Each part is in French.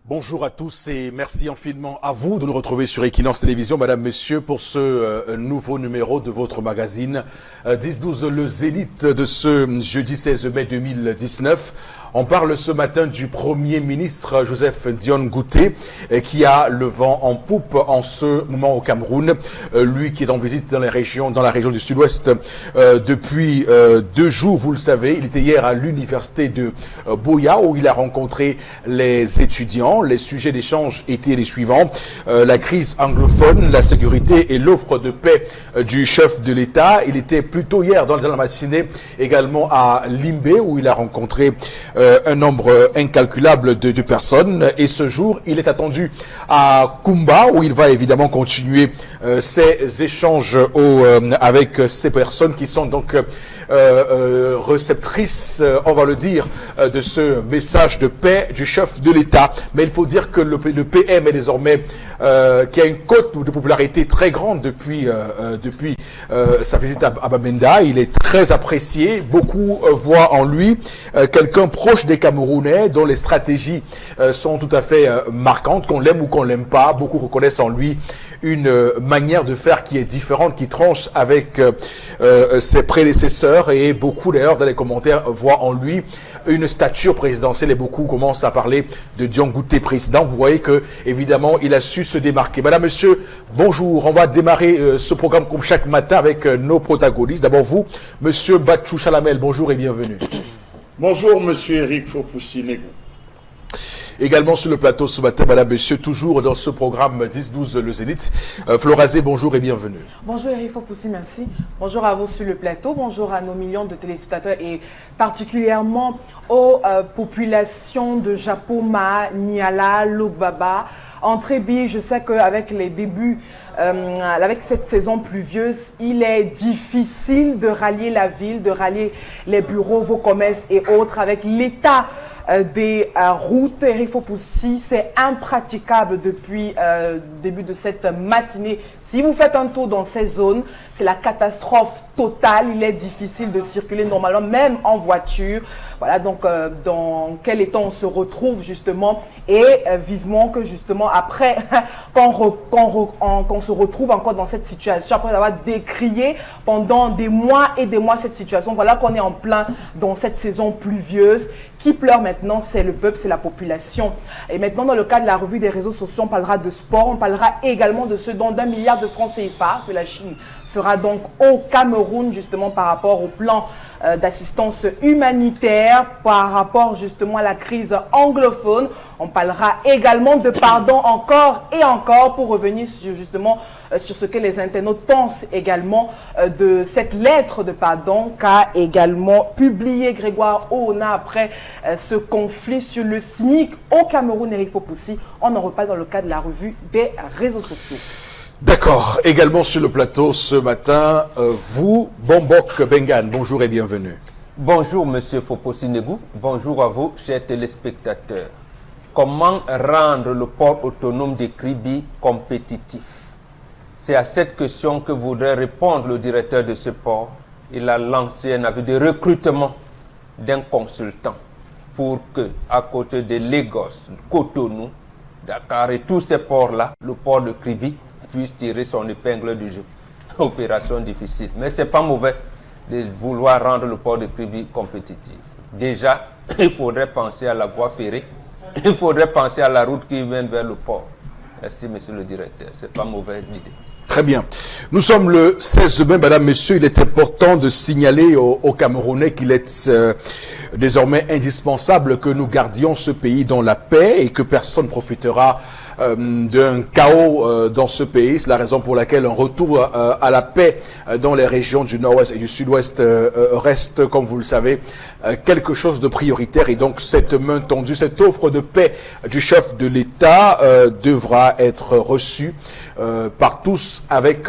Bonjour à tous et merci infiniment à vous de nous retrouver sur Equinox Télévision, Madame, Messieurs, pour ce nouveau numéro de votre magazine 10-12, le Zénith de ce jeudi 16 mai 2019. On parle ce matin du Premier ministre Joseph Dion Ngouté qui a le vent en poupe en ce moment au Cameroun. Lui qui est en visite dans la région du Sud-Ouest depuis 2 jours, vous le savez. Il était hier à l'université de Buea où il a rencontré les étudiants. Les sujets d'échange étaient les suivants. La crise anglophone, la sécurité et l'offre de paix du chef de l'État. Il était plus tôt hier dans la matinée également à Limbe où il a rencontré un nombre incalculable de personnes. Et ce jour, il est attendu à Kumba où il va évidemment continuer ses échanges avec ces personnes qui sont donc réceptrices, on va le dire, de ce message de paix du chef de l'État. Mais il faut dire que le PM est désormais, qui a une cote de popularité très grande depuis sa visite à Bamenda. Il est très apprécié. Beaucoup voient en lui quelqu'un proche des Camerounais dont les stratégies sont tout à fait marquantes, qu'on l'aime ou qu'on l'aime pas. Beaucoup reconnaissent en lui une manière de faire qui est différente, qui tranche avec ses prédécesseurs, et beaucoup d'ailleurs dans les commentaires voient en lui une stature présidentielle et beaucoup commencent à parler de Dion Ngouté président. Vous voyez que évidemment il a su se démarquer. Madame, Monsieur, bonjour. On va démarrer ce programme comme chaque matin avec nos protagonistes. D'abord vous, Monsieur Batchou Chalamel, bonjour et bienvenue. Bonjour Monsieur Eric Fopoussi-Negou. Également sur le plateau ce matin, Madame, Monsieur, toujours dans ce programme 10-12 le Zénith. Florazé, bonjour et bienvenue. Bonjour Eric Fopoussi, merci. Bonjour à vous sur le plateau, bonjour à nos millions de téléspectateurs et particulièrement aux populations de Japoma, Niala, Lobaba. En Trébi, je sais qu'avec les débuts, avec cette saison pluvieuse, il est difficile de rallier la ville, de rallier les bureaux, vos commerces et autres avec l'état des routes. Eric Fopoussi, c'est impraticable depuis le début de cette matinée. Si vous faites un tour dans ces zones, c'est la catastrophe totale. Il est difficile de circuler normalement, même en voiture. Voilà, donc dans quel état on se retrouve justement, et vivement que justement après, qu'on se retrouve encore dans cette situation, après avoir décrié pendant des mois et des mois cette situation, voilà qu'on est en plein dans cette saison pluvieuse. Qui pleure maintenant, c'est le peuple, c'est la population. Et maintenant, dans le cadre de la revue des réseaux sociaux, on parlera de sport, on parlera également de ce don d'1 milliard de francs CFA que la Chine fera donc au Cameroun, justement par rapport au plan d'assistance humanitaire, par rapport justement à la crise anglophone. On parlera également de pardon encore et encore pour revenir sur, justement sur ce que les internautes pensent également de cette lettre de pardon qu'a également publié Grégoire Oona après ce conflit sur le SMIC au Cameroun. Eric Fopoussi, on en reparle dans le cadre de la revue des réseaux sociaux. D'accord. Également sur le plateau ce matin, vous, Bombok Bengan, bonjour et bienvenue. Bonjour Monsieur Fopoussi-Negou, bonjour à vous, chers téléspectateurs. Comment rendre le port autonome de Kribi compétitif? C'est à cette question que voudrait répondre le directeur de ce port. Il a lancé un avis de recrutement d'un consultant pour que, à côté de Lagos, Cotonou, Dakar et tous ces ports-là, le port de Kribi puisse tirer son épingle du jeu. Opération difficile, mais ce n'est pas mauvais de vouloir rendre le port de Kribi compétitif. Déjà, il faudrait penser à la voie ferrée, il faudrait penser à la route qui mène vers le port. Merci, monsieur le directeur, ce n'est pas mauvaise idée. Très bien. Nous sommes le 16 mai, Madame, Messieurs. Il est important de signaler aux Camerounais qu'il est désormais indispensable que nous gardions ce pays dans la paix et que personne ne profitera d'un chaos dans ce pays. C'est la raison pour laquelle un retour à la paix dans les régions du Nord-Ouest et du Sud-Ouest reste, comme vous le savez, quelque chose de prioritaire. Et donc cette main tendue, cette offre de paix du chef de l'État devra être reçue par tous avec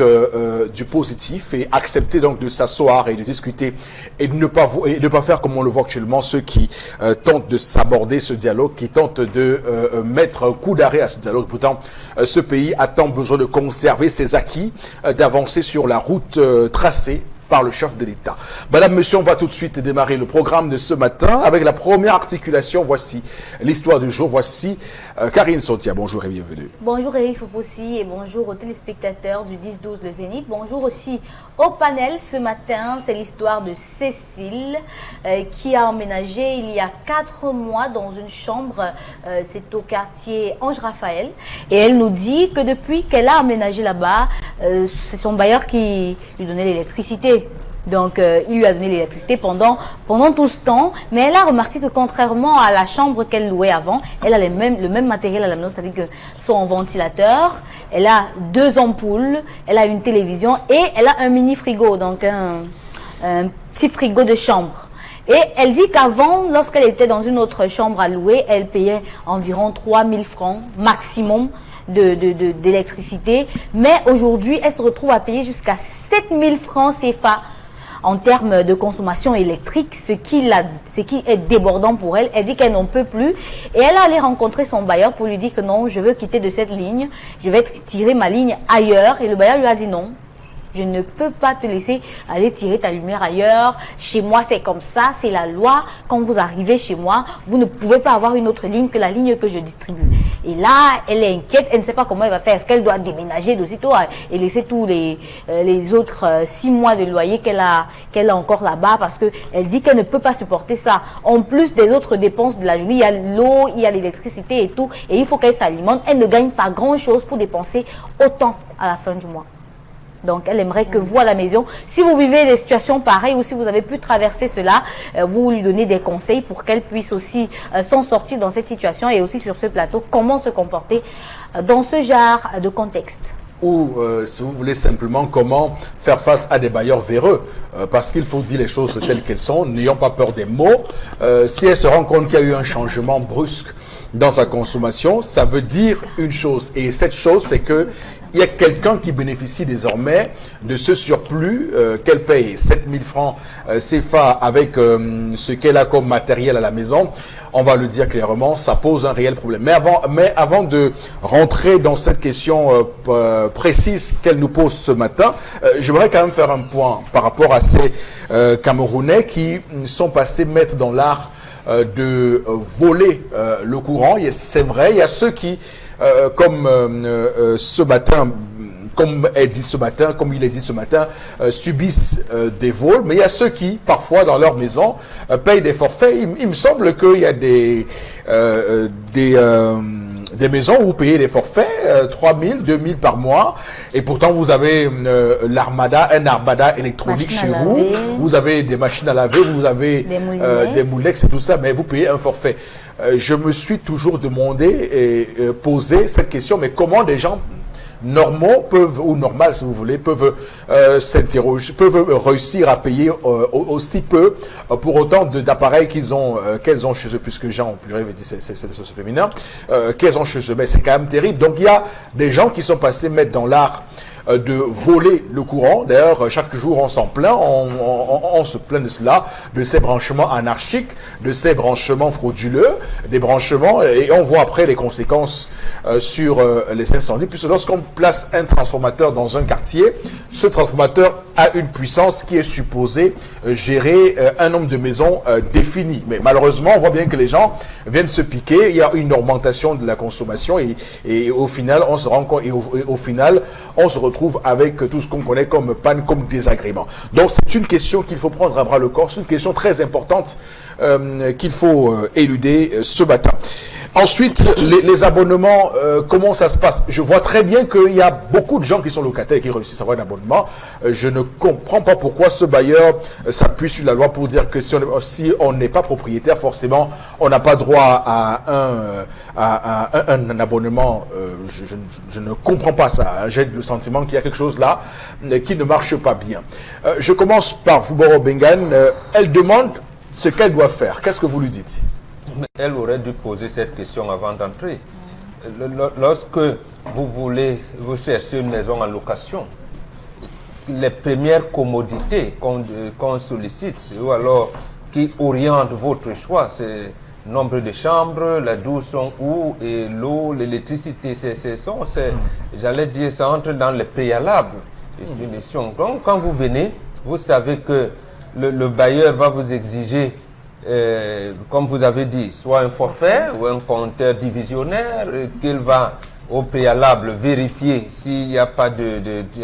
du positif et accepter donc de s'asseoir et de discuter et de ne pas faire comme on le voit actuellement, ceux qui tentent de s'aborder ce dialogue, qui tentent de mettre un coup d'arrêt à ce dialogue. Pourtant, ce pays a tant besoin de conserver ses acquis, d'avancer sur la route tracée par le chef de l'État. Madame, monsieur, on va tout de suite démarrer le programme de ce matin avec la première articulation. Voici l'histoire du jour. Voici Karine Sotia. Bonjour et bienvenue. Bonjour Eric Fopossi et bonjour aux téléspectateurs du 10-12 Le Zénith. Bonjour aussi au panel. Ce matin, c'est l'histoire de Cécile qui a emménagé il y a 4 mois dans une chambre. C'est au quartier Ange-Raphaël. Et elle nous dit que depuis qu'elle a emménagé là-bas, c'est son bailleur qui lui donnait l'électricité. Donc, il lui a donné l'électricité pendant tout ce temps. Mais elle a remarqué que contrairement à la chambre qu'elle louait avant, elle a le même matériel à la maison, c'est-à-dire que son ventilateur, elle a 2 ampoules, elle a une télévision et elle a un mini frigo, donc un petit frigo de chambre. Et elle dit qu'avant, lorsqu'elle était dans une autre chambre à louer, elle payait environ 3 000 francs maximum d'électricité. Mais aujourd'hui, elle se retrouve à payer jusqu'à 7 000 francs CFA en termes de consommation électrique, ce qui est débordant pour elle. Elle dit qu'elle n'en peut plus et elle est allée rencontrer son bailleur pour lui dire que non, je veux quitter de cette ligne, je vais tirer ma ligne ailleurs. Et le bailleur lui a dit non. Je ne peux pas te laisser aller tirer ta lumière ailleurs. Chez moi, c'est comme ça, c'est la loi. Quand vous arrivez chez moi, vous ne pouvez pas avoir une autre ligne que la ligne que je distribue. Et là, elle est inquiète, elle ne sait pas comment elle va faire. Est-ce qu'elle doit déménager d'aussitôt et laisser tous les autres 6 mois de loyer qu'elle a encore là-bas, parce qu'elle dit qu'elle ne peut pas supporter ça. En plus des autres dépenses de la journée, il y a l'eau, il y a l'électricité et tout. Et il faut qu'elle s'alimente. Elle ne gagne pas grand-chose pour dépenser autant à la fin du mois. Donc, elle aimerait que vous, à la maison, si vous vivez des situations pareilles ou si vous avez pu traverser cela, vous lui donnez des conseils pour qu'elle puisse aussi s'en sortir dans cette situation et aussi sur ce plateau, comment se comporter dans ce genre de contexte. Ou, si vous voulez simplement, comment faire face à des bailleurs véreux. Parce qu'il faut dire les choses telles qu'elles sont, n'ayons pas peur des mots. Si elle se rend compte qu'il y a eu un changement brusque dans sa consommation, ça veut dire une chose. Et cette chose, c'est que il y a quelqu'un qui bénéficie désormais de ce surplus qu'elle paye 7 000 francs CFA avec ce qu'elle a comme matériel à la maison. On va le dire clairement, ça pose un réel problème. Mais avant de rentrer dans cette question précise qu'elle nous pose ce matin, j'aimerais quand même faire un point par rapport à ces Camerounais qui sont passés maîtres dans l'art de voler le courant. C'est vrai, il y a ceux qui, comme ce matin, comme il est dit ce matin, subissent des vols, mais il y a ceux qui, parfois dans leur maison, payent des forfaits. Il me semble qu'il y a des maisons où vous payez des forfaits, 3 000, 2 000 par mois, et pourtant vous avez un armada électronique chez vous, vous avez des machines à laver, vous avez des moulex et tout ça, mais vous payez un forfait. Je me suis toujours demandé et posé cette question, mais comment des gens normaux peuvent, ou normal si vous voulez, peuvent s'interroger, peuvent réussir à payer aussi peu pour autant d'appareils qu'elles ont chez eux, puisque Jean, au pluriel, c'est le féminin, qu'elles ont chez eux. Mais c'est quand même terrible. Donc il y a des gens qui sont passés mettre dans l'art de voler le courant. D'ailleurs, chaque jour, on s'en plaint, on se plaint de cela, de ces branchements anarchiques, de ces branchements frauduleux, des branchements, et on voit après les conséquences sur les incendies, puisque lorsqu'on place un transformateur dans un quartier, ce transformateur a une puissance qui est supposée gérer un nombre de maisons défini. Mais malheureusement, on voit bien que les gens viennent se piquer, il y a une augmentation de la consommation, et au final, on se rend compte, et au final, on se retrouve avec tout ce qu'on connaît comme panne, comme désagrément. Donc c'est une question qu'il faut prendre à bras le corps, c'est une question très importante qu'il faut éluder ce matin. Ensuite, les abonnements, comment ça se passe? Je vois très bien qu'il y a beaucoup de gens qui sont locataires et qui réussissent à avoir un abonnement. Je ne comprends pas pourquoi ce bailleur s'appuie sur la loi pour dire que si on n'est pas propriétaire, forcément, on n'a pas droit à un abonnement. Je ne comprends pas ça. J'ai le sentiment qu'il y a quelque chose là qui ne marche pas bien. Je commence par Fouboro Bengan. Elle demande ce qu'elle doit faire. Qu'est-ce que vous lui dites? Elle aurait dû poser cette question avant d'entrer. Lorsque vous cherchez une maison en location, les premières commodités qu'on sollicite, ou alors qui orientent votre choix, c'est nombre de chambres, la douche sont où, et l'eau, l'électricité, j'allais dire, ça entre dans les préalables. Donc, quand vous venez, vous savez que le bailleur va vous exiger, comme vous avez dit, soit un forfait ou un compteur divisionnaire qu'il va au préalable vérifier s'il n'y a pas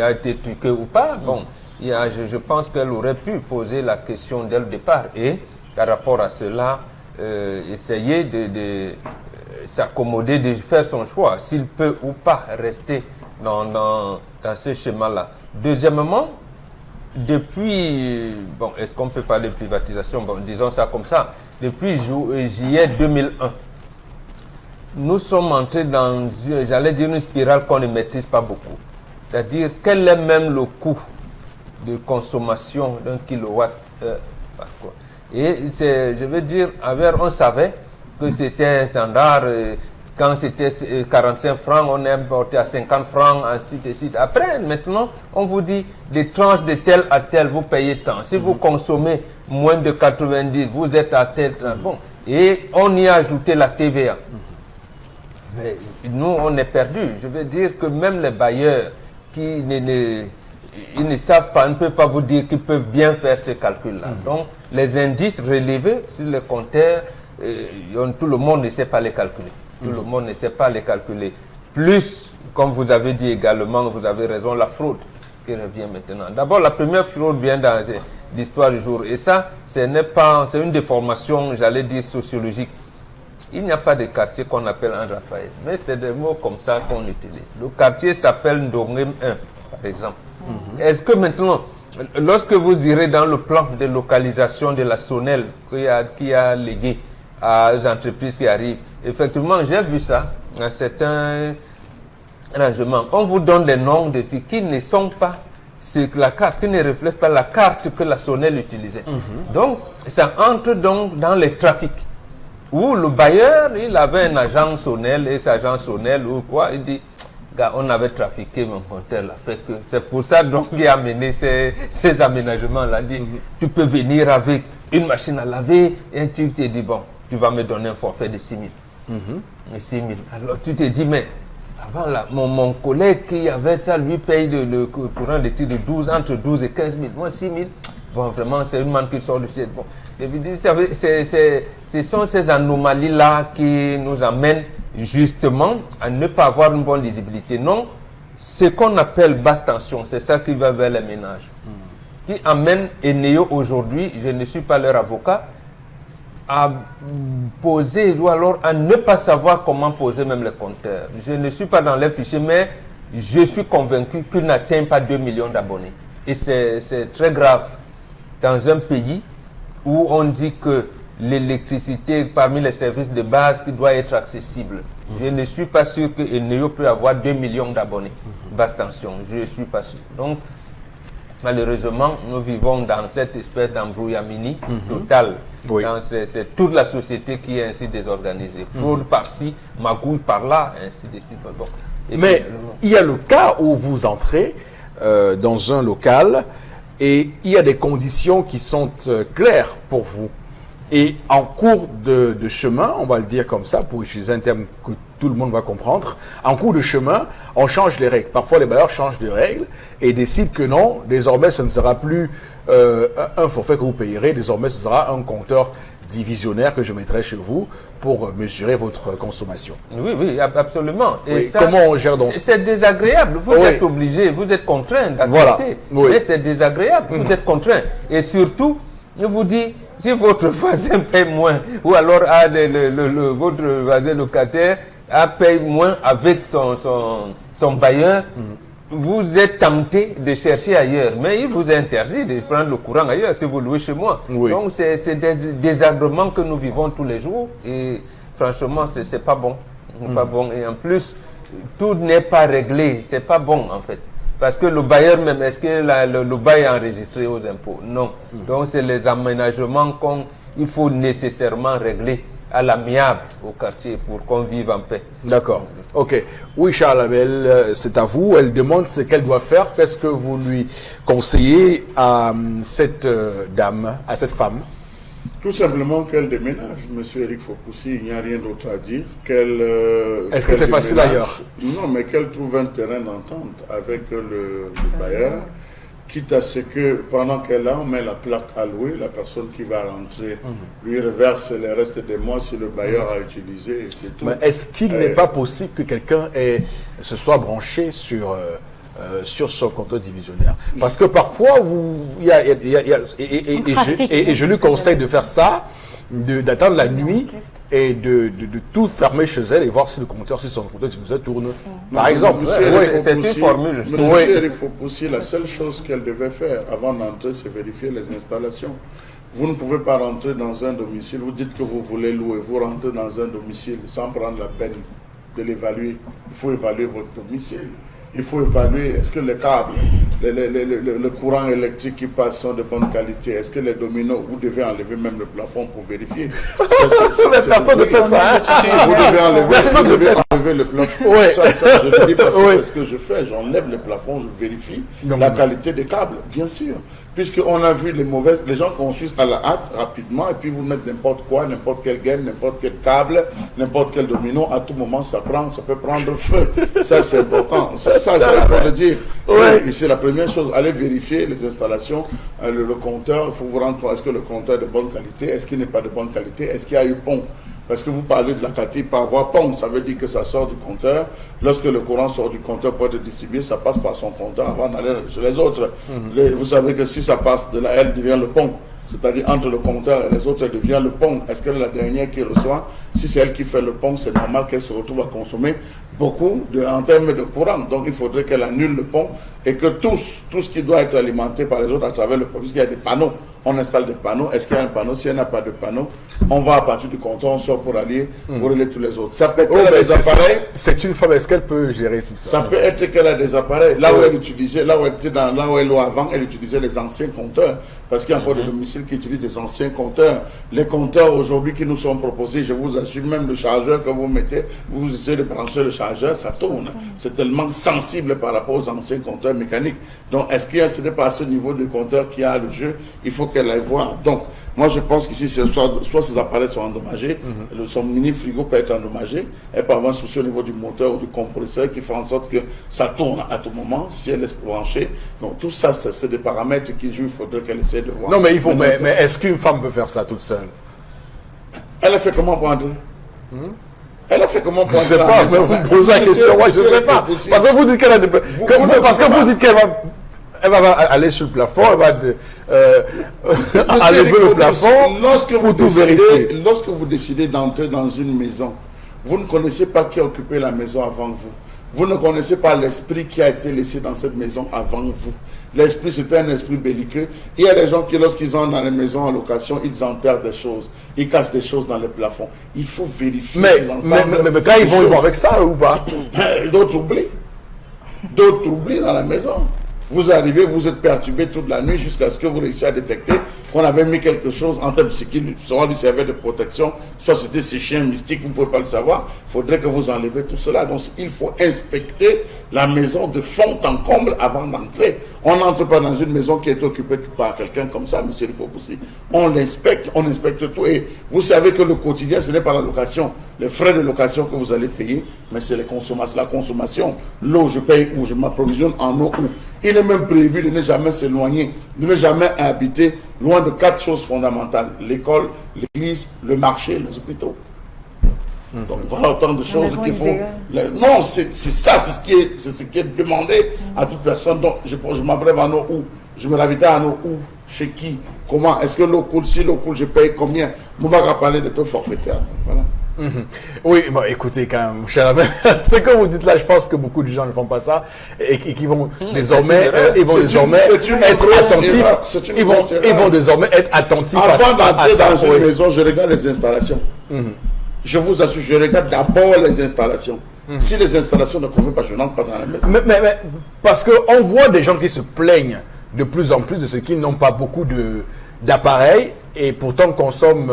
a été truqué ou pas. Bon, je pense qu'elle aurait pu poser la question dès le départ et par rapport à cela, essayer de s'accommoder, de faire son choix, s'il peut ou pas rester dans ce schéma-là. Deuxièmement, depuis, bon, est-ce qu'on peut parler de privatisation? Bon, disons ça comme ça. Depuis juillet 2001, nous sommes entrés dans, j'allais dire, une spirale qu'on ne maîtrise pas beaucoup. C'est-à-dire, quel est même le coût de consommation d'un kilowatt par quoi? Et je veux dire, on savait que c'était standard. Quand c'était 45 francs, on est importé à 50 francs, ainsi de suite. Après, maintenant, on vous dit, des tranches de tel à tel, vous payez tant. Si vous consommez moins de 90, vous êtes à tel temps. Bon, et on y a ajouté la TVA. Mais nous, on est perdus. Je veux dire que même les bailleurs qui ils ne savent pas, ne peuvent pas vous dire qu'ils peuvent bien faire ce calcul-là. Donc, les indices relevés sur les compteurs, tout le monde ne sait pas les calculer. Tout le monde ne sait pas les calculer. Plus, comme vous avez dit également, vous avez raison, la fraude qui revient maintenant. D'abord, la première fraude vient dans l'histoire du jour. Et ça, c'est une déformation, j'allais dire, sociologique. Il n'y a pas de quartier qu'on appelle un Raphaël. Mais c'est des mots comme ça qu'on utilise. Le quartier s'appelle Ndongem 1, par exemple. Est-ce que maintenant, lorsque vous irez dans le plan de localisation de la SONEL qui a légué aux entreprises qui arrivent, effectivement, j'ai vu ça. C'est un arrangement. On vous donne des noms de titres qui ne sont pas sur la carte, qui ne reflètent pas la carte que la SONEL utilisait. Donc, ça entre donc dans les trafics. Où le bailleur, il avait un agent SONEL, ex-agent SONEL ou quoi, il dit, gars, on avait trafiqué mon compteur là, fait que c'est pour ça donc qu'il a mené ces aménagements-là. Dit, tu peux venir avec une machine à laver, et tu te dis, bon, tu vas me donner un forfait de 6 000. 6 000. Alors tu te dis, mais avant là, mon collègue qui avait ça, lui paye le courant de tir de 12, entre 12 et 15 000. Moi, 6 000. Bon, vraiment, c'est une manne qui sort du ciel. Bon, ce sont ces anomalies-là qui nous amènent justement à ne pas avoir une bonne lisibilité. Non, ce qu'on appelle basse tension, c'est ça qui va vers les ménages. Qui amène Eneo aujourd'hui, je ne suis pas leur avocat, à poser ou alors à ne pas savoir comment poser même les compteurs. Je ne suis pas dans les fichiers, mais je suis convaincu qu'il n'atteint pas 2 millions d'abonnés. Et c'est très grave dans un pays où on dit que l'électricité parmi les services de base qui doit être accessible. Je ne suis pas sûr que Eneo peut avoir 2 millions d'abonnés. Basse tension, je ne suis pas sûr. Donc, malheureusement, nous vivons dans cette espèce d'embrouillamini total. Oui. C'est toute la société qui est ainsi désorganisée. Fraude par-ci, magouille par-là, ainsi de suite. Bon. Mais il y a le cas où vous entrez dans un local et il y a des conditions qui sont claires pour vous. Et en cours de chemin, on va le dire comme ça, pour utiliser un terme que tout le monde va comprendre, en cours de chemin, on change les règles. Parfois, les bailleurs changent de règles et décident que non, désormais, ce ne sera plus un forfait que vous payerez, désormais, ce sera un compteur divisionnaire que je mettrai chez vous pour mesurer votre consommation. Oui, oui, absolument. Et oui, ça, comment on gère donc? C'est désagréable. Vous êtes obligé, vous êtes contraint d'accepter. Voilà. Oui. Mais c'est désagréable. Vous êtes contraint. Et surtout, je vous dis, si votre voisin paye moins, ou alors votre voisin locataire paye moins avec son bailleur, vous êtes tenté de chercher ailleurs. Mais il vous est interdit de prendre le courant ailleurs si vous louez chez moi. Oui. Donc c'est des désagréments que nous vivons tous les jours. Et franchement, c'est pas bon. Pas bon. Et en plus, tout n'est pas réglé. C'est pas bon en fait. Parce que le bailleur même, est-ce que le bail est enregistré aux impôts? Non. Donc c'est les aménagements qu'il faut nécessairement régler à l'amiable au quartier pour qu'on vive en paix. D'accord. Ok. Oui, Charles, c'est à vous. Elle demande ce qu'elle doit faire. Qu'est-ce que vous lui conseillez à cette dame, à cette femme? Tout simplement qu'elle déménage, monsieur Eric Fopoussi, il n'y a rien d'autre à dire. Est-ce que c'est facile ailleurs? Non, mais qu'elle trouve un terrain d'entente avec le bailleur quitte à ce que pendant qu'elle a, on met la plaque à louer, la personne qui va rentrer lui reverse les restes des mois si le bailleur a utilisé et c'est tout. Mais est-ce qu'il n'est pas possible que quelqu'un se soit branché sur son compteur divisionnaire? Parce que parfois, je lui conseille de faire ça, d'attendre la nuit et de tout fermer chez elle et voir si le compteur, si son compteur divisionnaire tourne. Par exemple, c'est une formule. Monsieur Eric Fopoussi, la seule chose qu'elle devait faire avant d'entrer, c'est vérifier les installations. Vous ne pouvez pas rentrer dans un domicile, vous dites que vous voulez louer, vous rentrez dans un domicile sans prendre la peine de l'évaluer. Il faut évaluer votre domicile. Il faut évaluer, est-ce que les câbles, le courant électrique qui passe sont de bonne qualité? Est-ce que les dominos, vous devez enlever même le plafond pour vérifier? Personne ne fait ça. Si vous devez enlever le plafond. Ça, je le dis parce que c'est ce que je fais. J'enlève le plafond, je vérifie la qualité des câbles, bien sûr. Puisqu'on a vu les gens construisent à la hâte, rapidement, et puis vous mettez n'importe quoi, n'importe quelle gaine, n'importe quel câble, n'importe quel domino, à tout moment, ça peut prendre feu. Ça, c'est important. Ça, il faut le dire. Et c'est la première chose. Allez vérifier les installations, le compteur, il faut vous rendre compte, est-ce que le compteur est de bonne qualité, est-ce qu'il n'est pas de bonne qualité, est-ce qu'il y a eu pont? Parce que vous parlez de la qualité par voie pont, ça veut dire que ça sort du compteur. Lorsque le courant sort du compteur pour être distribué, ça passe par son compteur avant d'aller chez les autres. Vous savez que si ça passe de là, elle devient le pont. C'est-à-dire entre le compteur et les autres, elle devient le pont. Est-ce qu'elle est la dernière qui reçoit? Si c'est elle qui fait le pont, c'est normal qu'elle se retrouve à consommer beaucoup en termes de courant. Donc il faudrait qu'elle annule le pont et que tout ce qui doit être alimenté par les autres à travers le pont, puisqu'il y a des panneaux, on installe des panneaux. Est-ce qu'il y a un panneau? Si elle n'a pas de panneau, on va à partir du compteur, on sort pour aller relayer tous les autres. Ça peut être des appareils. C'est une femme, est-ce qu'elle peut gérer tout ça? Ça peut être qu'elle a des appareils. Là où elle utilisait, là où elle était là où elle est avant, elle utilisait les anciens compteurs. Parce qu'il y a encore des domiciles qui utilisent des anciens compteurs. Les compteurs aujourd'hui qui nous sont proposés, je vous assure, même le chargeur que vous mettez, vous essayez de brancher le chargeur, ça tourne. C'est tellement sensible par rapport aux anciens compteurs mécaniques. Donc, est-ce qu'il y a, ce n'est pas à ce niveau de compteur qui a le jeu? Il faut qu'elle aille voir. Donc, moi, je pense qu'ici, soit ces appareils sont endommagés, son mini-frigo peut être endommagé, elle peut avoir un souci au niveau du moteur ou du compresseur qui fait en sorte que ça tourne à tout moment, si elle est branchée. Donc, tout ça, c'est des paramètres qui jouent, il faudrait qu'elle essaie de voir. Non, mais mais est-ce qu'une femme peut faire ça toute seule? Elle a fait comment pour entrer? Elle a fait comment pour entrer? Je ne sais pas, mais vous me posez la question, moi je ne sais pas. Parce que vous dites qu'elle a des... Parce que vous dites qu'elle va... Elle va aller sur le plafond, elle va enlever le plafond pour tout vérifier. Lorsque vous décidez d'entrer dans une maison, vous ne connaissez pas qui a occupé la maison avant vous. Vous ne connaissez pas l'esprit qui a été laissé dans cette maison avant vous. L'esprit, c'était un esprit belliqueux. Il y a des gens qui, lorsqu'ils entrent dans les maisons en location, ils enterrent des choses. Ils cachent des choses dans les plafonds. Il faut vérifier ces ensembles. Mais quand ils vont avec ça ou pas? D'autres oublient. D'autres oublient dans la maison. Vous arrivez, vous êtes perturbé toute la nuit jusqu'à ce que vous réussissiez à détecter qu'on avait mis quelque chose en termes de ce qui lui servait de protection. Soit c'était ces chiens mystiques, vous ne pouvez pas le savoir. Il faudrait que vous enlevez tout cela. Donc il faut inspecter la maison de fond en comble avant d'entrer. On n'entre pas dans une maison qui est occupée par quelqu'un comme ça, monsieur Fopoussi. On l'inspecte, on inspecte tout. Et vous savez que le quotidien, ce n'est pas la location. Les frais de location que vous allez payer, mais c'est la consommation. L'eau, je paye où je m'approvisionne en eau où. Il est même prévu de ne jamais s'éloigner, de ne jamais habiter loin de 4 choses fondamentales. L'école, l'église, le marché, les hôpitaux. Donc voilà autant de choses qu'il faut. Non, c'est ça, c'est ce qui est demandé à toute personne. Donc je m'abreuve en eau où? Je me ravitaille en eau où? Chez qui? Comment? Est-ce que l'eau coule? Si l'eau coule, je paye combien? Mon bac a parlé de taux forfaitaire. Voilà. Oui, bon, écoutez, quand même, cher ami, ce que vous dites là, je pense que beaucoup de gens ne font pas ça et qui vont désormais, être attentifs. Ils vont désormais être attentifs. Avant d'entrer dans une maison, je regarde les installations. Je vous assure, je regarde d'abord les installations. Si les installations ne conviennent pas, je n'entre pas dans la maison. Mais parce qu'on voit des gens qui se plaignent de plus en plus de ceux qui n'ont pas beaucoup d'appareils et pourtant consomment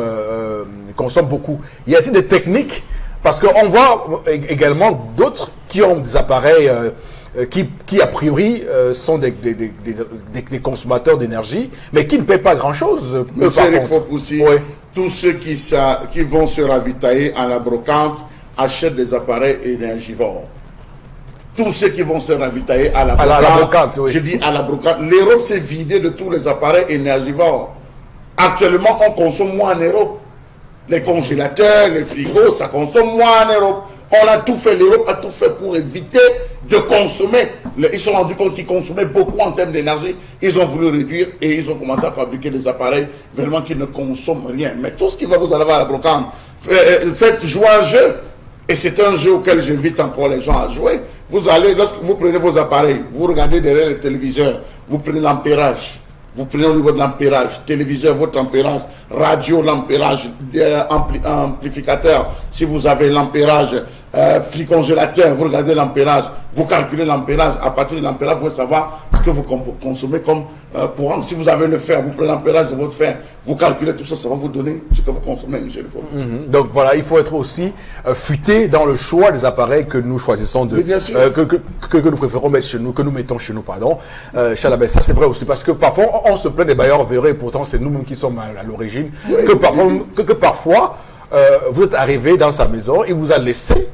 beaucoup. Y a-t-il des techniques? Parce qu'on voit également d'autres qui ont des appareils qui a priori sont des consommateurs d'énergie, mais qui ne paient pas grand-chose. Monsieur Eric Fopoussi, tous ceux qui vont se ravitailler à la brocante achètent des appareils énergivores. tous ceux qui vont se ravitailler à la brocante. Oui. Je dis à la brocante. L'Europe s'est vidée de tous les appareils énergivores. Actuellement, on consomme moins en Europe. Les congélateurs, les frigos, ça consomme moins en Europe. On a tout fait, l'Europe a tout fait pour éviter de consommer. Ils se sont rendus compte qu'ils consommaient beaucoup en termes d'énergie. Ils ont voulu réduire et ils ont commencé à fabriquer des appareils vraiment qui ne consomment rien. Mais tout ce qui va vous arriver à la brocante, faites jouer un jeu. Et c'est un jeu auquel j'invite encore les gens à jouer. Vous allez, lorsque vous prenez vos appareils, vous regardez derrière le téléviseur, vous prenez l'ampérage. Vous prenez au niveau de l'ampérage, téléviseur, votre ampérage, radio, l'ampérage, amplificateur, si vous avez l'ampérage, frigongélateur, vous regardez l'ampérage, vous calculez l'ampérage, à partir de l'ampérage, vous pouvez savoir ce que vous consommez comme courant. Si vous avez le fer, vous prenez l'ampérage de votre fer, vous calculez tout ça, ça va vous donner ce que vous consommez, monsieur le Faux. Donc voilà, il faut être aussi futé dans le choix des appareils que nous choisissons, que nous préférons mettre chez nous, que nous mettons chez nous, pardon. Chalabé, ça c'est vrai aussi, parce que parfois on se plaint des bailleurs véreux et pourtant c'est nous-mêmes qui sommes à l'origine, que parfois vous êtes arrivé dans sa maison, il vous a laissé,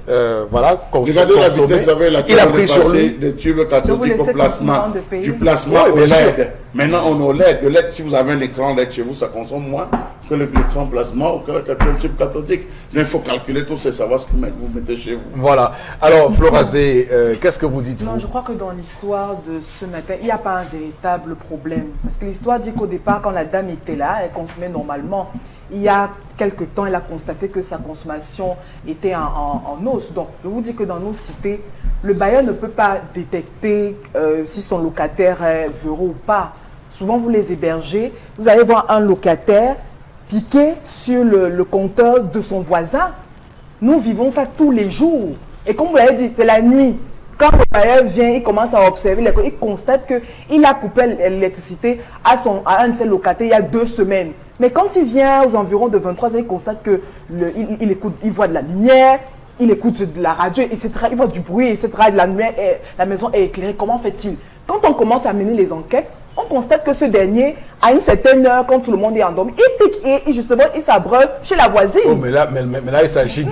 voilà, consommer. Regardez la vitesse avec laquelle il a pris sur lui des tubes cathodiques au placement, du placement au LED. Maintenant, on a au LED. Le LED, si vous avez un écran LED chez vous, ça consomme moins que l'écran plasma ou que le tube cathodique. Mais il faut calculer tout ça, savoir ce que vous mettez chez vous. Voilà. Alors, Florazé, qu'est-ce que vous dites, vous? Non, je crois que dans l'histoire de ce matin, il n'y a pas un véritable problème. Parce que l'histoire dit qu'au départ, quand la dame était là, elle consommait normalement. Il y a quelque temps, elle a constaté que sa consommation était en hausse. Donc, je vous dis que dans nos cités, le bailleur ne peut pas détecter si son locataire est véreux ou pas. Souvent, vous les hébergez, vous allez voir un locataire piqué sur le compteur de son voisin. Nous vivons ça tous les jours. Et comme vous l'avez dit, c'est la nuit. Quand le bailleur vient, il commence à observer, il constate qu'il a coupé l'électricité à un de ses locataires il y a 2 semaines. Mais quand il vient aux environs de 23 heures, il constate que il voit de la lumière, il écoute de la radio, etc. Il voit du bruit, etc. La lumière, la maison est éclairée. Comment fait-il? Quand on commence à mener les enquêtes, on constate que ce dernier, à une certaine heure, quand tout le monde est endormi, il pique et justement, il s'abreuve chez la voisine. Oh, mais là, il s'agit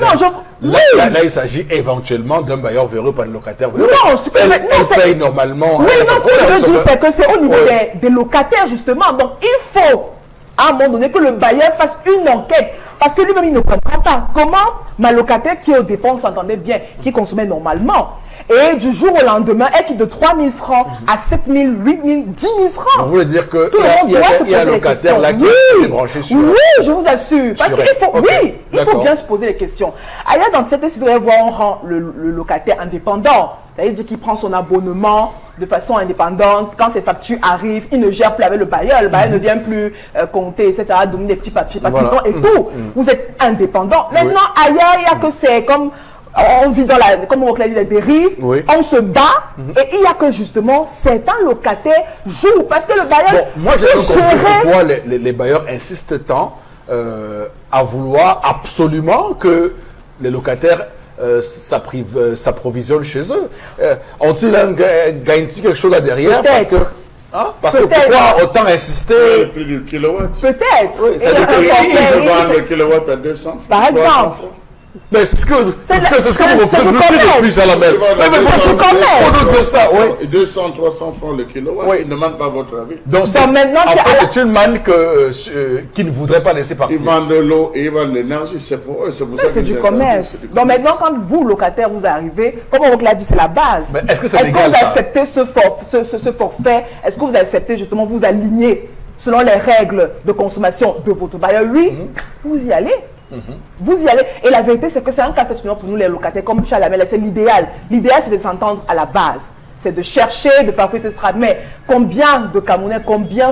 il s'agit éventuellement d'un bailleur véreux, pas de locataire véreux. Non, elle paye normalement. Oui, non, ce que je veux dire, c'est que c'est au niveau des locataires, justement. Donc, il faut, à un moment donné, que le bailleur fasse une enquête. Parce que lui-même, il ne comprend pas comment ma locataire qui, au départ, s'entendait bien, qui consommait normalement, et du jour au lendemain, elle quitte de 3 000 francs à 7 000, 8 000, 10 000 francs. Vous voulez dire que il y a un locataire là qui s'est branché sur... Oui, je vous assure. Parce qu'il faut, il faut bien se poser les questions. Ailleurs, dans cette situation, on rend le locataire indépendant. C'est-à-dire qu'il prend son abonnement de façon indépendante. Quand ses factures arrivent, il ne gère plus avec le bailleur. Le bailleur ne vient plus compter, etc., donner des petits papiers, et tout. Vous êtes indépendant. Maintenant, ailleurs, il n'y a que c'est comme... On vit dans comme on dit, la dérive, on se bat, et il y a que justement certains locataires jouent, parce que le bailleur... Bon, moi j'ai compris pourquoi les bailleurs insistent tant à vouloir absolument que les locataires s'approvisionnent chez eux. Ont-ils gagne-t-il quelque chose là derrière? Parce que pourquoi autant insister? Le prix du kilowatt. Peut-être. Oui, ça veut dire qu'ils vendent le kilowatt à 200 francs. Par exemple. Mais c'est ce que vous faites depuis à la belle. Mais vous dire ça, 200, 300 francs le kilowatt, ils ne demandent pas votre avis. Donc maintenant, c'est une manne qui ne voudrait pas laisser partir. Ils vendent de l'eau et ils vendent de l'énergie, c'est pour eux, c'est pour ça que c'est du commerce. Donc maintenant, quand vous, locataire, vous arrivez, comme on l'a dit, c'est la base. Est-ce que vous acceptez ce forfait? Est-ce que vous acceptez justement vous aligner selon les règles de consommation de votre bailleur? Oui, vous y allez. Vous y allez. Et la vérité, c'est que c'est un casse-tête pour nous, les locataires, comme Chalamel, c'est l'idéal. L'idéal, c'est de s'entendre à la base. C'est de chercher, de faire fouetter ce mais combien de Camerounais, combien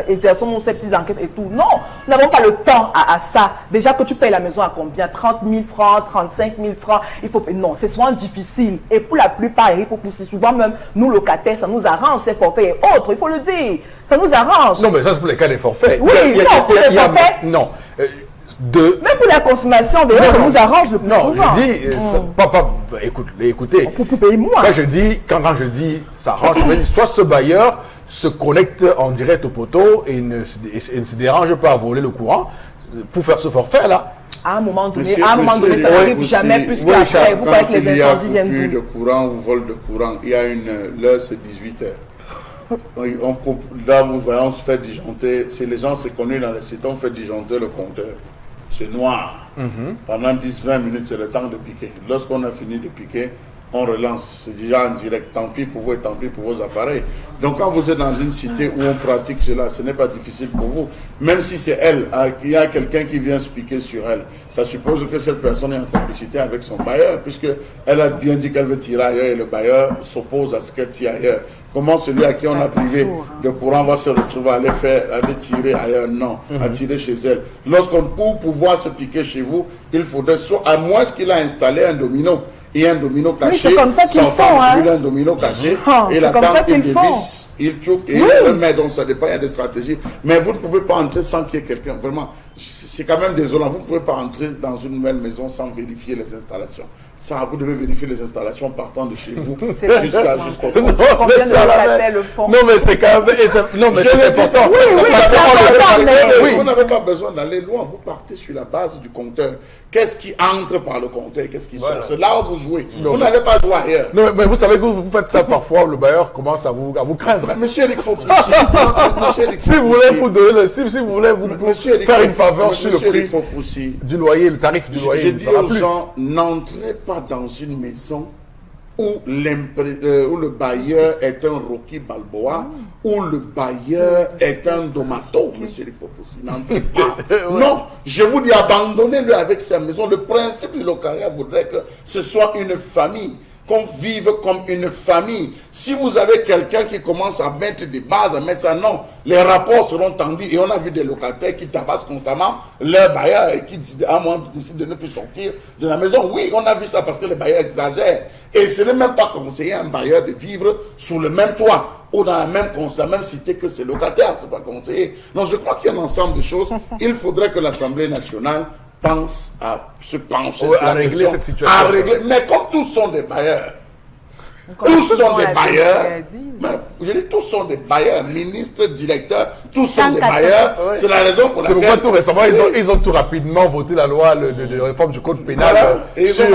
exerçons-nous ces petites enquêtes et tout? Non, nous n'avons pas le temps à ça. Déjà que tu payes la maison à combien? 30 000 francs, 35 000 francs. Non, c'est souvent difficile. Et pour la plupart, il faut pousser souvent même, nous locataires, ça nous arrange, ces forfaits et autres, il faut le dire. Ça nous arrange. Non, mais ça c'est pour les cas des forfaits. Oui, pour les forfaits. Non. Même pour la consommation, ça nous arrange le plus souvent. Non, je dis, écoutez, on peut payer moins. Quand je dis ça arrange, ça veut dire soit ce bailleur se connecte en direct au poteau et ne se dérange pas à voler le courant pour faire ce forfait-là. à un moment donné, ça n'arrive jamais, puisque après, vous voyez que les incendies viennent d'où? Quand il y a coupure de courant ou vol de courant, il y a l'heure c'est 18h. Là, vous voyez, on se fait disjoncter. Si les gens se connaissent dans les sites, on fait disjoncter le compteur. C'est noir. Pendant 10-20 minutes, c'est le temps de piquer. Lorsqu'on a fini de piquer, on relance. C'est déjà en direct. Tant pis pour vous et tant pis pour vos appareils. Donc, quand vous êtes dans une cité où on pratique cela, ce n'est pas difficile pour vous. Même si c'est elle, il y a quelqu'un qui vient se piquer sur elle, ça suppose que cette personne est en complicité avec son bailleur, puisqu'elle a bien dit qu'elle veut tirer ailleurs et le bailleur s'oppose à ce qu'elle tire ailleurs. Comment celui à qui on a privé de courant va se retrouver à aller tirer ailleurs? Non, à tirer chez elle. Pour pouvoir se piquer chez vous, il faudrait, à moins qu'il a installé un domino. Il y a un domino caché. Oui, c'est comme ça qu'ils font. Un domino caché. Et la table, il dévisse, il choque et il remet. Donc ça dépend, il y a des stratégies. Mais vous ne pouvez pas entrer sans qu'il y ait quelqu'un. Vraiment, c'est quand même désolant. Vous ne pouvez pas entrer dans une nouvelle maison sans vérifier les installations. Ça, vous devez vérifier les installations partant de chez vous jusqu'au combien de locataires le font? Non, mais c'est quand même... Non, mais c'est important. Vous n'avez pas besoin d'aller loin. Vous partez sur la base du compteur. Qu'est-ce qui entre par le compteur? Qu'est-ce qui sort? C'est là où vous jouez. Vous n'allez pas jouer ailleurs. Non, mais vous savez que vous faites ça parfois, le bailleur commence à vous craindre. Mais monsieur Eric Faupoussi, si vous voulez vous donner, si vous voulez vous faire une faveur sur le prix du loyer, le tarif du loyer. Je dis aux gens, n'entrez pas dans une maison où le bailleur est un Rocky Balboa, où le bailleur est un Domato, monsieur Eric Faupoussi. N'entrez pas. Non, je vous dis, abandonnez-le avec sa maison. Le principe du locataire voudrait que ce soit une famille, qu'on vive comme une famille. Si vous avez quelqu'un qui commence à mettre des bases, à mettre ça, non, les rapports seront tendus. Et on a vu des locataires qui tabassent constamment leur bailleur et qui à un moment décident de ne plus sortir de la maison. Oui, on a vu ça parce que les bailleurs exagèrent. Et ce n'est même pas conseillé à un bailleur de vivre sous le même toit ou dans la même cité que ses locataires. Ce n'est pas conseillé. Donc je crois qu'il y a un ensemble de choses. Il faudrait que l'Assemblée nationale pense à se pencher sur à régler cette situation. Mais comme tous sont des bailleurs, tous sont des bailleurs, je dis tous sont des bailleurs, ministres, directeurs, tous sont des bailleurs. C'est la raison pour laquelle... C'est pourquoi tout récemment, ils ont tout rapidement voté la loi de réforme du code pénal sur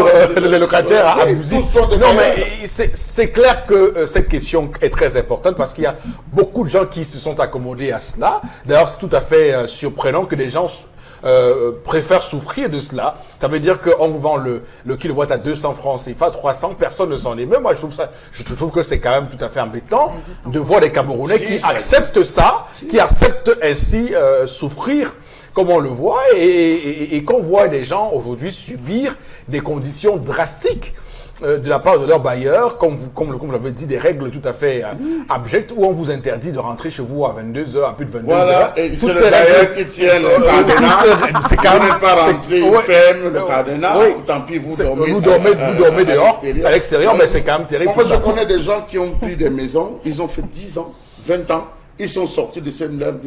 les locataires abusifs. Non, mais c'est clair que cette question est très importante parce qu'il y a beaucoup de gens qui se sont accommodés à cela. D'ailleurs, c'est tout à fait surprenant que des gens préfèrent souffrir de cela. Ça veut dire qu'on vous vend le kilowatt à 200 francs CFA, 300, personne ne s'en émeut. Moi, je trouve que c'est quand même tout à fait embêtant de voir des Camerounais qui acceptent ça, qui acceptent ainsi souffrir comme on le voit et qu'on voit des gens aujourd'hui subir des conditions drastiques de la part de leur bailleur, comme vous l'avez dit, des règles tout à fait abjectes où on vous interdit de rentrer chez vous à 22h, à plus de 22h. Voilà, et c'est le bailleur qui tient le cadenas. C'est quand même pas rentrer, il ferme le cadenas, tant pis, vous dormez dehors, à l'extérieur, mais c'est quand même terrible. Moi, je connais des gens qui ont pris des maisons, ils ont fait 10 ans, 20 ans, ils sont sortis de cette maison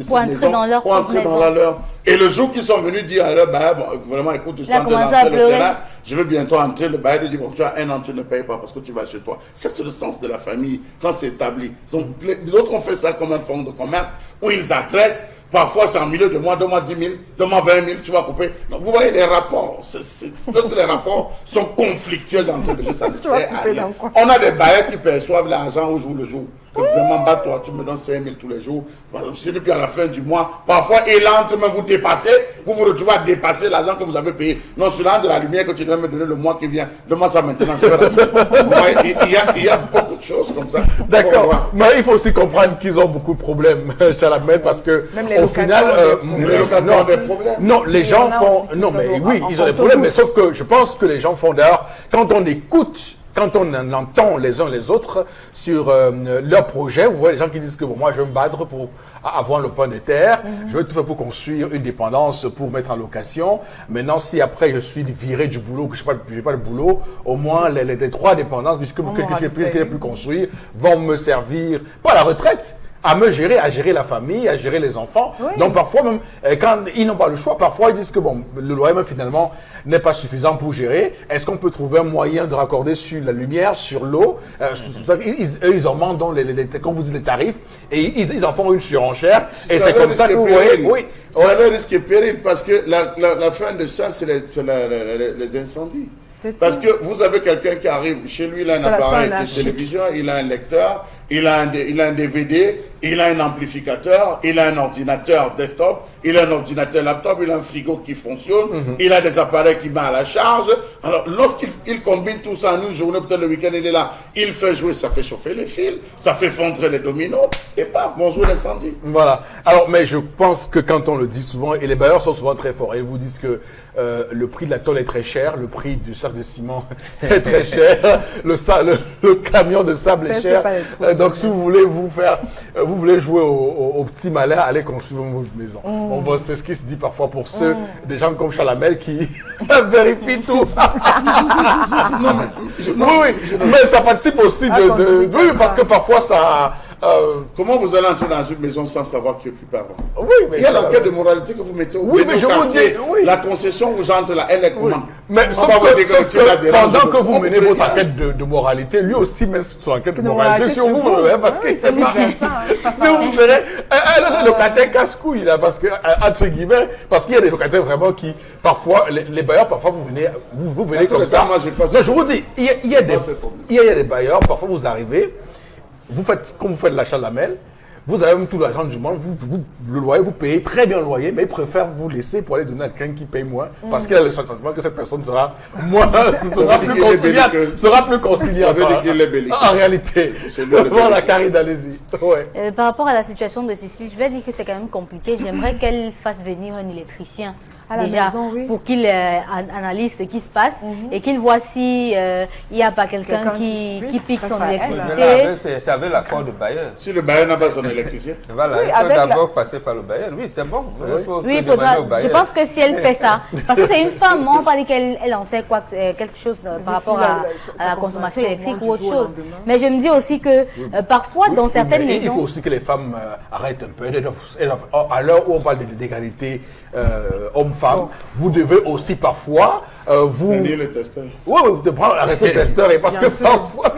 pour entrer dans leur. Et le jour qu'ils sont venus dire à leur bailleur, vraiment, écoute, je suis en train d'entrer le terrain, je veux bientôt entrer, le bailleur lui dit, bon, tu as 1 an, tu ne payes pas parce que tu vas chez toi. C'est le sens de la famille quand c'est établi. D'autres ont fait ça comme un fonds de commerce où ils agressent. Parfois, c'est en milieu de mois, donne-moi 10 000, donne-moi 20 000, tu vas couper. Donc, vous voyez les rapports. Lorsque les rapports sont conflictuels d'entrée de jeu, ça ne sert à rien. On a des bailleurs qui perçoivent l'argent au jour le jour. Donc, vraiment, toi, tu me donnes 5 000 tous les jours. C'est depuis à la fin du mois. Parfois, il entre, mais vous dépassez. Vous vous retrouvez à dépasser l'argent que vous avez payé. Non, sur l'an de la lumière que tu dois me donner le mois qui vient. Donne-moi ça maintenant. Je vais vous voyez, il y a beaucoup de choses comme ça. D'accord. Mais il faut aussi comprendre qu'ils ont beaucoup de problèmes, Chalamel, parce que au final, les locataires ont des problèmes. Non, les gens font. Non, mais oui, ils ont des problèmes. Mais sauf que je pense que les gens font d'ailleurs, quand on écoute, quand on entend les uns les autres sur leurs projets, vous voyez les gens qui disent que bon, moi je vais me battre pour avoir le point de terre, je vais tout faire pour construire une dépendance pour mettre en location. Maintenant, si après je suis viré du boulot, que je n'ai pas de boulot, au moins les 3 dépendances que je n'ai plus construire vont me servir, pas à la retraite, à me gérer, à gérer la famille, à gérer les enfants. Oui. Donc parfois même, quand ils n'ont pas le choix, parfois ils disent que bon, le loyer même finalement n'est pas suffisant pour gérer. Est-ce qu'on peut trouver un moyen de raccorder sur la lumière, sur l'eau? Ils en demandent, comme vous dites, les tarifs, et ils en font une surenchère. Et c'est comme ça que vous voyez. Oui. Ça leur risque et péril, parce que la fin de ça, c'est les incendies. Parce que vous avez quelqu'un qui arrive, chez lui, il a un appareil de télévision, il a un lecteur, il a un DVD, il a un amplificateur, il a un ordinateur desktop, il a un ordinateur laptop, il a un frigo qui fonctionne, il a des appareils qui mettent à la charge. Alors, lorsqu'il combine tout ça en une journée, peut-être le week-end, il est là, il fait jouer, ça fait chauffer les fils, ça fait fondre les dominos, et paf, bonjour l'incendie. Voilà. Alors, mais je pense que quand on le dit souvent, et les bailleurs sont souvent très forts, ils vous disent que le prix de la tôle est très cher, le prix du sac de ciment est très cher, le camion de sable est cher. Donc, si vous voulez vous voulez jouer au petit malin, allez construire votre maison. Bon, c'est ce qui se dit parfois pour ceux, des gens comme Chalamel qui vérifient tout. Mais ça participe aussi oui, parce que parfois ça... Comment vous allez entrer dans une maison sans savoir qui occupe avant? Oui, mais il y a l'enquête de moralité que vous mettez au quartier. La concession vous entre là, elle est comment? Mais pendant que vous menez votre enquête de moralité, lui aussi met son enquête de moralité sur vous. Parce que c'est pas... Si vous verrez, un locataire casse-couille, là, parce que, entre guillemets, parce qu'il y a des locataires vraiment qui, parfois, les bailleurs, parfois, vous venez comme ça. Non, je vous dis, il y a des bailleurs, parfois, vous arrivez, comme vous faites l'achat de la mêle, vous avez même tout l'argent du monde, le loyer, vous payez très bien le loyer, mais ils préfèrent vous laisser pour aller donner à quelqu'un qui paye moins, parce qu'il a le sentiment que cette personne sera moins, sera plus conciliante. En réalité. Voilà, Karine, allez-y. Ouais. Par rapport à la situation de Cécile, je vais dire que c'est quand même compliqué. J'aimerais qu'elle fasse venir un électricien. Déjà, pour qu'il analyse ce qui se passe et qu'il voit si il n'y a pas quelqu'un qui pique son électricité. C'est avec l'accord du bailleur. Si le bailleur n'a pas son électricien. Voilà, il faut d'abord passer par le bailleur. Oui, c'est bon. Oui, il faudra. Je pense que si elle fait ça, parce que c'est une femme, on pas dit qu'elle en sait quelque chose par rapport à la consommation électrique ou autre chose. Mais je me dis aussi que parfois, dans certaines maisons... Il faut aussi que les femmes arrêtent un peu. À l'heure où on parle d'égalité homme-femme, vous devez aussi parfois vous... le testeur. Oui, arrêter le testeur. Parce que parfois,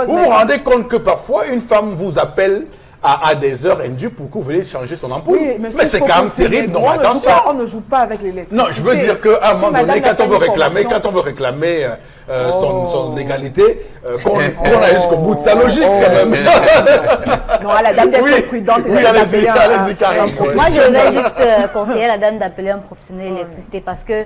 vous vous rendez compte que parfois une femme vous appelle à des heures indues pour que vous veuillez changer son ampoule. Oui, mais c'est quand même terrible. Non, attention. On ne joue pas avec l'électricité. Non, je veux dire qu'à un moment donné, quand on veut réclamer son légalité, qu'on aille jusqu'au bout de sa logique quand même. Non, à la dame d'être prudente. Oui, allez-y, Karine. Moi, je vais juste conseiller à la dame d'appeler un professionnel d'électricité parce que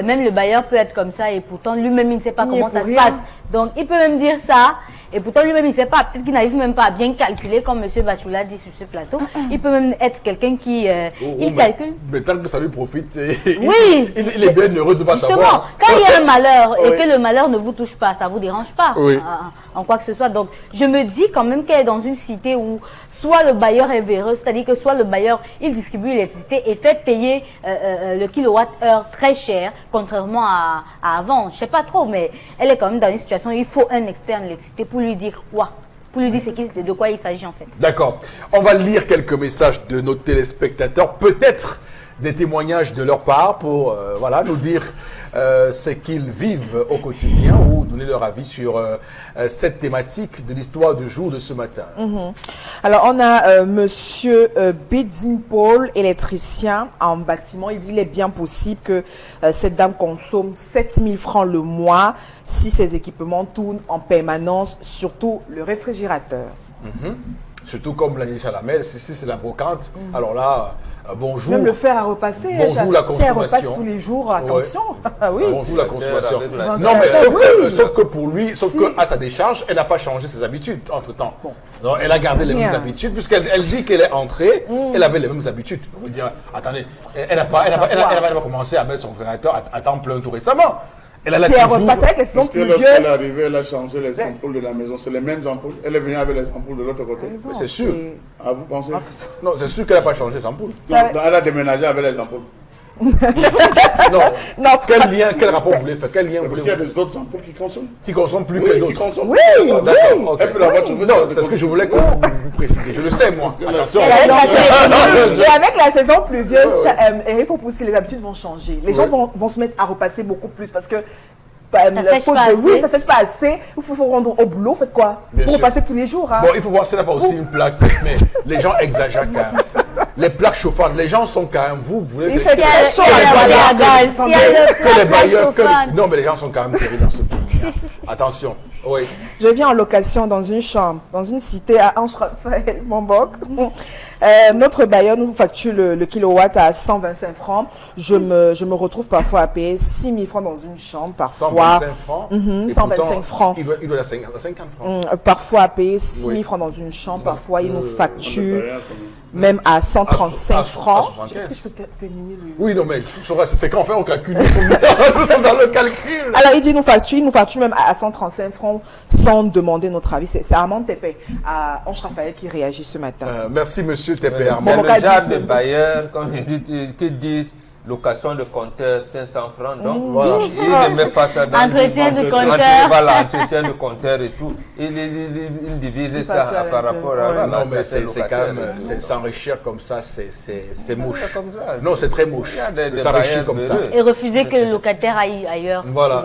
même le bailleur peut être comme ça et pourtant lui-même, il ne sait pas comment ça se passe. Donc, il peut même dire ça. Et pourtant, lui-même, il ne sait pas, peut-être qu'il n'arrive même pas à bien calculer, comme M. Bachoula dit sur ce plateau. Il peut même être quelqu'un qui calcule. Mais tant que ça lui profite, oui, il est bien heureux de ne pas savoir. Justement, quand il y a un malheur et que le malheur ne vous touche pas, ça ne vous dérange pas en quoi que ce soit. Donc, je me dis quand même qu'elle est dans une cité où soit le bailleur est véreux, c'est-à-dire que soit le bailleur, il distribue l'électricité et fait payer le kilowattheure très cher, contrairement à avant. Je ne sais pas trop, mais elle est quand même dans une situation où il faut un expert en électricité pour lui dire quoi, pour lui dire de quoi il s'agit en fait. D'accord. On va lire quelques messages de nos téléspectateurs, peut-être des témoignages de leur part pour nous dire ce qu'ils vivent au quotidien ou donner leur avis sur cette thématique de l'histoire du jour de ce matin. Alors, on a monsieur Bédine Paul, électricien en bâtiment. Il dit qu'il est bien possible que cette dame consomme 7 000 francs le mois si ses équipements tournent en permanence, surtout le réfrigérateur. Surtout comme l'a dit Chalamel, si c'est la brocante, alors là... bonjour. Même le fer à repasser. Bonjour la consommation. Si elle repasse tous les jours, attention. Oui. Bonjour la consommation. Non, mais sauf que pour lui, qu'à sa décharge, elle n'a pas changé ses habitudes entre-temps. Bon. Elle a gardé les mêmes habitudes, puisqu'elle dit qu'elle est entrée, elle avait les mêmes habitudes. Vous dire, attendez, elle n'a pas commencé à mettre son réfrigérateur à temps plein tout récemment. Elle a repassé avec les saisons plus vieux. Lorsqu'elle est arrivée, elle a changé les ampoules de la maison. C'est les mêmes ampoules. Elle est venue avec les ampoules de l'autre côté. C'est sûr. Ah, vous pensez? Non, c'est sûr qu'elle n'a pas changé les ampoules. Non, elle a déménagé avec les ampoules. Non. Quel lien, quel rapport vous voulez faire? Quel lien vous Parce voulez qu'il y a d'autres ampoules qui consomment. Qui consomment plus Oui, que qui d'autres. consomment. Oui, D'accord, ok. Et puis la voiture, Non, c'est ce que je voulais que vous précisiez. Je le sais, moi. Attention. Et avec la saison pluvieuse, il faut pousser, les habitudes vont changer. Les gens vont se mettre à repasser beaucoup plus parce que ça sèche pas assez. Il faut rendre au boulot. Faites quoi? Pour repasser tous les jours. Hein. Bon, il faut voir, c'est là pas aussi une plaque, mais les gens exagèrent quand même. Les plaques chauffantes, les gens sont quand même. Vous voulez. Il fait très chaud. Non, mais les gens sont quand même terribles dans ce pays. Attention. Oui. Je vis en location dans une chambre, dans une cité à Anche-Raphaël, Montboc. Notre bailleur nous facture le kilowatt à 125 francs. Je me retrouve parfois à payer 6 000 francs dans une chambre, parfois. 125 francs. 125 francs. Il doit 50 francs. Parfois à payer 6 000 francs dans une chambre, parfois il nous facture même à 135 francs. Est-ce que je peux terminer le... Oui, non, mais c'est quand on fait, on calcule. Nous sommes dans le calcul. Alors, il dit il nous facture même à 135 francs sans demander notre avis. C'est Armand Tepé à Anche-Raphaël qui réagit ce matin. Merci, monsieur Tepé. C'est le genre de bailleur, comme qui disent, location de compteur 500 francs. Donc, voilà. Il ne met pas ça dans entretien de compteur. Voilà, entretien de compteur et tout. Il divise ça par rapport à... Non, mais c'est quand même, s'enrichir comme ça, c'est moche. Non, c'est très moche de s'enrichir comme ça. Et refuser que le locataire aille ailleurs. Voilà.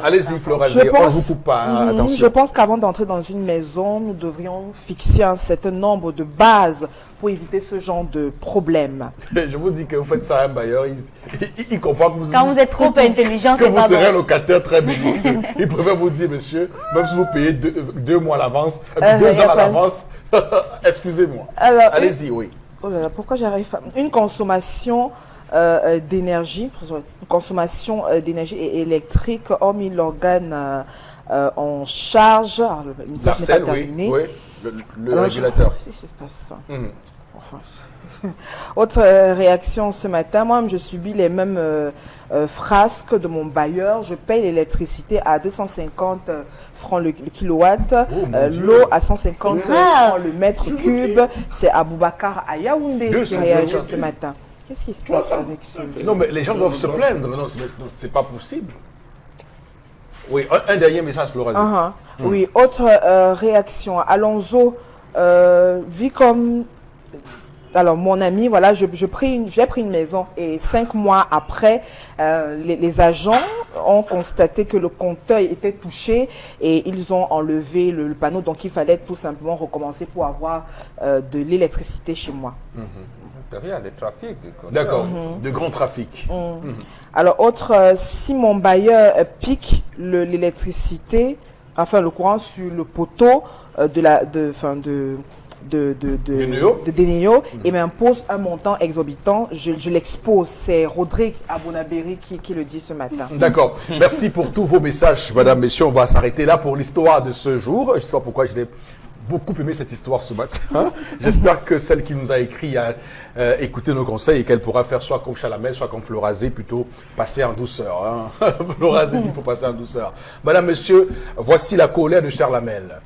Allez-y, Florazé, on ne vous coupe pas. Attention. Je pense qu'avant d'entrer dans une maison, nous devrions fixer un certain nombre de bases pour éviter ce genre de problème. Je vous dis que vous faites ça à un bailleur, il comprend que quand vous êtes trop intelligent, que vous serez un locataire très béni. Il préfère vous dire, monsieur, même si vous payez 2 mois à l'avance, 2 ans à l'avance, excusez-moi. Allez-y, oui. Oh là là, pourquoi j'arrive à... Une consommation d'énergie, électrique, hormis l'organe en charge. Alors, le message n'est pas terminé. Oui. Le régulateur. C'est pas ça. Enfin, autre réaction ce matin, moi je subis les mêmes frasques de mon bailleur. Je paye l'électricité à 250 francs le kilowatt, l'eau à 150 francs le mètre cube. C'est Aboubacar à Yaoundé qui réagit ce matin. Qu'est-ce qui se passe avec ça? Non, mais les gens doivent se plaindre. Non, c'est pas possible. Oui, un dernier message, Florazé. Oui, autre réaction. Alonso vit comme... Alors, mon ami, voilà, j'ai pris une maison et 5 mois après, les agents ont constaté que le compteur était touché et ils ont enlevé le panneau. Donc, il fallait tout simplement recommencer pour avoir de l'électricité chez moi. Il y a des trafics. D'accord, de grands trafics. Alors, autre, si mon bailleur pique l'électricité, enfin le courant sur le poteau de Néo et m'impose un montant exorbitant, je l'expose. C'est Rodrigue Abonaberi qui le dit ce matin. D'accord. Merci pour tous vos messages, madame, messieurs. On va s'arrêter là pour l'histoire de ce jour. Je sais pas pourquoi je l'ai beaucoup aimé cette histoire ce matin. J'espère que celle qui nous a écrit a écouté nos conseils et qu'elle pourra faire soit comme Chalamel, soit comme Florazé, plutôt passer en douceur. Florazé dit qu'il faut passer en douceur. Madame, monsieur, voici la colère de Chalamel.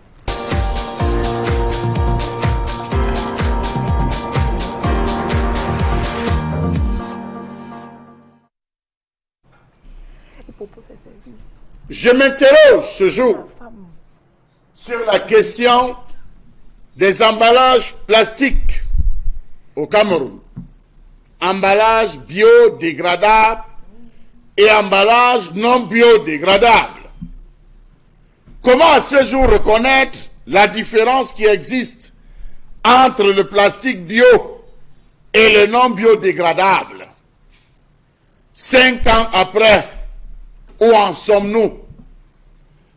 Je m'interroge ce jour sur la question des emballages plastiques au Cameroun. Emballages biodégradables et emballages non biodégradables. Comment à ce jour reconnaître la différence qui existe entre le plastique bio et le non biodégradable? 5 ans après, où en sommes-nous?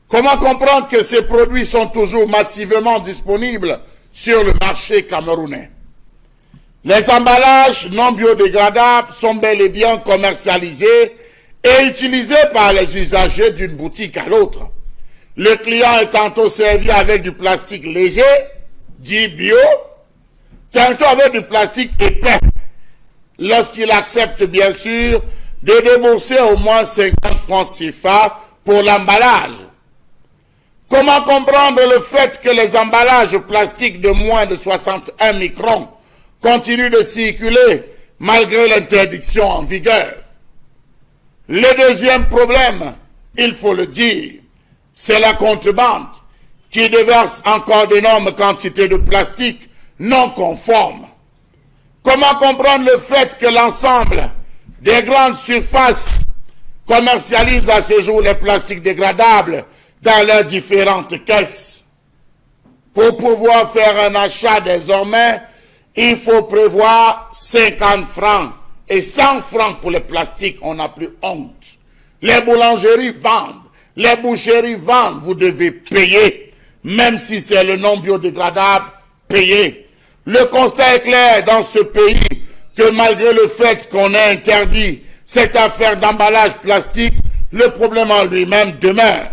Comment comprendre que ces produits sont toujours massivement disponibles sur le marché camerounais? Les emballages non biodégradables sont bel et bien commercialisés et utilisés par les usagers d'une boutique à l'autre. Le client est tantôt servi avec du plastique léger, dit bio, tantôt avec du plastique épais, lorsqu'il accepte bien sûr de débourser au moins 50 francs CFA pour l'emballage. Comment comprendre le fait que les emballages plastiques de moins de 61 microns continuent de circuler malgré l'interdiction en vigueur. Le deuxième problème, il faut le dire, c'est la contrebande qui déverse encore d'énormes quantités de plastique non conformes. Comment comprendre le fait que l'ensemble des grandes surfaces commercialisent à ce jour les plastiques dégradables dans leurs différentes caisses? Pour pouvoir faire un achat désormais, il faut prévoir 50 francs et 100 francs pour le plastique, on n'a plus honte. Les boulangeries vendent, les boucheries vendent, vous devez payer, même si c'est le non biodégradable, payer. Le constat est clair dans ce pays que malgré le fait qu'on ait interdit cette affaire d'emballage plastique, le problème en lui-même demeure.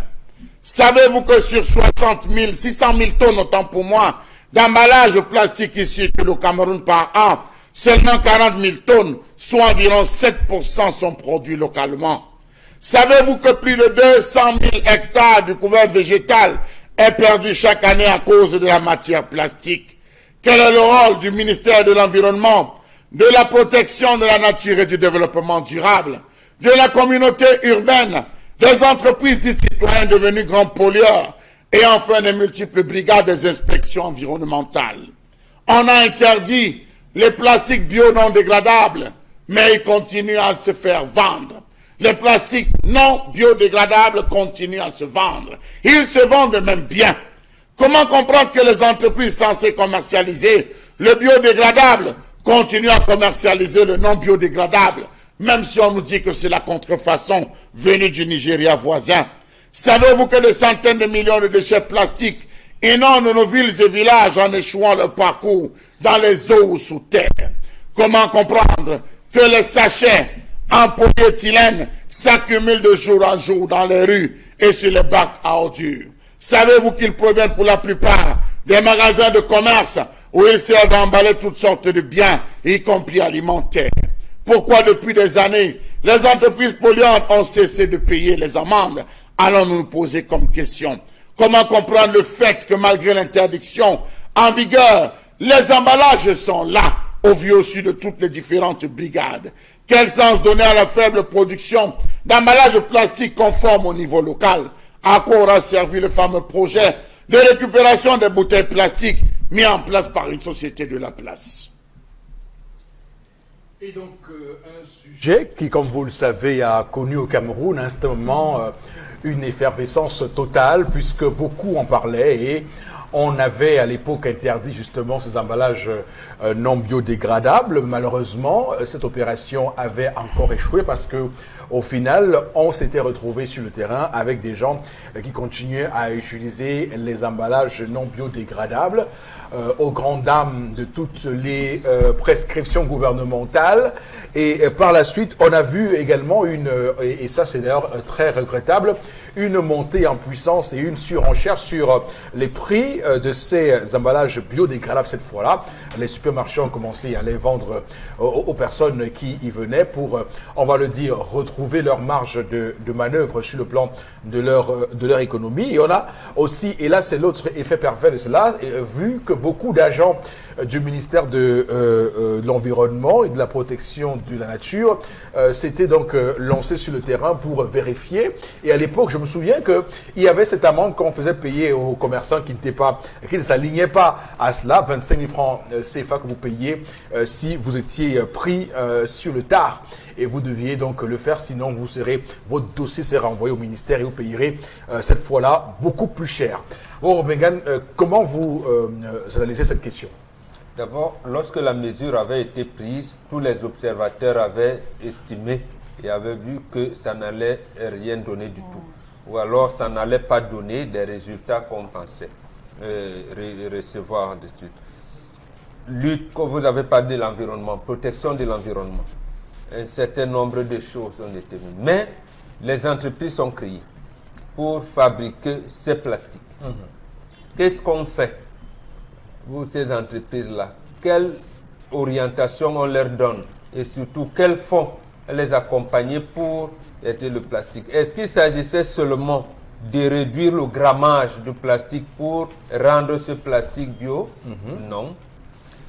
Savez-vous que sur 60 000, 600 000 tonnes, autant pour moi, d'emballage plastique qui circulent au Cameroun par an, seulement 40 000 tonnes, soit environ 7% sont produits localement. Savez-vous que plus de 200 000 hectares du couvert végétal est perdu chaque année à cause de la matière plastique? Quel est le rôle du ministère de l'Environnement, de la protection de la nature et du développement durable, de la communauté urbaine, des entreprises des citoyens devenus grands pollueurs et enfin des multiples brigades des inspections environnementales? On a interdit les plastiques bio non dégradables, mais ils continuent à se faire vendre. Les plastiques non biodégradables continuent à se vendre. Ils se vendent même bien. Comment comprendre que les entreprises censées commercialiser le biodégradable continuent à commercialiser le non biodégradable, même si on nous dit que c'est la contrefaçon venue du Nigeria voisin? Savez-vous que des centaines de millions de déchets plastiques inondent nos villes et villages en échouant leur parcours dans les eaux ou sous terre? Comment comprendre que les sachets en polyéthylène s'accumulent de jour en jour dans les rues et sur les bacs à ordures? Savez-vous qu'ils proviennent pour la plupart des magasins de commerce où ils servent à emballer toutes sortes de biens, y compris alimentaires? Pourquoi depuis des années, les entreprises polluantes ont cessé de payer les amendes? Allons-nous nous poser comme question. Comment comprendre le fait que malgré l'interdiction en vigueur, les emballages sont là, au vu au su de toutes les différentes brigades? Quel sens donner à la faible production d'emballages plastiques conformes au niveau local? À quoi aura servi le fameux projet de récupération des bouteilles plastiques mis en place par une société de la place? Et donc, un sujet qui, comme vous le savez, a connu au Cameroun à un moment une effervescence totale, puisque beaucoup en parlaient et on avait à l'époque interdit justement ces emballages non biodégradables. Malheureusement, cette opération avait encore échoué parce que au final, on s'était retrouvé sur le terrain avec des gens qui continuaient à utiliser les emballages non biodégradables aux grandes dames de toutes les prescriptions gouvernementales. Et par la suite, on a vu également et ça c'est d'ailleurs très regrettable, une montée en puissance et une surenchère sur les prix de ces emballages biodégradables cette fois-là. Les supermarchés ont commencé à les vendre aux personnes qui y venaient pour, on va le dire, retrouver leur marge de manœuvre sur le plan de leur économie. Et on a aussi, et là c'est l'autre effet pervers de cela, vu que beaucoup d'agents du ministère de l'Environnement et de la protection de la nature s'étaient donc lancés sur le terrain pour vérifier. Et à l'époque, je me souviens qu'il y avait cette amende qu'on faisait payer aux commerçants qui ne s'alignaient pas à cela, 25 000 francs CFA que vous payiez si vous étiez pris sur le tard. Et vous deviez donc le faire, sinon votre dossier sera envoyé au ministère et vous payerez cette fois-là beaucoup plus cher. Bon, Megan, comment vous analysez cette question? D'abord, lorsque la mesure avait été prise, tous les observateurs avaient estimé et avaient vu que ça n'allait rien donner du tout. Ou alors ça n'allait pas donner des résultats qu'on pensait recevoir de suite. Lutte, quand vous avez parlé de l'environnement, protection de l'environnement, un certain nombre de choses ont été mises. Mais les entreprises sont créées pour fabriquer ces plastiques. Qu'est-ce qu'on fait, vous, ces entreprises-là? Quelle orientation on leur donne? Et surtout, quels fonds les accompagner pour aider le plastique? Est-ce qu'il s'agissait seulement de réduire le grammage de plastique pour rendre ce plastique bio? Non.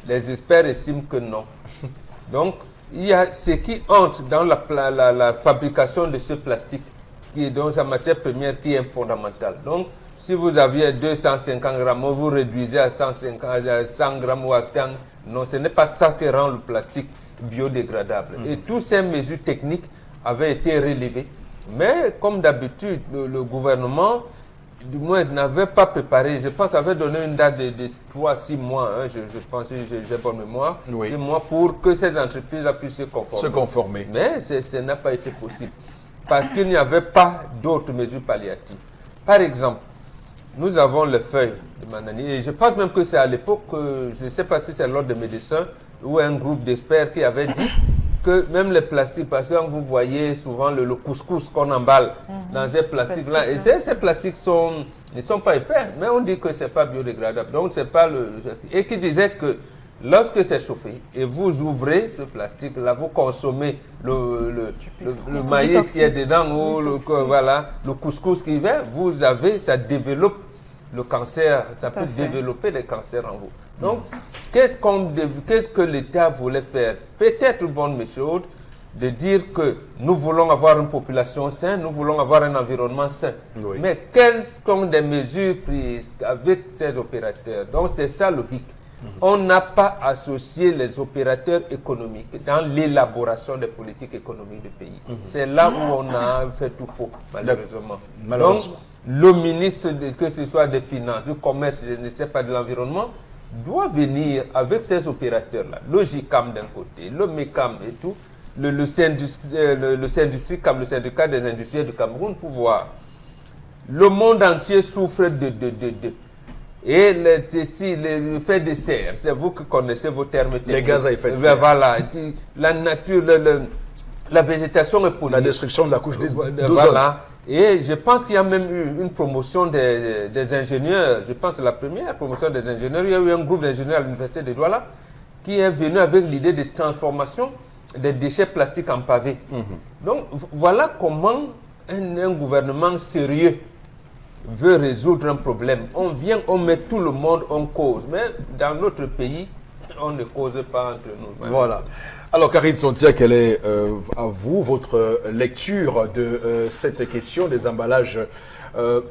Les experts estiment que non. Donc, il y a ce qui entre dans la fabrication de ce plastique, qui est dans sa matière première, qui est fondamentale. Donc, si vous aviez 250 grammes, vous réduisez à 100 grammes ou à 100, non, ce n'est pas ça qui rend le plastique biodégradable. Et toutes ces mesures techniques avaient été relevées. Mais comme d'habitude, le gouvernement, du moins, n'avait pas préparé, je pense, avait donné une date de 3 à 6 mois, hein, je pense, j'ai bonne mémoire, 6 mois pour que ces entreprises puissent se conformer. Mais ce n'a pas été possible, parce qu'il n'y avait pas d'autres mesures palliatives. Par exemple, nous avons les feuilles de Manani, et je pense même que c'est à l'époque, je ne sais pas si c'est l'ordre des médecins ou un groupe d'experts qui avait dit que même les plastiques, parce que quand vous voyez souvent le couscous qu'on emballe dans ces plastiques-là, et ces plastiques ne sont pas épais, mais on dit que ce n'est pas biodégradable. Donc, c'est pas le... Et qui disait que lorsque c'est chauffé et vous ouvrez ce plastique-là, vous consommez le maïs qui est dedans, ou le couscous qui vient, ça développe le cancer, ça peut développer les cancers en vous. Donc, qu'est-ce que l'État voulait faire? Peut-être une bonne méthode de dire que nous voulons avoir une population saine, nous voulons avoir un environnement sain. Oui. Mais quelles sont des mesures prises avec ces opérateurs? Donc, c'est ça le hic. On n'a pas associé les opérateurs économiques dans l'élaboration des politiques économiques du pays. C'est là où on a fait tout faux, malheureusement. Donc, le ministre, que ce soit des Finances, du Commerce, je ne sais pas, de l'Environnement, doit venir avec ces opérateurs-là, le GICAM d'un côté, le MECAM et tout, le SYNDUSTRICAM, le syndicat des industriels du Cameroun, pour voir. Le monde entier souffre et le fait de serre, c'est vous qui connaissez vos termes techniques. Les gaz à effet de serre. Voilà, la nature, la végétation est polluée. La destruction de la couche d'ozone. Voilà. Et je pense qu'il y a même eu une promotion des ingénieurs. Je pense que la première promotion des ingénieurs, il y a eu un groupe d'ingénieurs à l'université de Douala qui est venu avec l'idée de transformation des déchets plastiques en pavés. Donc voilà comment un gouvernement sérieux veut résoudre un problème. On vient, on met tout le monde en cause. Mais dans notre pays, on ne cause pas entre nous. Voilà. Alors, Karine Sontia, quelle est, à vous, votre lecture de cette question des emballages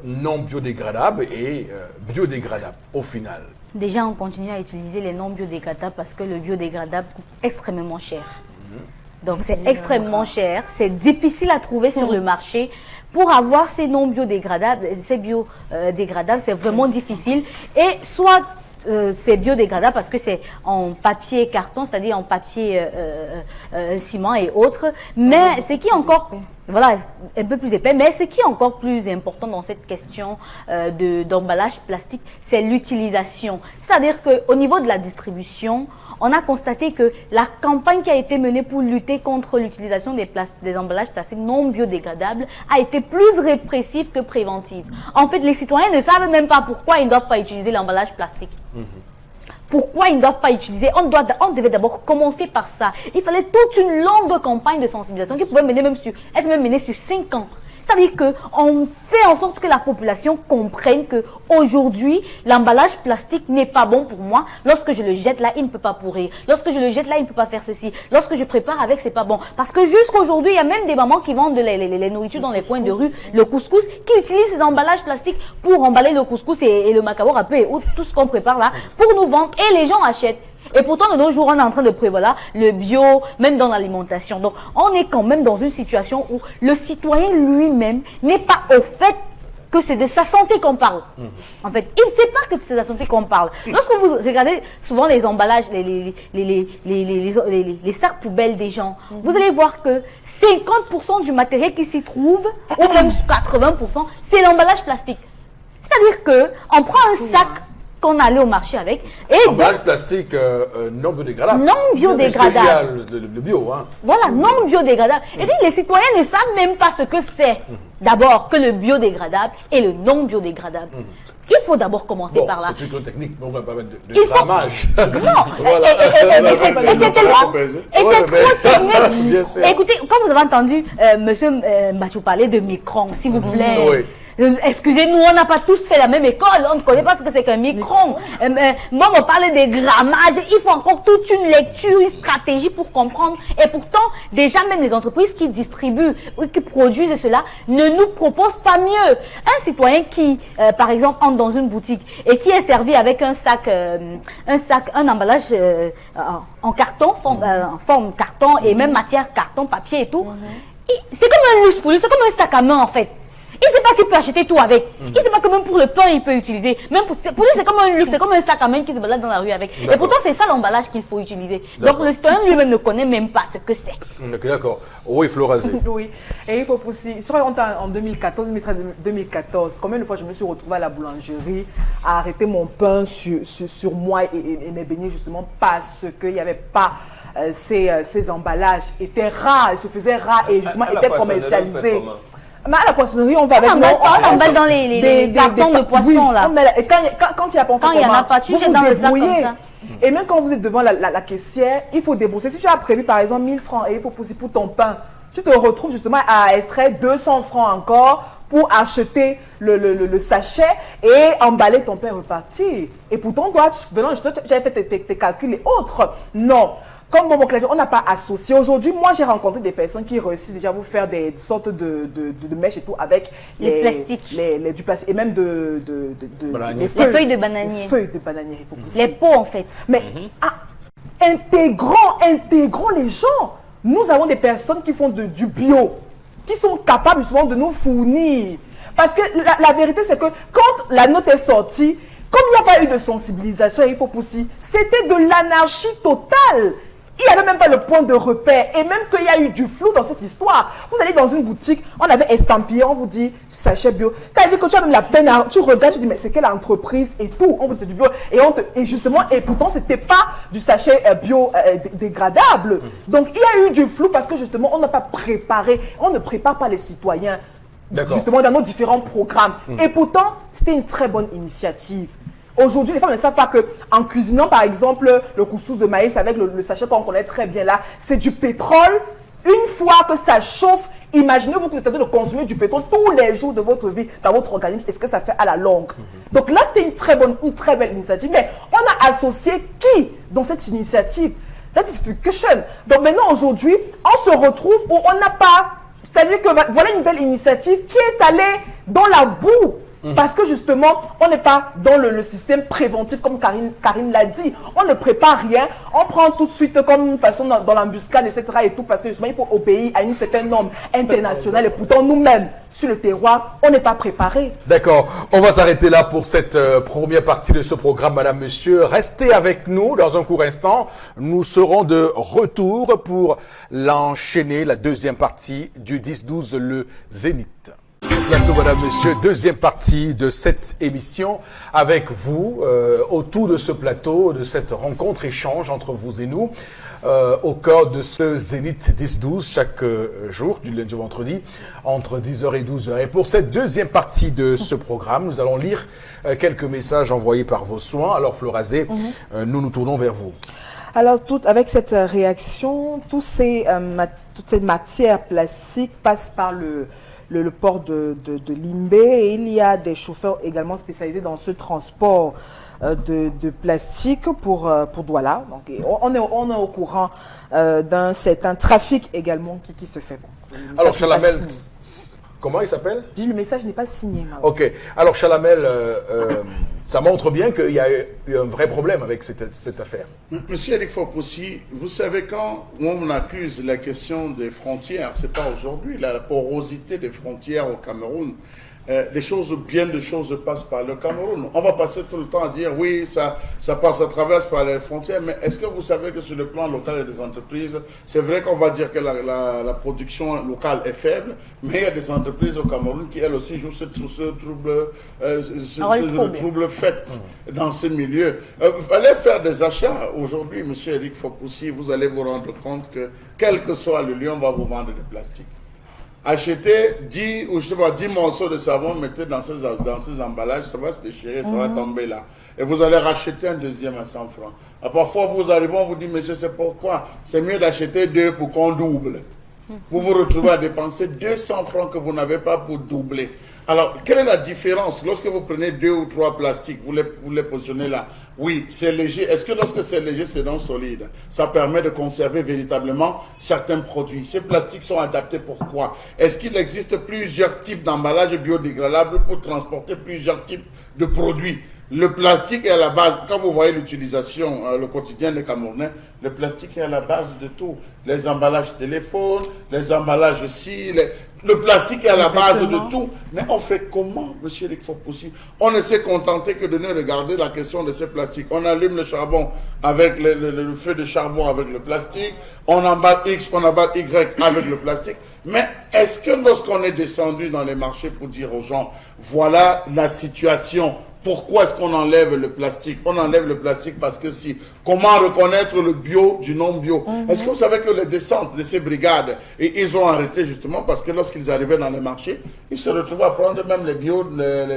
non biodégradables et biodégradables, au final? Déjà, on continue à utiliser les non biodégradables parce que le biodégradable coûte extrêmement cher. Donc, c'est extrêmement cher. C'est difficile à trouver sur le marché. Pour avoir ces non biodégradables, c'est vraiment difficile. Et soit c'est biodégradable parce que c'est en papier carton, c'est-à-dire en papier ciment et autres. Mais ce qui est encore, voilà, un peu plus épais, mais ce qui est encore plus important dans cette question d'emballage plastique, c'est l'utilisation. C'est-à-dire qu'au niveau de la distribution, on a constaté que la campagne qui a été menée pour lutter contre l'utilisation des emballages plastiques non biodégradables a été plus répressive que préventive. En fait, les citoyens ne savent même pas pourquoi ils ne doivent pas utiliser l'emballage plastique. Pourquoi ils ne doivent pas utiliser? On devait d'abord commencer par ça. Il fallait toute une longue campagne de sensibilisation qui pouvait être même menée sur 5 ans. C'est-à-dire qu'on fait en sorte que la population comprenne qu'aujourd'hui, l'emballage plastique n'est pas bon pour moi. Lorsque je le jette là, il ne peut pas pourrir. Lorsque je le jette là, il ne peut pas faire ceci. Lorsque je prépare avec, c'est pas bon. Parce que jusqu'à aujourd'hui, il y a même des mamans qui vendent les nourritures dans les coins de rue, le couscous, qui utilisent ces emballages plastiques pour emballer le couscous et le macaron râpé et tout ce qu'on prépare là, pour nous vendre. Et les gens achètent. Et pourtant, de nos jours, on est en train de prévoir le bio, même dans l'alimentation. Donc, on est quand même dans une situation où le citoyen lui-même n'est pas au fait que c'est de sa santé qu'on parle. En fait, il ne sait pas que c'est de sa santé qu'on parle. Lorsque vous regardez souvent les emballages, les sacs poubelles des gens, vous allez voir que 50% du matériel qui s'y trouve, ou même 80%, c'est l'emballage plastique. C'est-à-dire qu'on prend un sac qu'on allait au marché avec. Et emballage plastique non biodégradable. Non biodégradable. Il y a le bio, hein. Voilà, non biodégradable. Et les citoyens ne savent même pas ce que c'est. D'abord, que le biodégradable et le non biodégradable. Il faut d'abord commencer par là. C'est une technique, donc on va pas mettre de grammage. Non, et c'est tellement... Et c'est trop technique. Écoutez, quand vous avez entendu M. Mbachou parler de micron, s'il vous plaît. excusez-nous, on n'a pas tous fait la même école. On ne connaît pas ce que c'est qu'un micron. Moi, on parle des grammages. Il faut encore toute une lecture, une stratégie pour comprendre. Et pourtant, déjà, même les entreprises qui distribuent ou qui produisent cela ne nous proposent pas mieux. Un citoyen qui, par exemple, entre dans une boutique et qui est servi avec un emballage en carton, forme carton et même matière carton, papier et tout, c'est comme un luxe pour lui, c'est comme un sac à main en fait. Il ne sait pas qu'il peut acheter tout avec. Il ne sait pas que même pour le pain, il peut utiliser. Même pour lui, c'est comme un luxe, c'est comme un sac à main qui se balade dans la rue avec. Et pourtant, c'est ça l'emballage qu'il faut utiliser. Donc, le citoyen lui-même ne connaît même pas ce que c'est. D'accord. Oui, Florazé. Oui. Et il faut aussi... En 2014, combien de fois je me suis retrouvée à la boulangerie à arrêter mon pain sur moi et mes beignets justement parce qu'il n'y avait pas... ces emballages étaient rares, ils se faisaient rares et justement étaient commercialisés. Mais à la poissonnerie, on va avec... On emballe dans les cartons de poisson, là. Et quand il n'y a pas, quand il n'y en a pas, tu jettes dans le sac comme ça. Et même quand vous êtes devant la caissière, il faut débourser. Si tu as prévu, par exemple, 1000 francs et il faut pousser pour ton pain, tu te retrouves justement à extraire 200 francs encore pour acheter le sachet et emballer ton pain et repartir. Et pourtant, toi, j'avais fait tes calculs et autres. Non. Comme Bobo Claude, on n'a pas associé. Aujourd'hui, moi, j'ai rencontré des personnes qui réussissent déjà à vous faire des sortes de mèches et tout avec les plastiques. Du plastique et même des feuilles de bananier. Les feuilles de bananier, il faut pousser. Les pots, en fait. Mais intégrons les gens. Nous avons des personnes qui font du bio, qui sont capables justement de nous fournir. Parce que la vérité, c'est que quand la note est sortie, comme il n'y a pas eu de sensibilisation, il faut pousser, c'était de l'anarchie totale. Il n'y avait même pas le point de repère. Et même qu'il y a eu du flou dans cette histoire. Vous allez dans une boutique, on avait estampillé, on vous dit sachet bio. Tu as dit que tu as même la peine à... Tu regardes, tu dis mais c'est quelle entreprise et tout. On vous dit c'est du bio. Et justement, et pourtant, ce n'était pas du sachet bio dégradable. Donc il y a eu du flou parce que justement, on n'a pas préparé. On ne prépare pas les citoyens. Justement dans nos différents programmes. Et pourtant, c'était une très bonne initiative. Aujourd'hui, les femmes ne savent pas qu'en cuisinant, par exemple, le couscous de maïs avec le sachet qu'on connaît très bien là, c'est du pétrole. Une fois que ça chauffe, imaginez-vous que vous êtes en train de consommer du pétrole tous les jours de votre vie dans votre organisme. Est-ce que ça fait à la longue? Donc là, c'était une très belle initiative. Mais on a associé qui dans cette initiative? That is education. Donc maintenant, aujourd'hui, on se retrouve où on n'a pas... C'est-à-dire que voilà une belle initiative qui est allée dans la boue. Parce que justement, on n'est pas dans le système préventif comme Karine l'a dit. On ne prépare rien. On prend tout de suite comme une façon dans l'embuscade, etc. et tout. Parce que justement, il faut obéir à une certaine norme internationale. Et pourtant, nous-mêmes, sur le terroir, on n'est pas préparé. D'accord. On va s'arrêter là pour cette première partie de ce programme, madame, monsieur. Restez avec nous dans un court instant. Nous serons de retour pour l'enchaîner, la deuxième partie du 10-12, le Zénith. Merci, madame, monsieur. Deuxième partie de cette émission avec vous, autour de ce plateau, de cette rencontre, échange entre vous et nous, au cœur de ce Zénith 10-12, chaque jour, du lundi au vendredi, entre 10h et 12h. Et pour cette deuxième partie de ce programme, nous allons lire quelques messages envoyés par vos soins. Alors, Florazé, nous nous tournons vers vous. Alors, avec cette réaction, toutes ces matières plastiques passent par le port de Limbé et il y a des chauffeurs également spécialisés dans ce transport de plastique pour Douala. Donc, on est au courant d'un certain trafic également qui se fait. Bon, alors, Chalamel, comment il s'appelle? Le message n'est pas signé. Ok. Alors, Chalamel, ça montre bien qu'il y a eu un vrai problème avec cette affaire. Monsieur Eric Fopoussi, vous savez, quand on accuse la question des frontières, c'est pas aujourd'hui, la porosité des frontières au Cameroun, bien de choses passent par le Cameroun. On va passer tout le temps à dire oui, ça traverse par les frontières, mais est-ce que vous savez que sur le plan local des entreprises, c'est vrai qu'on va dire que la production locale est faible, mais il y a des entreprises au Cameroun qui elles aussi jouent ce trouble fait dans ce milieu. Allez faire des achats aujourd'hui, monsieur Eric Fopoussi, vous allez vous rendre compte que quel que soit le lieu, on va vous vendre du plastique. Achetez 10 morceaux de savon, mettez dans ces emballages, ça va se déchirer, ça va tomber là. Et vous allez racheter un deuxième à 100 francs. Parfois, vous arrivez, on vous dit, monsieur, c'est pourquoi? C'est mieux d'acheter 2 pour qu'on double. Vous vous retrouvez à dépenser 200 francs que vous n'avez pas pour doubler. Alors, quelle est la différence lorsque vous prenez 2 ou 3 plastiques, vous les positionnez là? Oui, c'est léger. Est-ce que lorsque c'est léger, c'est non solide? Ça permet de conserver véritablement certains produits. Ces plastiques sont adaptés pour quoi? Est-ce qu'il existe plusieurs types d'emballages biodégradables pour transporter plusieurs types de produits? Le plastique est à la base, quand vous voyez l'utilisation, le quotidien des Camerounais, le plastique est à la base de tout. Les emballages téléphones, les emballages le plastique est à la base de tout. Mais on fait comment, monsieur Luc Fopoussi? On ne s'est contenté que de ne regarder la question de ce plastique. On allume le charbon avec le feu de charbon avec le plastique. On emballe X, on emballe Y avec le plastique. Mais est-ce que lorsqu'on est descendu dans les marchés pour dire aux gens, voilà la situation, pourquoi est-ce qu'on enlève le plastique? On enlève le plastique parce que si. Comment reconnaître le bio du non-bio? Est-ce que vous savez que les descentes de ces brigades, et ils ont arrêté justement parce que lorsqu'ils arrivaient dans les marchés, ils se retrouvaient à prendre même les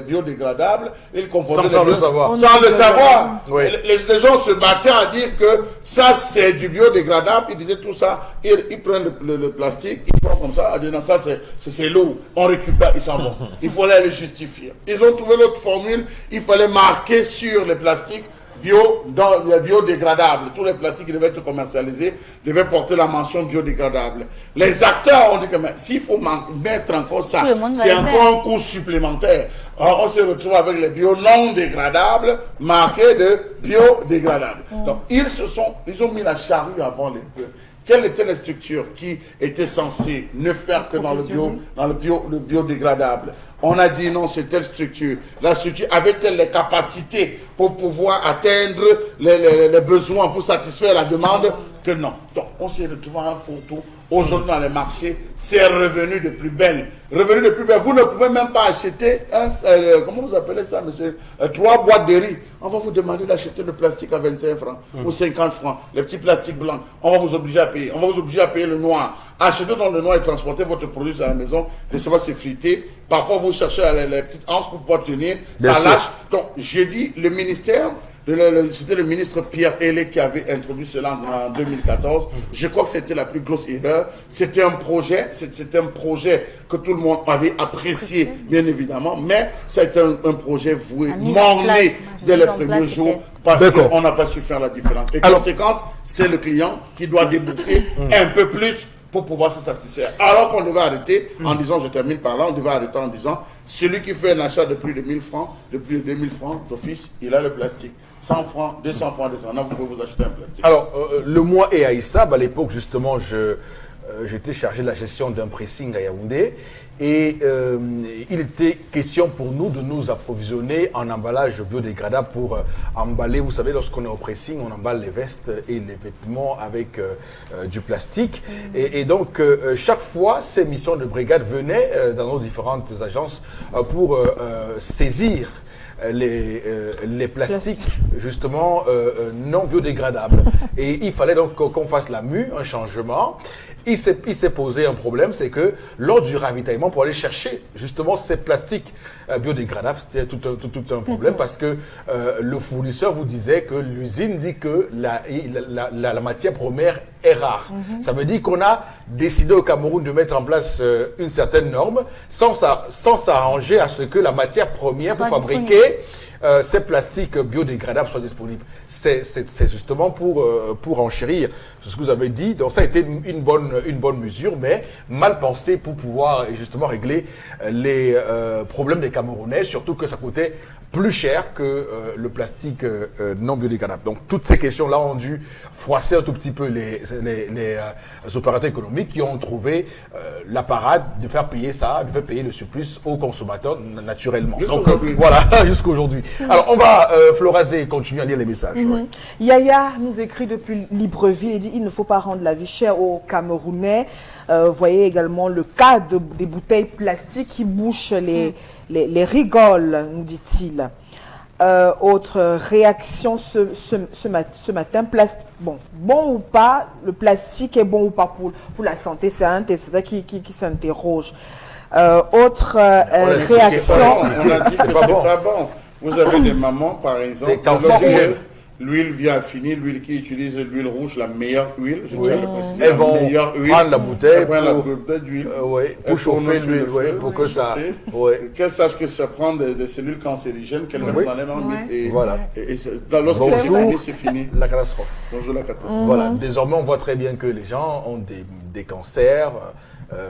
biodégradables. Ils confondaient sans le savoir. Sans le savoir. Oui. Les gens se battaient à dire que ça c'est du biodégradable. Ils disaient tout ça. Ils prennent le plastique, ils prennent comme ça. Ils disent non, ça c'est lourd. On récupère, ils s'en vont. Il fallait les justifier. Ils ont trouvé l'autre formule. Il fallait marquer sur les plastiques biodégradables. Tous les plastiques qui devaient être commercialisés devaient porter la mention biodégradable. Les acteurs ont dit que s'il faut mettre encore ça, c'est encore un coût supplémentaire. Alors on se retrouve avec les bio non dégradables marqués de biodégradables. Donc ils ont mis la charrue avant les bœufs. Quelles étaient les structures qui étaient censées ne faire que dans le biodégradable? On a dit non, c'est telle structure. La structure avait-elle les capacités pour pouvoir atteindre les besoins, pour satisfaire la demande? Que non. Donc, on s'est retrouvé en photo. Aujourd'hui, dans les marchés, c'est revenu de plus belle. Revenu de plus belle. Vous ne pouvez même pas acheter comment vous appelez ça, monsieur? 3 boîtes de riz. On va vous demander d'acheter le plastique à 25 francs ou 50 francs. Les petits plastiques blancs. On va vous obliger à payer. On va vous obliger à payer le noir. Achetez dans le noir et transportez votre produit à la maison. Laissez-moi s'effriter. Parfois, vous cherchez les petites anses pour pouvoir tenir. Ça lâche. Donc, je dis, le ministère, c'était le ministre Pierre Hélé qui avait introduit cela en 2014. Je crois que c'était la plus grosse erreur. C'était un projet que tout le monde avait apprécié, bien évidemment, mais c'était un projet voué, morné dès les premiers jours, parce qu'on n'a pas su faire la différence. Et conséquence, c'est le client qui doit débourser un peu plus pour pouvoir se satisfaire. Alors qu'on devait arrêter en disant, je termine par là, on devait arrêter en disant, celui qui fait un achat de plus de 1000 francs, de plus de 2000 francs d'office, il a le plastique. 100 francs, 200 francs, 200 francs, vous pouvez vous acheter un plastique. Alors, le mois est à Issab. À l'époque, justement, j'étais chargé de la gestion d'un pressing à Yaoundé. Et il était question pour nous de nous approvisionner en emballage biodégradable pour emballer. Vous savez, lorsqu'on est au pressing, on emballe les vestes et les vêtements avec du plastique. Et donc, chaque fois, ces missions de brigade venaient dans nos différentes agences pour saisir les plastiques justement non biodégradables. Et il fallait donc qu'on fasse la mue, un changement. Il s'est posé un problème, c'est que lors du ravitaillement, pour aller chercher justement ces plastiques biodégradables, c'était tout un problème parce que le fournisseur vous disait que l'usine dit que la matière première est rare. Ça veut dire qu'on a décidé au Cameroun de mettre en place une certaine norme sans s'arranger à ce que la matière première pour fabriquer ces plastiques biodégradables soient disponibles. C'est justement pour enchérir ce que vous avez dit. Donc ça a été une bonne mesure, mais mal pensée pour pouvoir justement régler les problèmes des Camerounais, surtout que ça coûtait plus cher que le plastique non biodégradable. Donc toutes ces questions-là ont dû froisser un tout petit peu les opérateurs économiques qui ont trouvé la parade de faire payer ça, de faire payer le surplus aux consommateurs naturellement. Donc voilà, jusqu'aujourd'hui. Alors on va, Florazé, continuer à lire les messages. Ouais. Yaya nous écrit depuis Libreville, il dit il ne faut pas rendre la vie chère aux Camerounais. Voyez également le cas des bouteilles plastiques qui bouchent les rigoles, nous dit-il. Autre réaction ce matin, bon ou pas, le plastique est bon ou pas pour la santé, c'est un ça qui s'interroge. Autre réaction. On a dit que c'est pas bon. Vous avez des mamans, par exemple, l'huile vient finir, l'huile qui utilise l'huile rouge, la meilleure huile, je tiens à le préciser. Elles vont prendre la bouteille d'huile pour chauffer l'huile, pour que ça... Qu'elle sache que ça prend des cellules cancérigènes, qu'elle reste dans les marmites. Et lorsque c'est fini. La catastrophe. Bonjour la catastrophe. Voilà, désormais on voit très bien que les gens ont des cancers,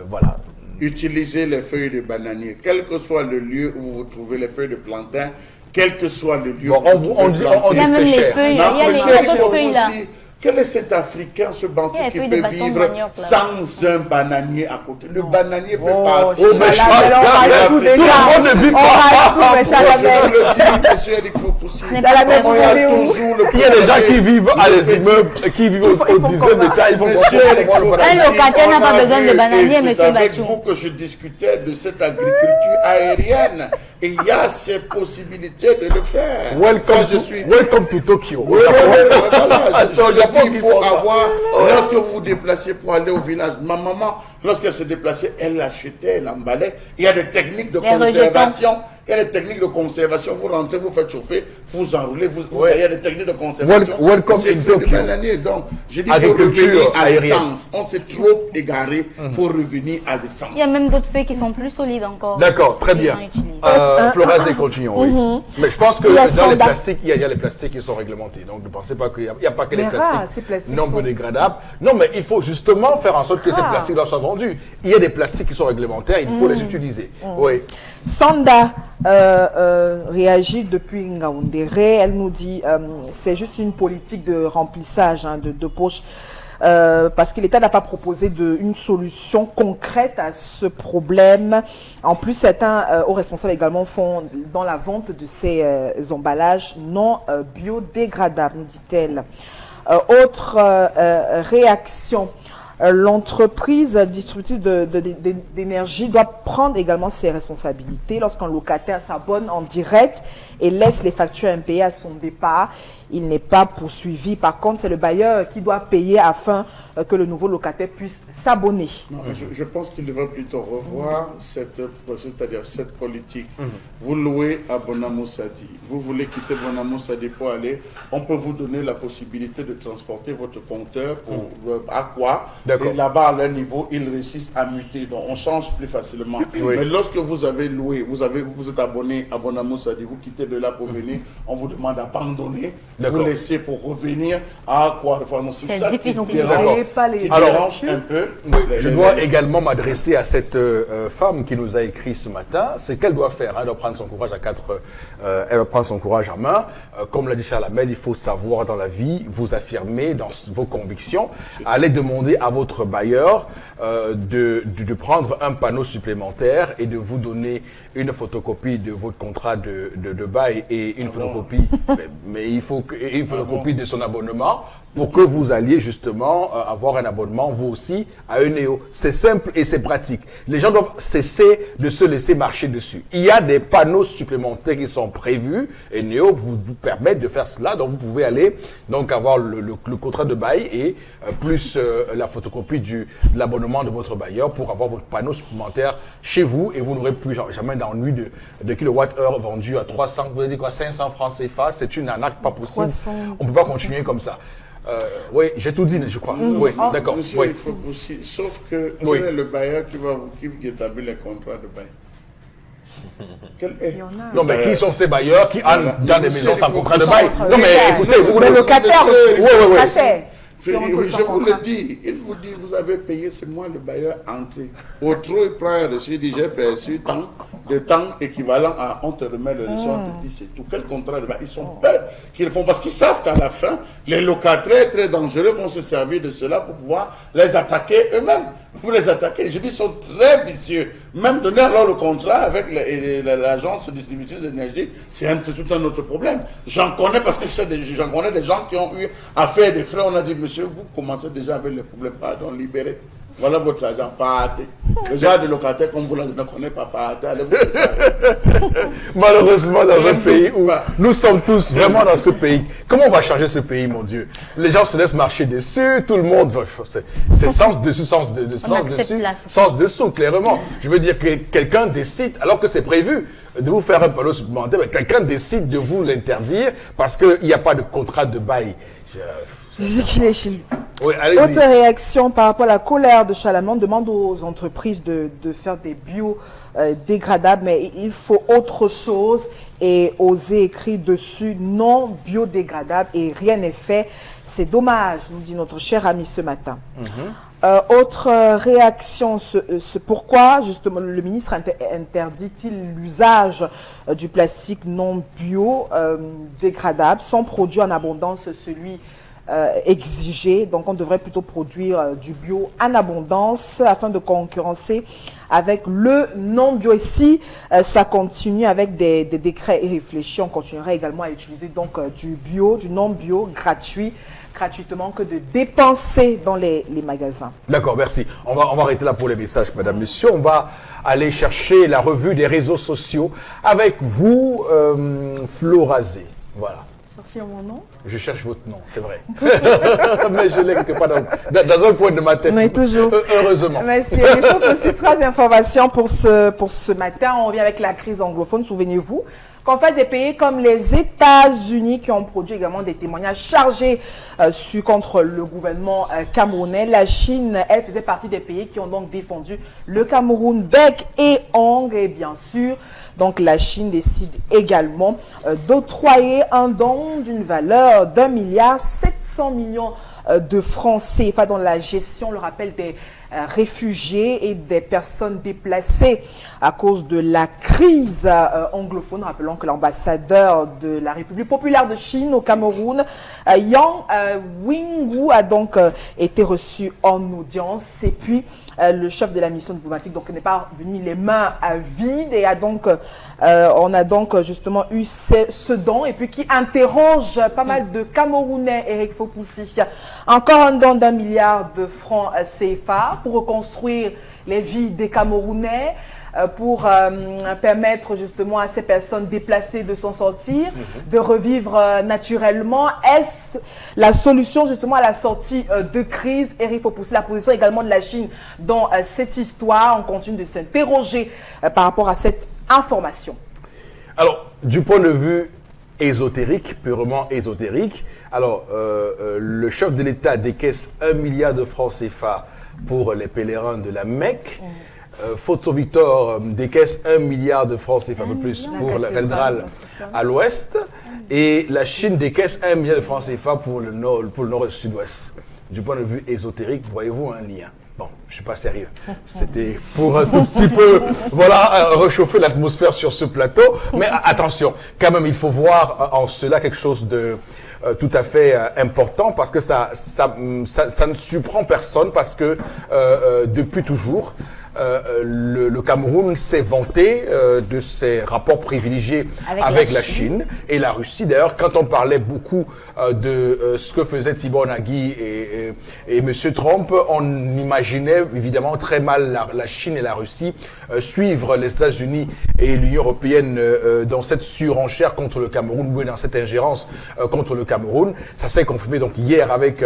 voilà. Utilisez les feuilles de bananier, quel que soit le lieu où vous trouvez les feuilles de plantain, quel que soit le lieu. On dit que c'est cher. Il y a d'autres feuilles là. Quel est cet Africain, ce bantou qui peut vivre sans un bananier à côté? Le bananier fait partie. On reste tout déjà. On reste tout, mes chers amis. Je vous le dis, monsieur Eric Fopoussi. Il y a des gens qui vivent à les immeubles, qui vivent au 10e étage. Un locataire n'a pas besoin de bananier, monsieur Batou. C'est avec vous que je discutais de cette agriculture aérienne. Et il y a ces possibilités de le faire. Welcome to Tokyo. Oui, voilà. Je dis, il faut avoir, lorsque vous vous déplacez pour aller au village, ma maman, lorsqu'elle se déplaçait, elle achetait, elle emballait. Il y a des techniques de conservation. Il y a des techniques de conservation. Vous rentrez, vous faites chauffer, vous enroulez. Il y a des techniques de conservation. C'est fait de bananier. Donc, je dis, il faut revenir à l'essence. On s'est trop égaré. Il faut revenir à l'essence. Il y a même d'autres feuilles qui sont plus solides encore. D'accord, très bien. Florence, et continuons. Oui. Mais je pense que dans les plastiques, il y a les plastiques qui sont réglementés. Donc, ne pensez pas qu'il n'y a pas que les plastiques non biodégradables. Non, mais il faut justement faire en sorte que ces plastiques-là soient vendus. Il y a des plastiques qui sont réglementaires, il faut les utiliser. Oui. Sanda réagit depuis Ngaoundéré. Elle nous dit c'est juste une politique de remplissage de poches. Parce que l'État n'a pas proposé une solution concrète à ce problème. En plus, certains hauts responsables également font dans la vente de ces emballages non biodégradables, nous dit-elle. Autre réaction. L'entreprise distributive d'énergie doit prendre également ses responsabilités. Lorsqu'un locataire s'abonne en direct et laisse les factures impayées à son départ, il n'est pas poursuivi. Par contre, c'est le bailleur qui doit payer afin que le nouveau locataire puisse s'abonner. Je pense qu'il devrait plutôt revoir cette politique. Vous louez à Bonamou Sadi. Vous voulez quitter Bonamou Sadi pour aller. On peut vous donner la possibilité de transporter votre compteur à quoi? Et là-bas, à leur niveau, ils réussissent à muter. Donc, on change plus facilement. Mais lorsque vous avez loué, vous êtes abonné à Bonamou Sadi, vous quittez de là pour venir, on vous demande d'abandonner. Vous laissez pour revenir à quoi? C'est ça qui nous dérange un peu. Je dois également m'adresser à cette femme qui nous a écrit ce matin. C'est qu'elle doit faire. Elle doit prendre son courage elle doit prendre son courage en main. Comme l'a dit Charles Hamel, il faut savoir dans la vie, vous affirmer dans vos convictions. Allez demander à votre bailleur de prendre un panneau supplémentaire et de vous donner une photocopie de votre contrat de bail et une photocopie, mais il faut une photocopie de son abonnement pour que vous alliez justement avoir un abonnement, vous aussi, à Eneo. C'est simple et c'est pratique. Les gens doivent cesser de se laisser marcher dessus. Il y a des panneaux supplémentaires qui sont prévus. Eneo vous permet de faire cela. Donc, vous pouvez aller donc avoir le contrat de bail et plus la photocopie de l'abonnement de votre bailleur pour avoir votre panneau supplémentaire chez vous et vous n'aurez plus jamais d'ennui de kilowattheure vendu à 300, vous avez dit quoi, 500 francs CFA. C'est une arnaque pas possible. 300, on ne peut pas continuer comme ça. Oui, j'ai tout dit, je crois. Oui, d'accord. Monsieur, il faut aussi, sauf que quel est le bailleur qui établit les contrats de bail? Non, mais qui sont ces bailleurs qui entrent dans des maisons sans contrat de bail? Non, mais écoutez, vous le locataire aussi. Oui. Je vous le dis, il vous dit, vous avez payé, c'est moi le bailleur entré. Au trop, il prend un reçu, il dit, j'ai perçu tant de temps équivalent à, on te remet le reçu, on te dit, c'est tout. Quel contrat de bail? Ils sont peur qu'ils font, parce qu'ils savent qu'à la fin, les locataires très dangereux vont se servir de cela pour pouvoir les attaquer eux-mêmes. Vous les attaquez. Je dis, ils sont très vicieux. Même donner alors le contrat avec l'agence distributrice d'énergie, c'est tout un autre problème. J'en connais parce que j'en connais des gens qui ont eu à faire des frais. On a dit, monsieur, vous commencez déjà avec les problèmes. Pardon, libérez. Voilà votre argent, partez. Le genre de locataire, comme vous ne connaissez pas, partez. Allez vous Malheureusement, dans un pays où nous sommes tous vraiment dans ce pays, comment on va changer ce pays, mon Dieu? Les gens se laissent marcher dessus, tout le monde, c'est sens dessus, sens dessus, sens dessous, clairement. Je veux dire que quelqu'un décide, alors que c'est prévu. de vous faire un panneau supplémentaire, mais quelqu'un décide de vous l'interdire parce qu'il n'y a pas de contrat de bail. Je dis qu'il est chez lui. Oui, autre réaction par rapport à la colère de Chalaman, demande aux entreprises de faire des biodégradables, mais il faut autre chose et oser écrire dessus non biodégradable et rien n'est fait. C'est dommage, nous dit notre cher ami ce matin. Autre réaction, c'est pourquoi justement le ministre interdit-il l'usage du plastique non biodégradable, sans produit en abondance celui exigé. Donc on devrait plutôt produire du bio en abondance afin de concurrencer avec le non bio. Et si ça continue avec des décrets irréfléchis, on continuerait également à utiliser donc du bio, du non bio gratuitement que de dépenser dans les magasins. D'accord, merci. On va arrêter là pour les messages, madame, monsieur. On va aller chercher la revue des réseaux sociaux avec vous, Florazé. Voilà. Cherchez mon nom? Je cherche votre nom, c'est vrai. Mais je l'ai quelque part dans un coin de ma tête. Mais toujours. Heureusement. Merci. Il faut aussi 3 informations pour ce matin. On revient avec la crise anglophone, souvenez-vous. Qu'en fait, des pays comme les États-Unis qui ont produit également des témoignages chargés contre le gouvernement camerounais. La Chine, elle faisait partie des pays qui ont donc défendu le Cameroun bec et ongles. Et bien sûr, donc la Chine décide également d'octroyer un don d'une valeur d'1,7 milliard de francs CFA dans la gestion, le rappel des réfugiés et des personnes déplacées à cause de la crise anglophone. Rappelons que l'ambassadeur de la République populaire de Chine au Cameroun, Yang Wingwu, a donc été reçu en audience. Et puis, le chef de la mission diplomatique n'est pas venu les mains vides et on a donc justement eu ce don et puis qui interroge pas mal de Camerounais. Eric Fopoussi, encore un don d'1 milliard de francs CFA pour reconstruire les vies des Camerounais, pour permettre justement à ces personnes déplacées de s'en sortir, de revivre naturellement. Est-ce la solution justement à la sortie de crise? Eric Fopoussi, la position également de la Chine dans cette histoire. On continue de s'interroger par rapport à cette information. Alors, du point de vue ésotérique, purement ésotérique, alors le chef de l'État décaisse 1 milliard de francs CFA pour les pèlerins de la Mecque. Photo Victor décaisse 1 milliard de francs CFA, un peu plus, pour la cathédrale à l'ouest. Et la Chine décaisse 1 milliard de francs CFA pour le nord et sud-ouest. Du point de vue ésotérique, voyez-vous un lien? Bon, je ne suis pas sérieux. C'était pour un tout petit peu, voilà, réchauffer l'atmosphère sur ce plateau. Mais attention, quand même, il faut voir en cela quelque chose de tout à fait important parce que ça ne surprend personne parce que depuis toujours, le Cameroun s'est vanté de ses rapports privilégiés avec la Chine et la Russie. D'ailleurs, quand on parlait beaucoup de ce que faisait Thibon Nagui et M. Trump, on imaginait évidemment très mal la Chine et la Russie suivre les États-Unis et l'Union européenne dans cette surenchère contre le Cameroun, ou dans cette ingérence contre le Cameroun. Ça s'est confirmé donc hier avec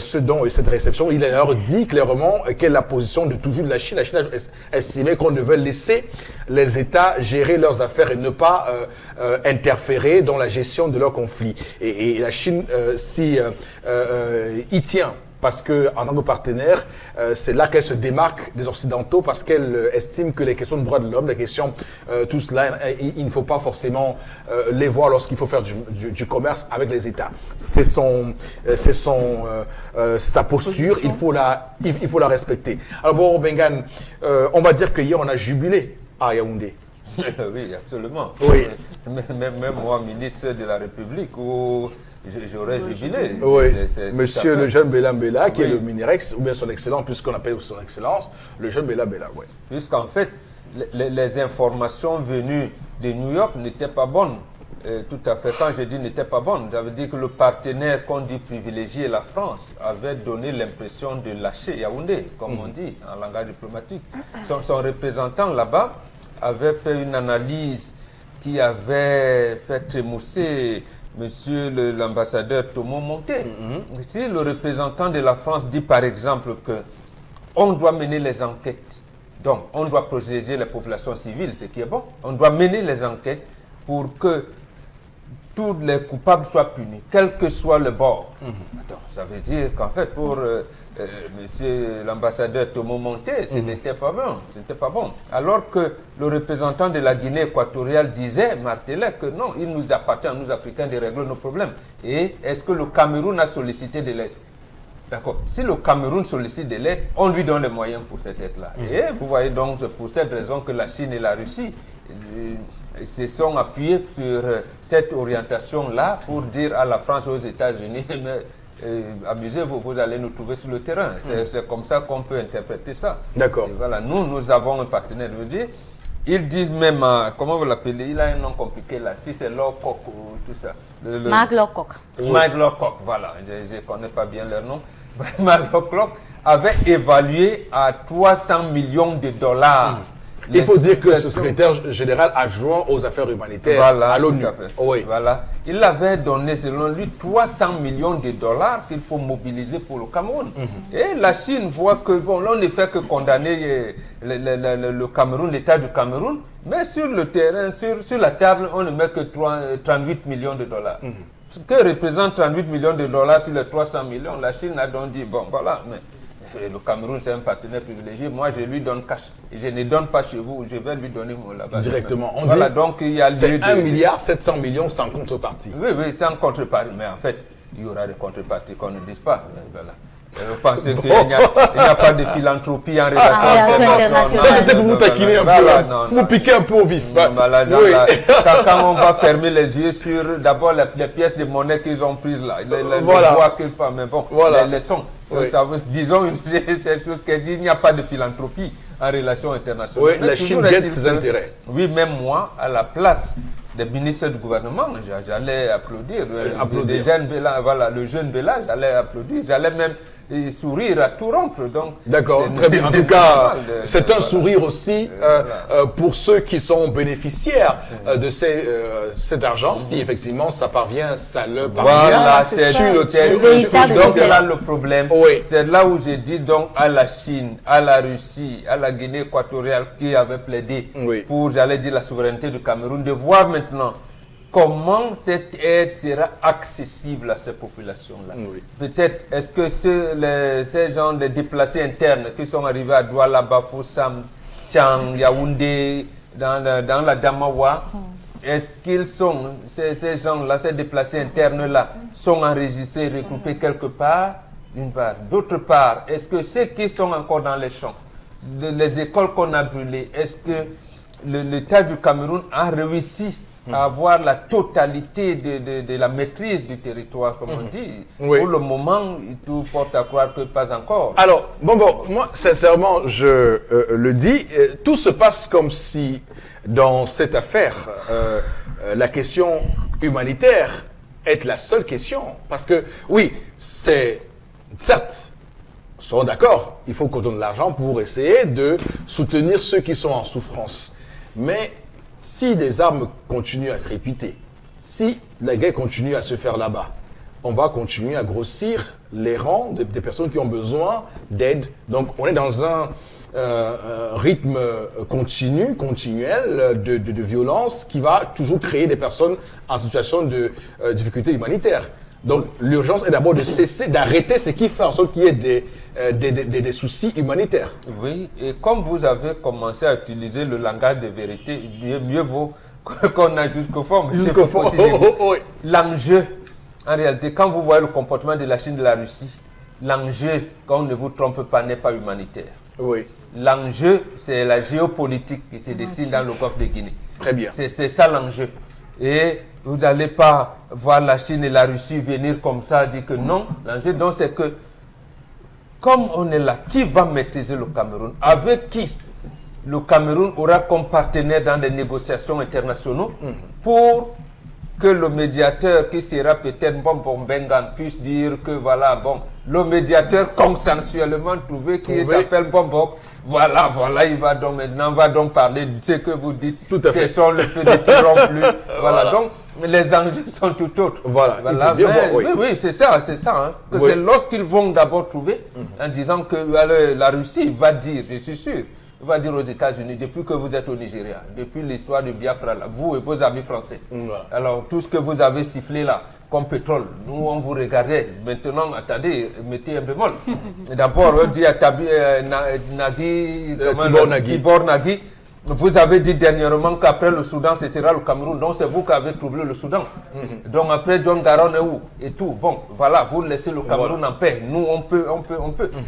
ce don et cette réception. Il a d'ailleurs dit clairement quelle est la position de toujours de la Chine. La Chine a estimé qu'on devait laisser les États gérer leurs affaires et ne pas interférer dans la gestion de leurs conflits. Et la Chine y tient. Parce qu'en tant que partenaire, c'est là qu'elle se démarque des Occidentaux parce qu'elle estime que les questions de droits de l'homme, les questions, tout cela, il ne faut pas forcément les voir lorsqu'il faut faire du commerce avec les États. C'est sa posture, il faut la respecter. Alors bon, Bengan, on va dire qu'hier on a jubilé à Yaoundé. Oui, absolument. Oui. Même moi, ministre de la République, où j'aurais jubilé. Oui, monsieur le jeune Bella Bella, qui est le Minirex, ou bien son excellence, puisqu'on appelle son excellence, le jeune Bella Bella, oui. Puisqu'en fait, les informations venues de New York n'étaient pas bonnes. Tout à fait. Quand je dis n'était pas bonne, ça veut dire que le partenaire qu'on dit privilégié, la France, avait donné l'impression de lâcher Yaoundé, comme on dit en langage diplomatique. Son représentant là-bas avait fait une analyse qui avait fait trémousser monsieur l'ambassadeur Thomas Monté. Si le représentant de la France dit par exemple que on doit mener les enquêtes Donc, on doit protéger les populations civiles, ce qui est bon. On doit mener les enquêtes pour que tous les coupables soient punis, quel que soit le bord. Attends, ça veut dire qu'en fait, pour monsieur l'ambassadeur Tomo Monté, ce n'était pas bon. Ce n'était pas bon. Alors que le représentant de la Guinée équatoriale disait, martelait que non, il nous appartient à nous Africains de régler nos problèmes. Et est-ce que le Cameroun a sollicité de l'aide? D'accord. Si le Cameroun sollicite de l'aide, on lui donne les moyens pour cette aide-là. Et vous voyez donc, c'est pour cette raison que la Chine et la Russie se sont appuyés sur cette orientation-là pour dire à la France et aux États-Unis, amusez-vous, vous allez nous trouver sur le terrain. C'est comme ça qu'on peut interpréter ça. D'accord. Voilà, nous avons un partenaire, je veux dire. Ils disent même, comment vous l'appelez, il a un nom compliqué là, si c'est Lowcock ou tout ça. Mark Lowcock. Mark Lowcock, voilà, je ne connais pas bien leur nom. Mark Lowcock avait évalué à 300 millions de dollars. Il faut dire que ce secrétaire général adjoint aux affaires humanitaires à l'ONU. Oui. Voilà. Il avait donné, selon lui, 300 millions de dollars qu'il faut mobiliser pour le Cameroun. Et la Chine voit que, bon, là, on ne fait que condamner le Cameroun, l'État du Cameroun, mais sur le terrain, sur la table, on ne met que 38 millions de dollars. Ce que représente 38 millions de dollars sur les 300 millions, la Chine a donc dit, bon, voilà, mais le Cameroun, c'est un partenaire privilégié. Moi, je lui donne cash. Je ne donne pas chez vous. Je vais lui donner là-bas. Directement. On voilà, dit donc il y a c'est 1,7 milliard sans contrepartie. Oui, oui, sans contrepartie. Mais en fait, il y aura des contreparties qu'on ne dise pas. Voilà. Vous pensez qu'il n'y a pas de philanthropie en relation internationale? Ça, c'était pour vous taquiner un peu. Vous piquer un peu au vif. Quand on va fermer les yeux sur d'abord les pièces de monnaie qu'ils ont prises là, les bois qu'ils font, mais bon, les sons. Disons cette chose qu'elle dit, il n'y a pas de philanthropie en relation internationale. Oui, la Chine guette ses intérêts. Oui, même moi, à la place des ministres du gouvernement, j'allais applaudir. Le jeune Bella, voilà, le jeune Bella, j'allais applaudir. J'allais même sourire à tout rompre. D'accord, très bien. En tout cas, c'est un sourire aussi pour ceux qui sont bénéficiaires de cet argent. Si effectivement ça parvient, ça leur parvient. Voilà, c'est donc là le problème. Oui. C'est là où j'ai dit donc à la Chine, à la Russie, à la Guinée équatoriale qui avait plaidé pour, j'allais dire, la souveraineté du Cameroun, de voir maintenant comment cette aide sera accessible à ces populations-là. Peut-être, est-ce que ces gens de déplacés internes qui sont arrivés à Douala, Bafoussam, Tchang, Yaoundé, dans la Damawa, est-ce qu'ils sont, ces gens-là, ces déplacés internes-là, sont enregistrés, regroupés quelque part, d'une part. D'autre part, est-ce que ceux qui sont encore dans les champs, les écoles qu'on a brûlées, est-ce que l'État du Cameroun a réussi à avoir la totalité de la maîtrise du territoire, comme on dit? Pour le moment, tout porte à croire que pas encore. Alors, moi, sincèrement, je le dis, tout se passe comme si, dans cette affaire, la question humanitaire est la seule question. Parce que, oui, c'est, certes, sont d'accord, il faut qu'on donne de l'argent pour essayer de soutenir ceux qui sont en souffrance. Mais si des armes continuent à crépiter, si la guerre continue à se faire là-bas, on va continuer à grossir les rangs des personnes qui ont besoin d'aide. Donc, on est dans un rythme continuel de violence qui va toujours créer des personnes en situation de difficulté humanitaire. Donc, l'urgence est d'abord de cesser, d'arrêter ce qui fait en sorte qu'il y ait des soucis humanitaires. Oui, et comme vous avez commencé à utiliser le langage de vérité, mieux vaut qu'on a jusqu'au fond. Jusqu'au fond. L'enjeu, en réalité, quand vous voyez le comportement de la Chine et de la Russie, l'enjeu, quand on ne vous trompe pas, n'est pas humanitaire. Oui. L'enjeu, c'est la géopolitique qui se dessine dans le golfe de Guinée. Très bien. C'est ça l'enjeu. Et vous n'allez pas voir la Chine et la Russie venir comme ça, dire que non. L'enjeu, donc, c'est que, comme on est là, qui va maîtriser le Cameroun? Avec qui le Cameroun aura comme partenaire dans les négociations internationales pour que le médiateur qui sera peut-être Bengan puisse dire que voilà, bon, le médiateur consensuellement trouvé qui s'appelle Bombok, voilà, il va donc maintenant, parler de ce que vous dites. Tout à fait. Ce sont le feu de tirant plus. Voilà, donc les enjeux sont tout autres. Voilà, il faut bien voir, oui, c'est ça. Hein. C'est lorsqu'ils vont d'abord trouver, en disant que la Russie va dire, je suis sûr, il va dire aux États-Unis, depuis que vous êtes au Nigeria, depuis l'histoire du Biafra, là, vous et vos amis français, alors tout ce que vous avez sifflé là, comme pétrole, nous on vous regardait, maintenant, attendez, mettez un bémol. D'abord, on dit à Tibor Nagui, vous avez dit dernièrement qu'après le Soudan, ce sera le Cameroun. Donc c'est vous qui avez troublé le Soudan. Donc après John Garon est où et tout. Bon, voilà, vous laissez le Cameroun en paix. Nous, on peut.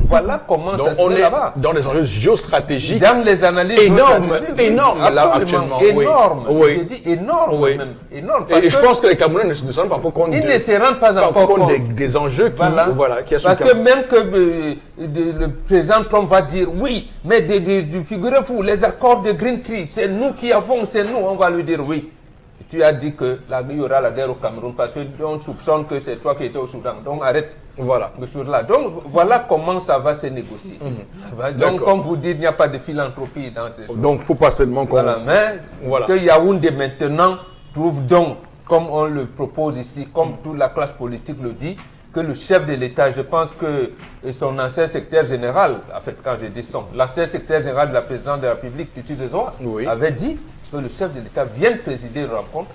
Voilà comment ça se fait là-bas. Dans les enjeux géostratégiques. Dans les analyses énormes là actuellement. Énorme. Oui. J'ai dit énorme même. Énorme. Et je pense que les Camerounais ne se rendent pas compte. Ils ne se rendent pas encore compte des enjeux qui parce que même que le président Trump va dire oui, mais figurez-vous, les accords de Green Tree, c'est nous qui avons, c'est nous, on va lui dire oui. Tu as dit que il y aura la guerre au Cameroun parce qu'on soupçonne que c'est toi qui étais au Soudan. Donc arrête. Voilà. Là. Donc voilà comment ça va se négocier. Donc comme vous dites, il n'y a pas de philanthropie dans ces choses. Donc il ne faut pas seulement qu'on... Voilà, mais que Yaoundé maintenant trouve donc, comme on le propose ici, comme toute la classe politique le dit, que le chef de l'État, je pense que son ancien secrétaire général, en fait, quand je dis l'ancien secrétaire général de la présidente de la République, Tutu Zezoa, avait dit que le chef de l'État vient présider une rencontre,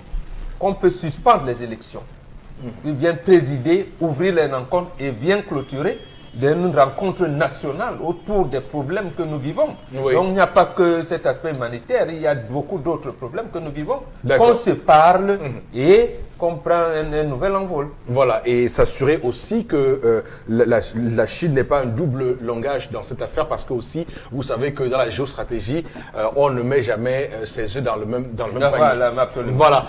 qu'on peut suspendre les élections. Il vient présider, ouvrir les rencontres et vient clôturer une rencontre nationale autour des problèmes que nous vivons. Donc il n'y a pas que cet aspect humanitaire, il y a beaucoup d'autres problèmes que nous vivons. Qu'on se parle et qu'on prend un nouvel envol. Voilà, et s'assurer aussi que la Chine n'est pas un double langage dans cette affaire, parce que aussi, vous savez que dans la géostratégie, on ne met jamais ses œufs dans le même panier. Voilà, absolument. Voilà.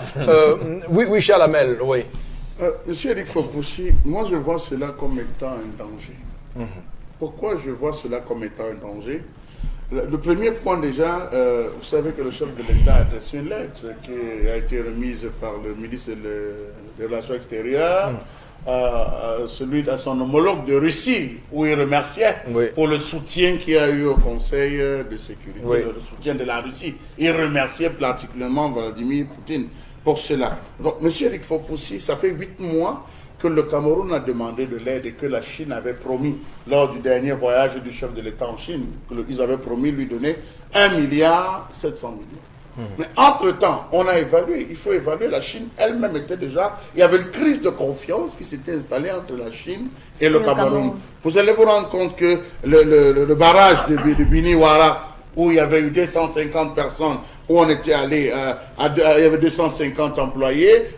Oui, Charles Hamel, oui. Monsieur Eric Fopoussi, moi je vois cela comme étant un danger. Pourquoi je vois cela comme étant un danger? Le premier point déjà, vous savez que le chef de l'État a adressé une lettre qui a été remise par le ministre des Relations extérieures, à son homologue de Russie, où il remerciait pour le soutien qu'il y a eu au Conseil de sécurité, le soutien de la Russie. Il remerciait particulièrement Vladimir Poutine pour cela. Donc, M. Eric Fopoussi, ça fait 8 mois que le Cameroun a demandé de l'aide et que la Chine avait promis, lors du dernier voyage du chef de l'État en Chine, qu'ils avaient promis lui donner 1,7 milliard. Mais entre-temps, on a évalué, il faut évaluer, la Chine elle-même était déjà, il y avait une crise de confiance qui s'était installée entre la Chine et le Cameroun. Vous allez vous rendre compte que le barrage de Biniwara, où il y avait eu 250 personnes, où on était allé, il y avait 250 employés,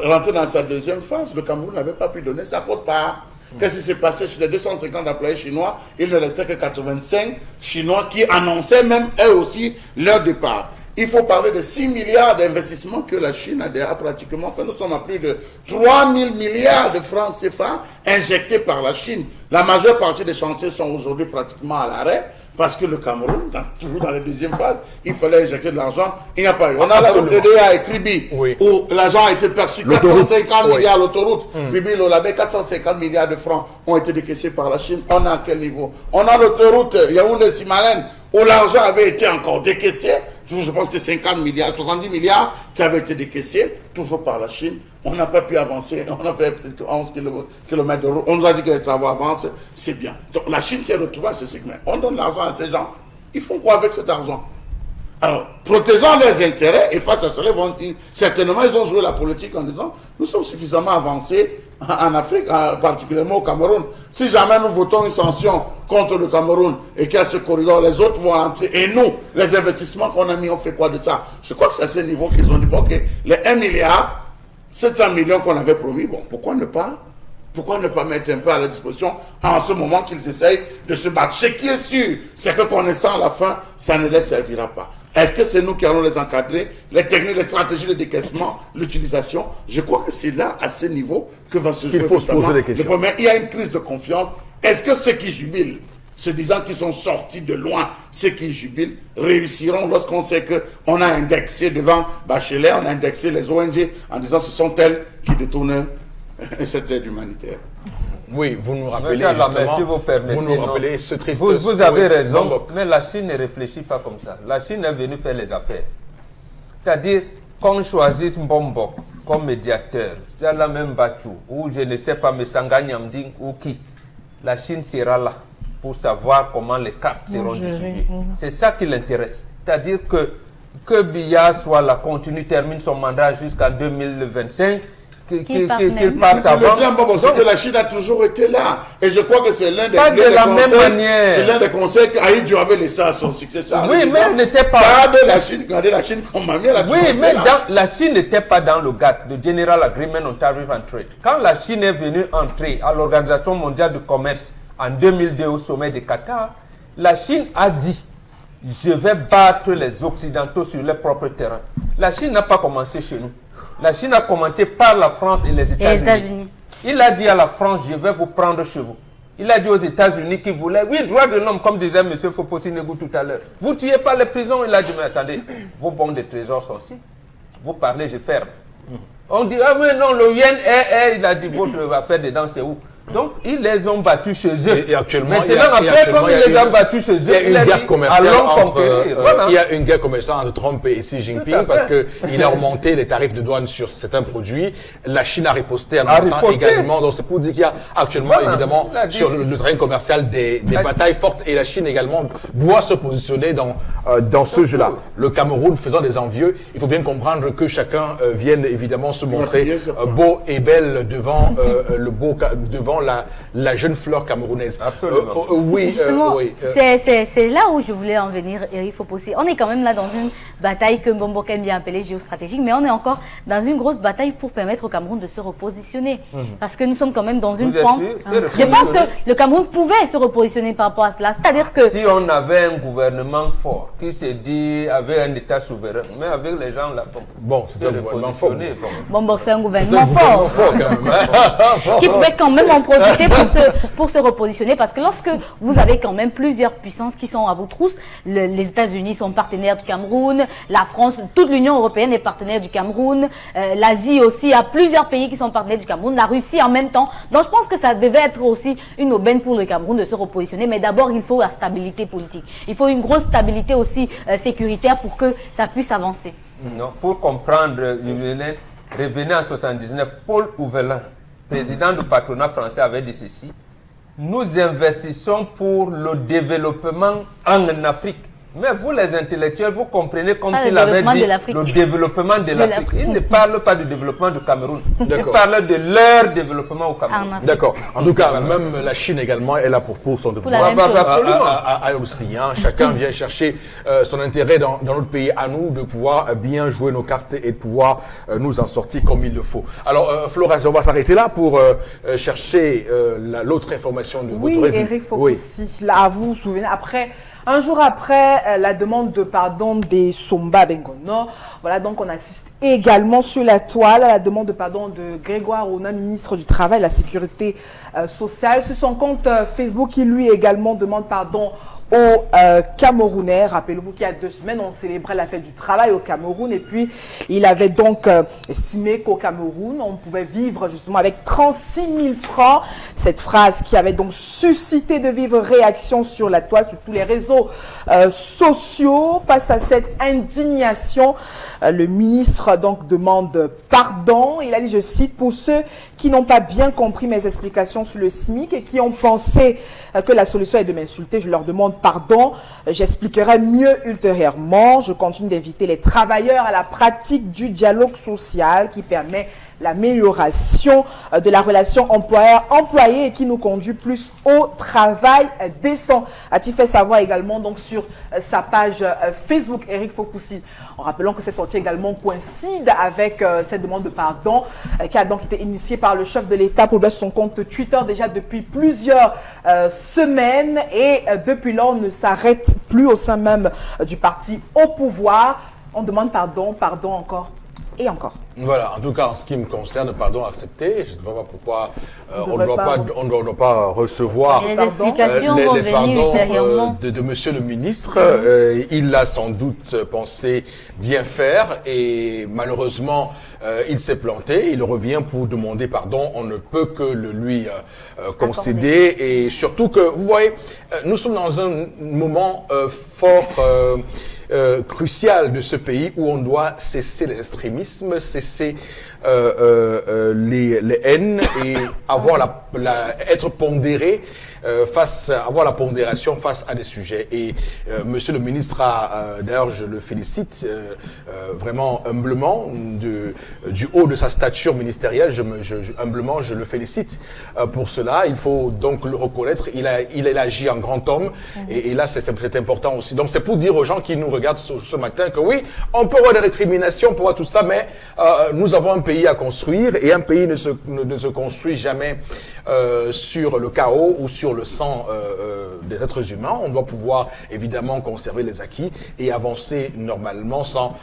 rentrer dans sa deuxième phase, le Cameroun n'avait pas pu donner sa quote-part. Qu'est-ce qui s'est passé sur les 250 employés chinois? Il ne restait que 85 Chinois qui annonçaient même eux aussi leur départ. Il faut parler de 6 milliards d'investissements que la Chine a déjà pratiquement fait. Nous sommes à plus de 3 000 milliards de francs CFA injectés par la Chine. La majeure partie des chantiers sont aujourd'hui pratiquement à l'arrêt. Parce que le Cameroun, toujours dans la deuxième phase, il fallait injecter de l'argent. Il n'y a pas eu. On a la route DDA et Kribi, où l'argent a été perçu, 450 milliards, l'autoroute. Kribi, l'Olabé, 450 milliards de francs ont été décaissés par la Chine. On est à quel niveau? On a l'autoroute Yaoundé-Simalène, où l'argent avait été encore décaissé. Toujours, je pense que c'était 50 milliards, 70 milliards qui avaient été décaissés, toujours par la Chine. On n'a pas pu avancer. On a fait peut-être 11 km de route. On nous a dit que les travaux avancent. C'est bien. Donc la Chine s'est retrouvée à ce segment. On donne l'argent à ces gens. Ils font quoi avec cet argent? Alors, protégeant leurs intérêts, et face à cela, certainement, ils ont joué la politique en disant, nous sommes suffisamment avancés en Afrique, particulièrement au Cameroun. Si jamais nous votons une sanction contre le Cameroun et qu'il y a ce corridor, les autres vont rentrer. Et nous, les investissements qu'on a mis, on fait quoi de ça? Je crois que c'est à ce niveau qu'ils ont dit, bon, ok, les 1 milliard, 700 millions qu'on avait promis, bon, pourquoi ne pas mettre un peu à la disposition en ce moment qu'ils essayent de se battre? Ce qui est sûr, c'est que connaissant à la fin, ça ne les servira pas. Est-ce que c'est nous qui allons les encadrer, les techniques, les stratégies de décaissement, l'utilisation? Je crois que c'est là, à ce niveau, que va se jouer. Il faut se poser des questions. Il y a une crise de confiance. Est-ce que ceux qui jubilent, se disant qu'ils sont sortis de loin, ceux qui jubilent, réussiront lorsqu'on sait qu'on a indexé devant Bachelet, on a indexé les ONG en disant ce sont elles qui détournent cette aide humanitaire? Oui, vous nous rappelez si vous permettez, vous nous rappelez ce triste... Vous avez raison, mais la Chine ne réfléchit pas comme ça. La Chine est venue faire les affaires. C'est-à-dire qu'on choisisse Mbombo comme médiateur, c'est la même Bachou, ou je ne sais pas, Messanga Nyamding ou qui, la Chine sera là. pour savoir comment les cartes seront distribuées. C'est ça qui l'intéresse. C'est-à-dire que Biya soit là, termine son mandat jusqu'en 2025, qu'il parte avant. C'est que la Chine a toujours été là. Et je crois que c'est l'un des conseils qu'Aïdjo avait laissé à son successeur. Oui, mais elle n'était pas... Regardez la Chine comme mamie, elle a toujours été là. La Chine n'était pas dans le GATT, le General Agreement on Tariff and Trade. Quand la Chine est venue entrer à l'Organisation mondiale du commerce en 2002 au sommet de Qatar, la Chine a dit: je vais battre les Occidentaux sur leur propre terrain. La Chine n'a pas commencé chez nous. La Chine a commenté par la France et les États-Unis. Il a dit à la France: je vais vous prendre chez vous. Il a dit aux États-Unis qu'il voulait, oui, droit de l'homme, comme disait M. Fopossi Negou tout à l'heure. Vous tuez pas les prisons. Il a dit: mais attendez, vos bons de trésor sont ici. Vous parlez, je ferme. On dit: ah mais non, le yen il a dit: votre affaire dedans, c'est où? Donc, ils les ont battus chez eux. Et actuellement, maintenant, comme ils les ont battus chez eux, il y a une guerre commerciale il y a une guerre commerciale entre Trump et Xi Jinping parce qu'il a remonté les tarifs de douane sur certains produits. La Chine a riposté en même temps également. Donc, c'est pour dire qu'il y a actuellement, évidemment, sur le terrain commercial des batailles fortes. Et la Chine également doit se positionner dans ce jeu-là. Le Cameroun faisant des envieux, il faut bien comprendre que chacun vienne évidemment se montrer beau et belle devant devant la jeune fleur camerounaise. Absolument. Oui, justement, c'est là où je voulais en venir, Eric Fopossi. On est quand même là dans une bataille que Mbomboka aime bien appeler géostratégique, mais on est encore dans une grosse bataille pour permettre au Cameroun de se repositionner. Parce que nous sommes quand même dans une pente. Je pense que le Cameroun pouvait se repositionner par rapport à cela. C'est-à-dire que... Si on avait un gouvernement fort, qui se dit avec un État souverain, mais avec les gens là, bon, c'est un gouvernement fort. Bon, c'est un gouvernement fort. Qui pouvait quand même en profiter pour se repositionner, parce que lorsque vous avez quand même plusieurs puissances qui sont à vos trousses, les États-Unis sont partenaires du Cameroun, la France, toute l'Union européenne est partenaire du Cameroun, l'Asie aussi a plusieurs pays qui sont partenaires du Cameroun, la Russie en même temps. Donc je pense que ça devait être aussi une aubaine pour le Cameroun de se repositionner, mais d'abord il faut la stabilité politique. Il faut une grosse stabilité aussi sécuritaire pour que ça puisse avancer. Non, pour comprendre, revenez en 79, Paul Houvelin, président du patronat français, avait dit ceci: nous investissons pour le développement en Afrique. Mais vous, les intellectuels, vous comprenez comme s'il avait dit le développement de l'Afrique. Il ne parle pas du développement du Cameroun. Il parle de leur développement au Cameroun. D'accord. En tout cas, même la Chine également est là pour son développement. Absolument. Aussi, hein. Chacun vient chercher son intérêt dans notre pays. À nous de pouvoir bien jouer nos cartes et de pouvoir nous en sortir comme il le faut. Alors, Flora, on va s'arrêter là pour chercher l'autre information de votre revue. Oui, Eric Fopossi, là, vous vous souvenez, un jour après la demande de pardon des Somba Bengono, voilà, donc on assiste également sur la toile à la demande de pardon de Grégoire Ona, ministre du Travail et de la Sécurité sociale. Sur son compte Facebook, il lui également demande pardon aux Camerounais. Rappelez-vous qu'il y a 2 semaines, on célébrait la fête du travail au Cameroun, et puis il avait donc estimé qu'au Cameroun, on pouvait vivre justement avec 36 000 francs. Cette phrase qui avait donc suscité de vives réactions sur la toile, sur tous les réseaux sociaux. Face à cette indignation, le ministre donc demande pardon. Il a dit, je cite: pour ceux qui n'ont pas bien compris mes explications sur le SMIC et qui ont pensé que la solution est de m'insulter, je leur demande pardon. J'expliquerai mieux ultérieurement. Je continue d'inviter les travailleurs à la pratique du dialogue social qui permet l'amélioration de la relation employeur-employé et qui nous conduit plus au travail décent. A-t-il fait savoir également donc sur sa page Facebook, Eric Fopossi. En rappelant que cette sortie également coïncide avec cette demande de pardon qui a donc été initiée par le chef de l'État pour son compte Twitter déjà depuis plusieurs semaines, et depuis là on ne s'arrête plus au sein même du parti au pouvoir. On demande pardon, pardon encore et encore. Voilà, en tout cas, en ce qui me concerne, pardon accepté. Je ne vois pas pourquoi on ne doit pas recevoir les explications les pardons de monsieur le ministre. Il a sans doute pensé bien faire et malheureusement, il s'est planté. Il revient pour demander pardon. On ne peut que le lui concéder. Et surtout que, vous voyez, nous sommes dans un moment fort crucial de ce pays où on doit cesser l'extrémisme, cesser les haines et avoir être pondéré avoir la pondération face à des sujets. Et monsieur le ministre a, d'ailleurs je le félicite vraiment humblement du haut de sa stature ministérielle, humblement je le félicite pour cela. Il faut donc le reconnaître, il a agi en grand homme et là c'est important aussi. Donc c'est pour dire aux gens qui nous regardent ce matin que oui, on peut avoir des récriminations pour tout ça, mais nous avons un pays à construire et un pays ne se construit jamais sur le chaos ou sur le sang des êtres humains. On doit pouvoir évidemment conserver les acquis et avancer normalement sans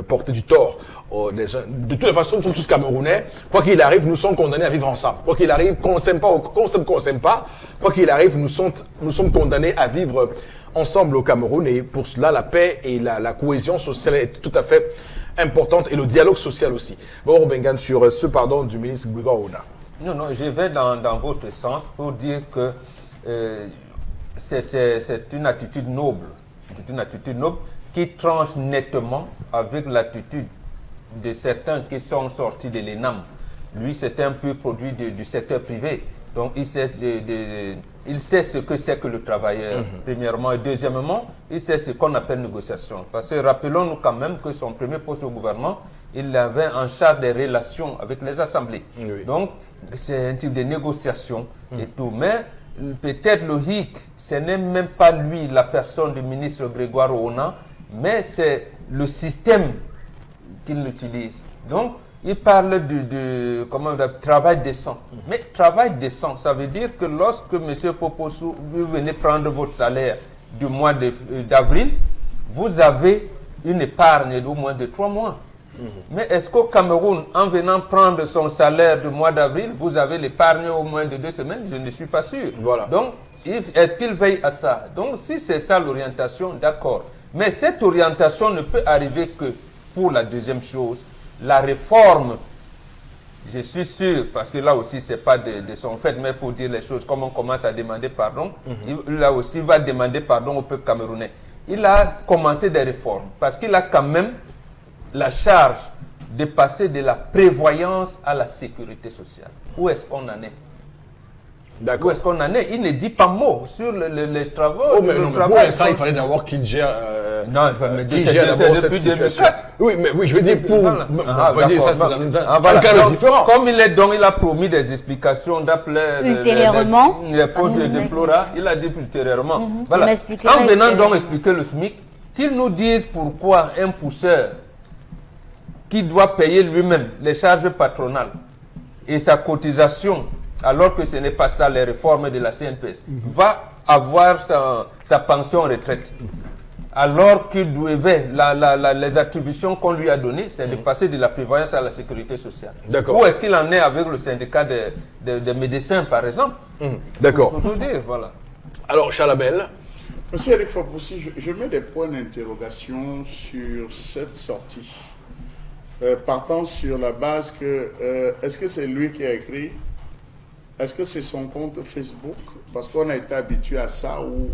porter du tort. De toute façon, nous sommes tous Camerounais. Quoi qu'il arrive, nous sommes condamnés à vivre ensemble. Quoi qu'il arrive, qu'on s'aime pas, qu'on s'aime pas, quoi qu'il arrive, nous sommes condamnés à vivre ensemble au Cameroun. Et pour cela, la paix et la cohésion sociale est tout à fait importante et le dialogue social aussi. Bon, Bengan, sur ce pardon du ministre Grégoire Ona. Non, je vais dans votre sens pour dire que c'est une attitude noble. C'est une attitude noble qui tranche nettement avec l'attitude de certains qui sont sortis de l'ENAM. Lui, c'est un peu produit du secteur privé. Donc, il sait ce que c'est que le travailleur, premièrement. Et deuxièmement, il sait ce qu'on appelle négociation. Parce que rappelons-nous quand même que son premier poste au gouvernement, il avait en charge des relations avec les assemblées. Oui. Donc, c'est un type de négociation et tout. Mais peut-être le hic, ce n'est même pas lui, la personne du ministre Grégoire Ona, mais c'est le système qu'il utilise. Donc, il parle de travail décent. Mais travail décent, ça veut dire que lorsque M. Fopossou, vous venez prendre votre salaire du mois d'avril, vous avez une épargne d'au moins de 3 mois. Mais est-ce qu'au Cameroun, en venant prendre son salaire du mois d'avril, vous avez l'épargne au moins de 2 semaines? Je ne suis pas sûr. Voilà. Donc, est-ce qu'il veille à ça? Donc, si c'est ça l'orientation, d'accord. Mais cette orientation ne peut arriver que pour la deuxième chose, la réforme. Je suis sûr, parce que là aussi, ce n'est pas de son fait, mais il faut dire les choses comme on commence à demander pardon. Là aussi, il va demander pardon au peuple camerounais. Il a commencé des réformes, parce qu'il a quand même la charge de passer de la prévoyance à la sécurité sociale. Où est-ce qu'on en est? Où est-ce qu'on en est? Il ne dit pas mot sur les travaux. Oh, mais non, pour l'instant, il fallait d'abord qu'il gère. Non, mais depuis 2004. Oui, mais oui, je veux dire pour. Voilà. Ça, c'est un cas différent. Comme il a promis des explications d'après les postes de Flora, il a dit ultérieurement. Voilà. En venant donc expliquer le SMIC, qu'il nous dise pourquoi un pousseur qui doit payer lui-même les charges patronales et sa cotisation, alors que ce n'est pas ça les réformes de la CNPS, va avoir sa pension retraite. Alors qu'il devait, les attributions qu'on lui a données, c'est de passer de la prévoyance à la sécurité sociale. Où est-ce qu'il en est avec le syndicat des médecins, par exemple? D'accord. Pour tout dire, voilà. Alors, Chalabel. Monsieur Alif Fopoussi, je mets des points d'interrogation sur cette sortie. Partant sur la base que, est-ce que c'est lui qui a écrit? Est-ce que c'est son compte Facebook? Parce qu'on a été habitué à ça, où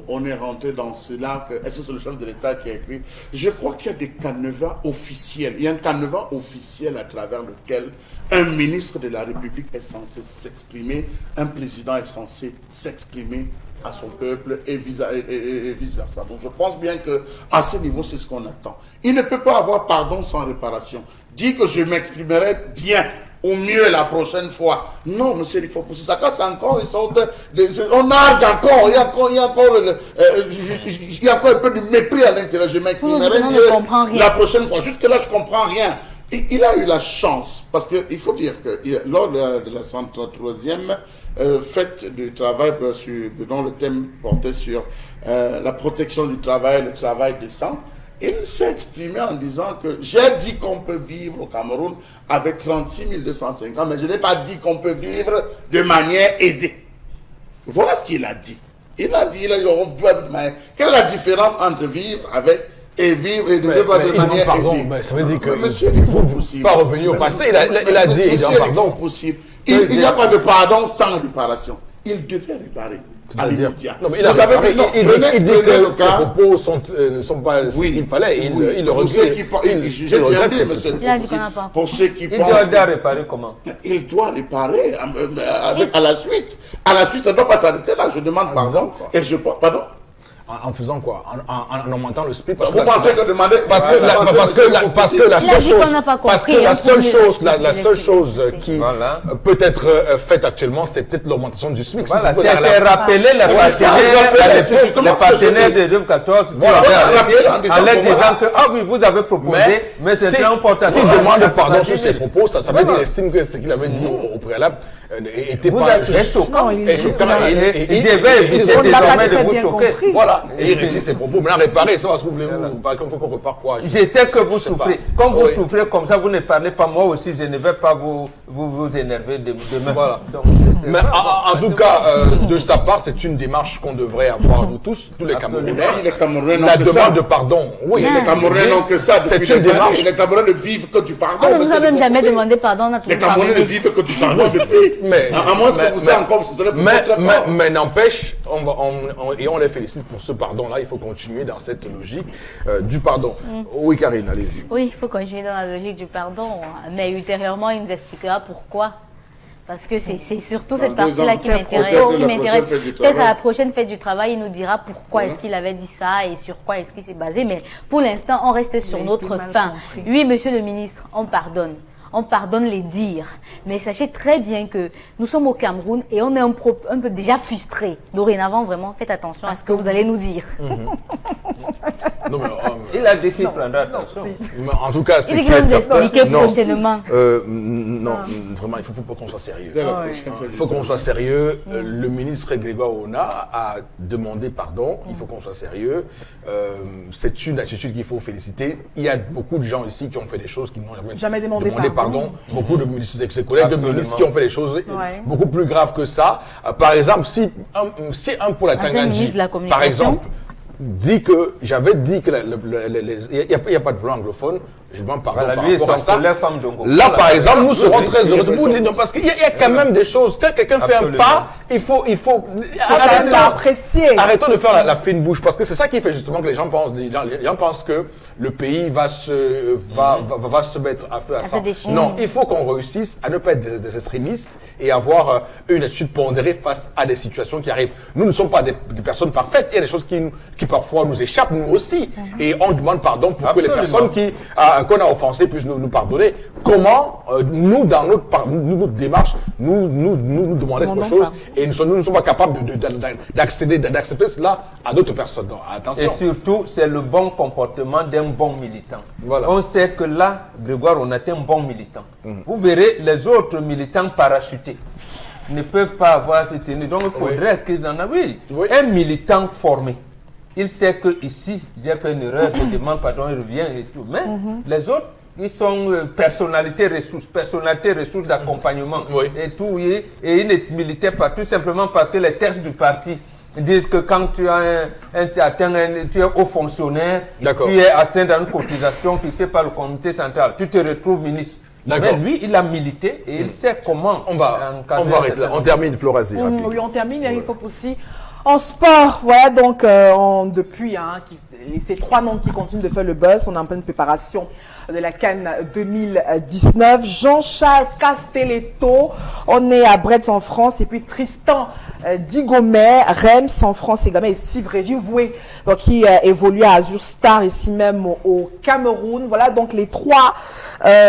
on est rentré dans cela. Est-ce que c'est le chef de l'État qui a écrit? Je crois qu'il y a des canevas officiels. Il y a un canevas officiel à travers lequel un ministre de la République est censé s'exprimer, un président est censé s'exprimer à son peuple et vice-versa. Donc je pense bien qu'à ce niveau, c'est ce qu'on attend. Il ne peut pas avoir pardon sans réparation. Dire que je m'exprimerai bien, au mieux la prochaine fois. Non, monsieur, il faut pousser ça. Casse encore, on argue encore. Il y a encore un peu de mépris à l'intérieur. Je m'exprimerai mieux la prochaine fois. Jusque-là, je ne comprends rien. Il a eu la chance, parce qu'il faut dire que lors de la 133e fête du travail, dont le thème portait sur la protection du travail, le travail décent, il s'est exprimé en disant que j'ai dit qu'on peut vivre au Cameroun avec 36 250, mais je n'ai pas dit qu'on peut vivre de manière aisée. Voilà ce qu'il a dit. Il a dit, quelle est la différence entre vivre avec et vivre et de manière aisée? Ça veut dire que monsieur, il faut pas revenir au passé. Il a dit, monsieur, il faut possible. Il n'y a pas de pardon sans réparation. Il devait réparer. à l'immédiat. Vous avez vu, il dit que ces propos ne sont pas ce qu'il fallait. Il le regrette. J'ai bien dit, monsieur. Pour ceux qui pensent... Il doit réparer comment? Il doit réparer à la suite. À la suite, ça ne doit pas s'arrêter là. Je demande pardon. Et je... Pardon? En faisant quoi? En augmentant le SPIC? Vous pensez que demander... Parce que la seule chose qui peut être faite actuellement, c'est peut-être l'augmentation du SMIC. Voilà, c'est rappeler les partenaires de 2014 en leur disant que, ah oui, vous avez proposé, mais c'est un porte-à-faux. S'il demande pardon sur ses propos, ça veut dire estime que ce qu'il avait dit au préalable était pas choquant. Et je vais éviter désormais de vous choquer. Voilà. Et il récite ses propos. Maintenant, réparer, ça va se trouver qu'on repart quoi. Je sais que vous souffrez. Comme vous souffrez comme ça, vous ne parlez pas. Moi aussi, je ne vais pas vous énerver demain. Voilà. Mais en tout cas, de sa part, c'est une démarche qu'on devrait avoir nous tous, tous les Camerounais. La demande de pardon. Oui, les Camerounais n'ont que ça depuis des années. Les Camerounais ne vivent que du pardon. On ne nous a même jamais demandé pardon. Les Camerounais ne vivent que du pardon depuis. À moins que vous ayez encore, ce serait peut-être fort. Mais n'empêche, et on les félicite pour ce pardon-là, il faut continuer dans cette logique du pardon. Oui, Karine, allez-y. Oui, il faut continuer dans la logique du pardon, mais ultérieurement, il nous expliquera pourquoi. Parce que c'est surtout cette partie-là qui m'intéresse. Peut-être à la prochaine fête du travail, il nous dira pourquoi est-ce qu'il avait dit ça et sur quoi est-ce qu'il s'est basé. Mais pour l'instant, on reste sur notre fin. Oui, monsieur le ministre, on pardonne. On pardonne les dires. Mais sachez très bien que nous sommes au Cameroun et on est un peu déjà frustrés. Dorénavant, vraiment, faites attention à ce que vous allez nous dire. Non, mais, il a dit qu'il prendra attention. Mais en tout cas, c'est il va nous expliquer prochainement. Non, vraiment, il faut pas qu'on soit sérieux. Il faut qu'on soit sérieux. Le ministre Grégoire Ona a demandé pardon. Il faut qu'on soit sérieux. C'est une attitude qu'il faut féliciter. Il y a beaucoup de gens ici qui ont fait des choses qui n'ont jamais demandé pardon. Beaucoup de ministres, ses collègues de ministres qui ont fait des choses beaucoup plus graves que ça. Par exemple, si un pour la Tangandji, par exemple, dit que j'avais dit que il n'y a pas de blanc anglophone, je demande pardon par rapport à ça. Là, par exemple, nous serons très heureux. Parce qu'il y a quand même des choses. Quand quelqu'un fait un pas, il faut apprécier. Arrêtons de faire la fine bouche, parce que c'est ça qui fait justement que les gens pensent que le pays va se mettre à feu à ça. Non, il faut qu'on réussisse à ne pas être des extrémistes et avoir une attitude pondérée face à des situations qui arrivent. Nous ne sommes pas des personnes parfaites. Il y a des choses qui parfois nous échappent, nous aussi. Et on demande pardon pour que les personnes qu'on a offensées puissent nous pardonner. Comment nous, dans notre démarche, nous demander quelque chose et nous ne sommes pas capables d'accepter cela à d'autres personnes. Donc, attention. Et surtout, c'est le bon comportement d'un bon militant. Voilà. On sait que là, Grégoire, on a été un bon militant. Vous verrez, les autres militants parachutés ne peuvent pas avoir cette tenue. Donc, il faudrait qu'ils en aient. Oui. Un militant formé. Il sait que ici, j'ai fait une erreur, je demande pardon, il revient et tout. Mais les autres, ils sont personnalités ressources d'accompagnement et tout. Et ils ne militaient pas tout simplement parce que les textes du parti disent que quand tu as tu es haut fonctionnaire, tu es astreint dans une cotisation fixée par le comité central, tu te retrouves ministre. Mais lui, il a milité et il sait comment on termine, Florazie. Oui, on termine. Il faut aussi... En sport, voilà donc depuis ces 3 noms qui continuent de faire le buzz, on est en pleine préparation de la CAN 2019. Jean-Charles Castelletto, on est à Brest en France, et puis Tristan Digomet, Reims en France également, et Steve Régivoué, donc qui évolue à Azur Star ici même au Cameroun. Voilà donc les 3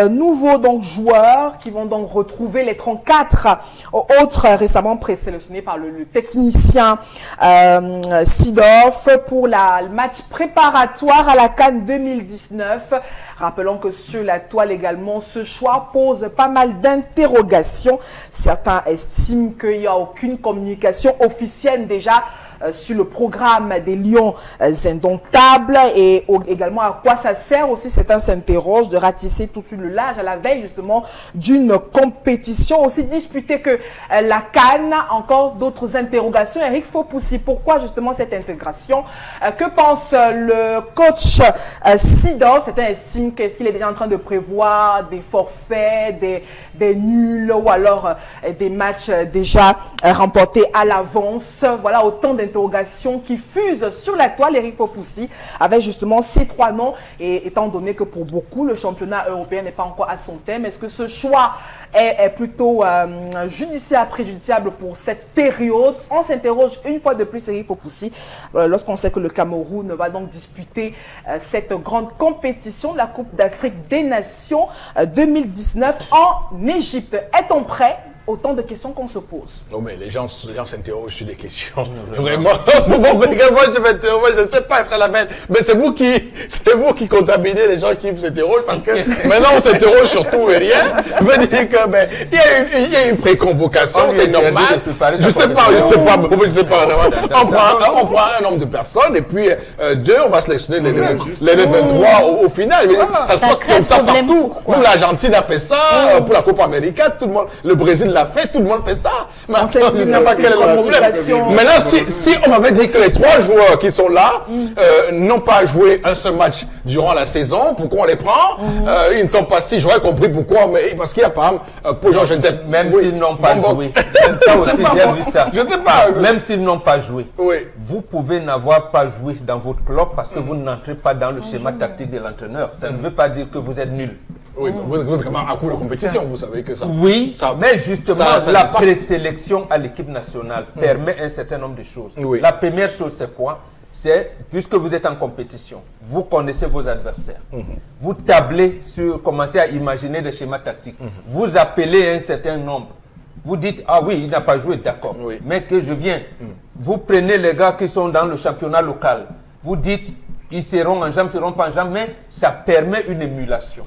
nouveaux joueurs qui vont donc retrouver les 34 autres récemment présélectionnés par le technicien Sidorf pour le match préparatoire à la CAN 2019. Rappelons que sur la toile également, ce choix pose pas mal d'interrogations. Certains estiment qu'il n'y a aucune communication officielle déjà sur le programme des Lions indomptables et également à quoi ça sert aussi, certains s'interrogent, de ratisser tout de suite le large à la veille justement d'une compétition aussi disputée que la CAN. Encore d'autres interrogations. Eric Fopoussi, pourquoi justement cette intégration? Que pense le coach Sidor? Certains estiment qu'il est déjà en train de prévoir des forfaits, des nuls ou alors des matchs déjà remportés à l'avance. Voilà autant d'interrogations qui fusent sur la toile, Eric Fopoussi, avec justement ces trois noms. Et étant donné que pour beaucoup, le championnat européen n'est pas encore à son thème, est-ce que ce choix est plutôt judiciaire, préjudiciable pour cette période? On s'interroge une fois de plus, Eric Fopoussi, lorsqu'on sait que le Cameroun va donc disputer cette grande compétition de la Coupe d'Afrique des Nations 2019 en Égypte. Est-on prêt? Autant de questions qu'on se pose. Non, mais les gens s'interrogent sur des questions. Vraiment. Moi, je m'interroge, je ne sais pas, mais c'est vous qui contaminez les gens qui s'interrogent parce que maintenant on s'interroge sur tout et rien. Je veux dire que, il y a une préconvocation, c'est normal. Je sais pas. On prend un nombre de personnes et puis on va sélectionner les 23 au final. Ça se passe comme ça partout. Même l'Argentine a fait ça pour la Coupe Américaine, tout le monde, le Brésil l'a fait, tout le monde fait ça. Mais je ne sais pas quel est le problème. Maintenant, si on m'avait dit que les 3 joueurs qui sont là n'ont pas joué un seul match durant la saison, pourquoi on les prend? Ils ne sont pas si, j'aurais compris pourquoi, mais parce qu'il y a par exemple, pour Georges Ndep, même s'ils n'ont pas joué. Ça aussi, j'ai vu ça. Je ne sais pas. Même s'ils n'ont pas joué, vous pouvez n'avoir pas joué dans votre club parce que vous n'entrez pas dans le schéma tactique de l'entraîneur. Ça ne veut pas dire que vous êtes nul. Oui, vous êtes vraiment à coup de compétition, vous savez que ça. Oui, mais justement, la présélection à l'équipe nationale permet un certain nombre de choses. La première chose, c'est quoi? C'est, puisque vous êtes en compétition, vous connaissez vos adversaires. Vous tablez sur, commencez à imaginer des schémas tactiques. Vous appelez un certain nombre. Vous dites, ah oui, il n'a pas joué, d'accord. Mais que je viens. Vous prenez les gars qui sont dans le championnat local. Vous dites, ils seront en jambes, ils ne seront pas en jambes, mais ça permet une émulation.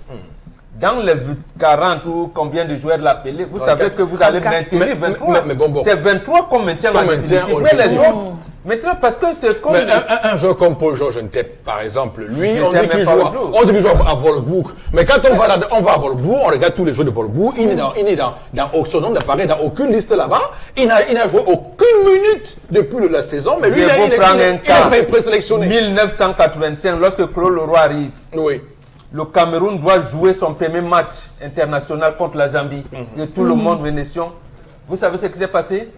Dans les 40 ou combien de joueurs l'appelez, vous savez que vous allez maintenir 23. C'est 23 qu'on maintient en définitive. Mais les autres, maintenant, parce que c'est comme... un joueur comme Paul Georges Ndep, par exemple, lui, on dit qu'il joue à Wolfsburg. Mais quand on va à Wolfsburg, on regarde tous les jeux de Wolfsburg, il n'est dans son nom n'apparaît dans aucune liste là-bas. Il n'a joué aucune minute depuis la saison, mais lui, il est présélectionné. 1985, lorsque Claude Leroy arrive. Oui. Le Cameroun doit jouer son premier match international contre la Zambie. Et tout le monde Vénétion. Vous savez ce qui s'est passé?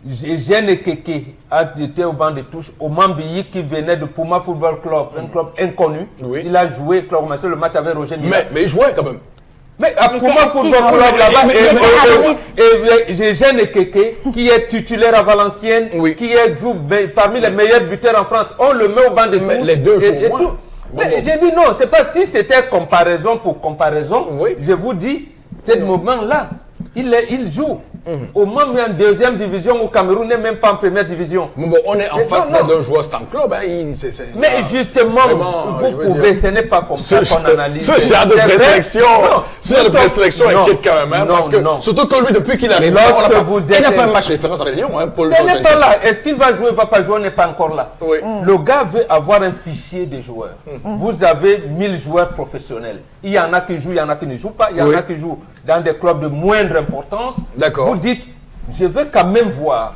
Jeanne Keke était au banc de touche. Au Mambilly qui venait de Puma Football Club, un club inconnu. Il a joué, Claude Massé, le match avec Roger Mila. Mais il jouait quand même. Mais à Puma Football Club là-bas, et Jeanne Keke, qui est titulaire à Valenciennes, qui est parmi les meilleurs buteurs en France, on le met au banc de touche. Les deux jours. Mais j'ai dit non, c'est pas si c'était comparaison pour comparaison. Je vous dis, ce moment-là, il joue. Au moins en deuxième division, au Cameroun n'est même pas en première division. Bon, on est en face d'un joueur sans club. Mais justement, vous pouvez, ce n'est pas comme ça qu'on analyse. Ce genre de présélection inquiète quand même. Parce que, surtout que lui, depuis qu'il arrive, il n'a pas un match référence avec les Lions. Ce n'est pas là. Est-ce qu'il va jouer, il ne va pas jouer, on n'est pas encore là. Le gars veut avoir un fichier de joueurs. Vous avez 1000 joueurs professionnels. Il y en a qui jouent, il y en a qui ne jouent pas. Il y en a qui jouent dans des clubs de moindre importance. Vous dites, je veux quand même voir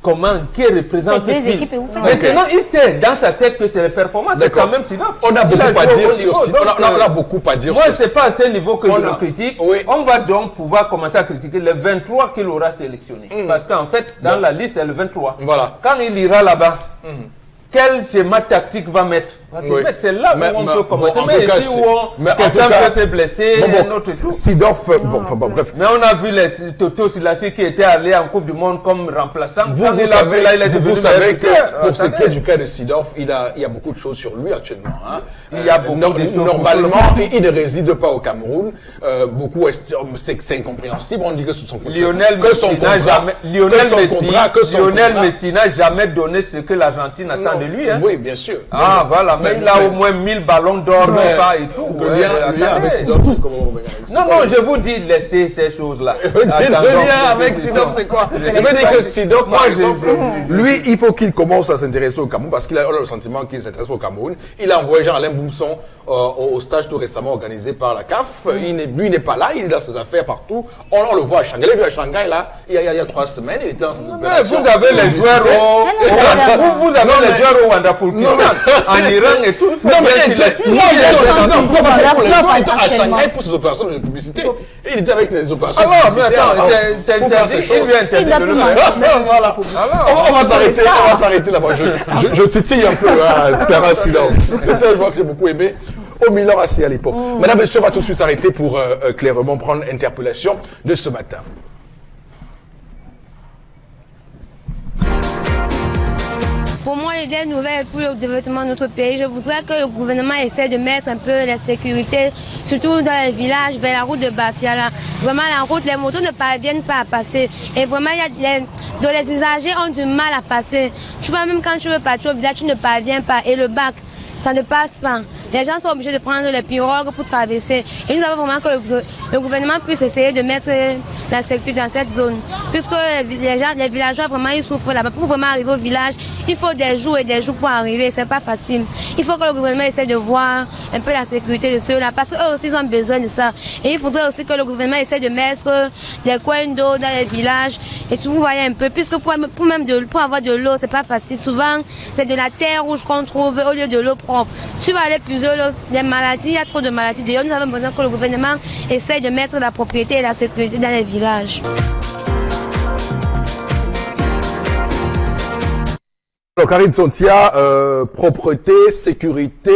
comment, qui représente-t-il. Maintenant, il sait dans sa tête que c'est les performances, c'est quand même Sidorf. On a beaucoup à dire sur on a beaucoup à dire. Moi, ce n'est pas à ce niveau que je le critique. On va donc pouvoir commencer à critiquer les 23 qu'il aura sélectionnés. Parce qu'en fait, dans la liste, c'est le 23. Quand il ira là-bas, quel schéma tactique va mettre? C'est là où on peut commencer. Mais ici où quelqu'un peut se blesser, un autre tout. Sidorf, bref. Mais on a vu les Toto Silati qui était allé en Coupe du Monde comme remplaçant. Vous savez que pour ce qui est du cas de Sidorf, il y a beaucoup de choses sur lui actuellement. Il y a beaucoup de choses. Normalement, il ne réside pas au Cameroun. Beaucoup estiment que c'est incompréhensible. On dit que ce sont Lionel Messi n'a jamais donné ce que l'Argentine attend de lui. Hein. Oui, bien sûr. Ah, voilà, mais il a au moins 1000 ballons d'or et tout. Le lien avec Sidorf, c'est comment? Non, je vous dis, laissez ces choses-là. Le lien avec Sidorf, c'est quoi? Je veux dire que Sidorf, par exemple, lui, il faut qu'il commence à s'intéresser au Cameroun parce qu'il a le sentiment qu'il s'intéresse au Cameroun. Il a envoyé Jean-Alain Boumson au stage tout récemment organisé par la CAF. Lui n'est pas là, il est dans ses affaires partout. On le voit à Shanghai. Il est venu à Shanghai, là, il y a 3 semaines, il était dans ses opérations. Vous avez les joueurs vous avez les joueurs au Wonderful Kyrgyzstan, en Iran et tout. Non, mais il était à Shanghai pour ses opérations de publicité. Il était avec les opérations de publicité. C'est il lui a interdit de le faire. Voilà. On va s'arrêter là-bas. Je titille un peu Scara Silence. C'est un joueur que j'ai beaucoup aimé au Milan AC à l'époque. Madame, monsieur, on va tout de suite s'arrêter pour clairement prendre l'interpellation de ce matin. Pour moi, il y a des nouvelles pour le développement de notre pays. Je voudrais que le gouvernement essaie de mettre un peu la sécurité, surtout dans les villages, vers la route de Bafia. Là. Vraiment, la route, les motos ne parviennent pas à passer. Et vraiment, les usagers ont du mal à passer. Tu vois, même quand tu veux partir au village, tu ne parviens pas. Et le bac, ça ne passe pas. Les gens sont obligés de prendre les pirogues pour traverser. Et nous avons vraiment que le gouvernement puisse essayer de mettre la sécurité dans cette zone. Puisque les villageois, vraiment, ils souffrent là-bas. Pour vraiment arriver au village, il faut des jours et des jours pour arriver. C'est pas facile. Il faut que le gouvernement essaie de voir un peu la sécurité de ceux-là. Parce qu'eux aussi, ils ont besoin de ça. Et il faudrait aussi que le gouvernement essaie de mettre des coins d'eau dans les villages. Et tout, vous voyez un peu. Puisque pour avoir de l'eau, c'est pas facile. Souvent, c'est de la terre rouge qu'on trouve au lieu de l'eau propre. Tu vas aller plus les maladies, il y a trop de maladies. D'ailleurs, nous avons besoin que le gouvernement essaye de mettre la propriété et la sécurité dans les villages. Alors, Karine Sontia, propreté, sécurité,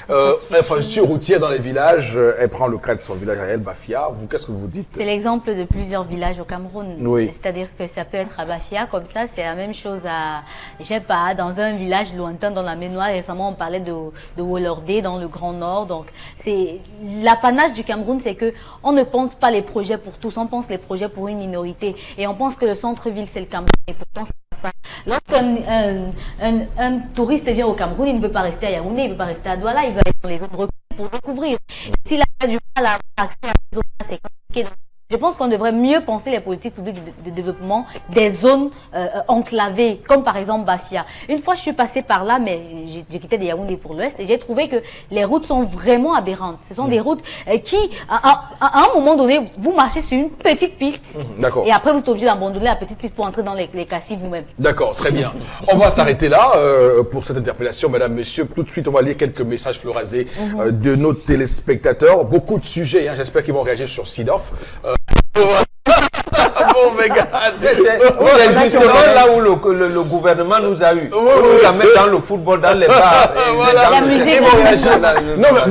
infrastructure routière dans les villages, elle prend le cas de son village à elle, Bafia. Vous, qu'est-ce que vous dites? C'est l'exemple de plusieurs villages au Cameroun. Oui. C'est-à-dire que ça peut être à Bafia, comme ça, c'est la même chose à, je sais pas, dans un village lointain dans la Ménoire. Récemment, on parlait de Wolordé dans le Grand Nord. Donc, c'est l'apanage du Cameroun, c'est que on ne pense pas les projets pour tous, on pense les projets pour une minorité. Et on pense que le centre-ville, c'est le Cameroun. Et pourtant, c'est pas ça. Lorsqu'un touriste vient au Cameroun, il ne veut pas rester à Yaoundé, il ne veut pas rester à Douala, il veut aller dans les zones reculées pour découvrir. S'il a du mal à avoir accès à ces zones-là, c'est compliqué. Je pense qu'on devrait mieux penser les politiques publiques de développement des zones enclavées, comme par exemple Bafia. Une fois, je suis passée par là, mais j'ai quitté de Yaoundé pour l'Ouest, et j'ai trouvé que les routes sont vraiment aberrantes. Ce sont des routes qui, à un moment donné, vous marchez sur une petite piste, et après vous êtes obligé d'abandonner la petite piste pour entrer dans les cassis vous-même. D'accord, très bien. On va s'arrêter là pour cette interpellation, mesdames, messieurs. Tout de suite, on va lire quelques messages fleurasés de nos téléspectateurs. Beaucoup de sujets, j'espère qu'ils vont réagir sur Sidorf. Bon, c'est justement là où le gouvernement nous a eu. On nous a mis dans le football, dans les bars. La musique. Non, mais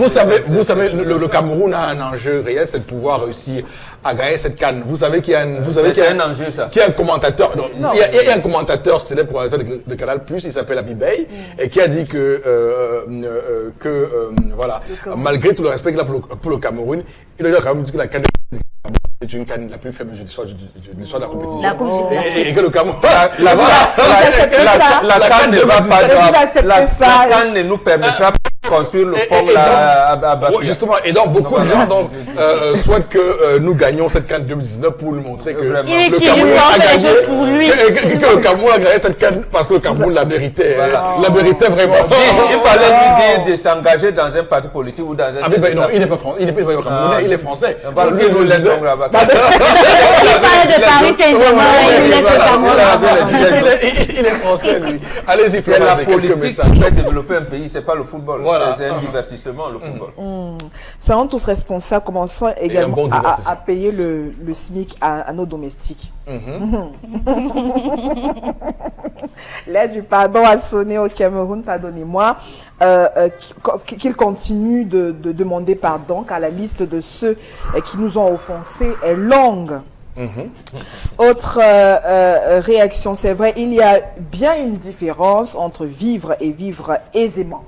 vous savez, le Cameroun a un enjeu réel, c'est de pouvoir réussir à gagner cette CAN. Vous savez qu'il y a un enjeu, ça. Qu'il y a un commentateur. Il y a un commentateur célèbre commentateur de Canal+, il s'appelle Abibey, et qui a dit que voilà, malgré tout le respect qu'il a pour le Cameroun, il a quand même dit que la CAN c'est une canne la plus faible de l'histoire de la compétition. Et que le Cameroun. La canne ne va pas. La canne ne nous permettra pas de construire le pont à Bafia. Justement, et donc beaucoup de gens souhaitent que nous gagnions cette canne 2019 pour nous montrer que le Cameroun a gagné. Que le Cameroun a gagné cette canne parce que le Cameroun la méritait. La méritait vraiment. Il fallait lui dire de s'engager dans un parti politique ou dans un. Non, il n'est pas français. Il n'est pas camerounais, il est français. Lui nous laisse donc là-bas. Il parle de Paris Saint-Germain, il laisse le Cameroun. Il est français, lui. Allez-y, c'est la politique qui fait développer un pays, c'est pas le football. Voilà. C'est un divertissement, le football. Serons tous responsables, commençons également à payer le SMIC à nos domestiques. L'aide du pardon a sonné au Cameroun, pardonnez-moi, qu'il continue de demander pardon, car la liste de ceux qui nous ont offensés est longue. Autre réaction, c'est vrai, il y a bien une différence entre vivre et vivre aisément.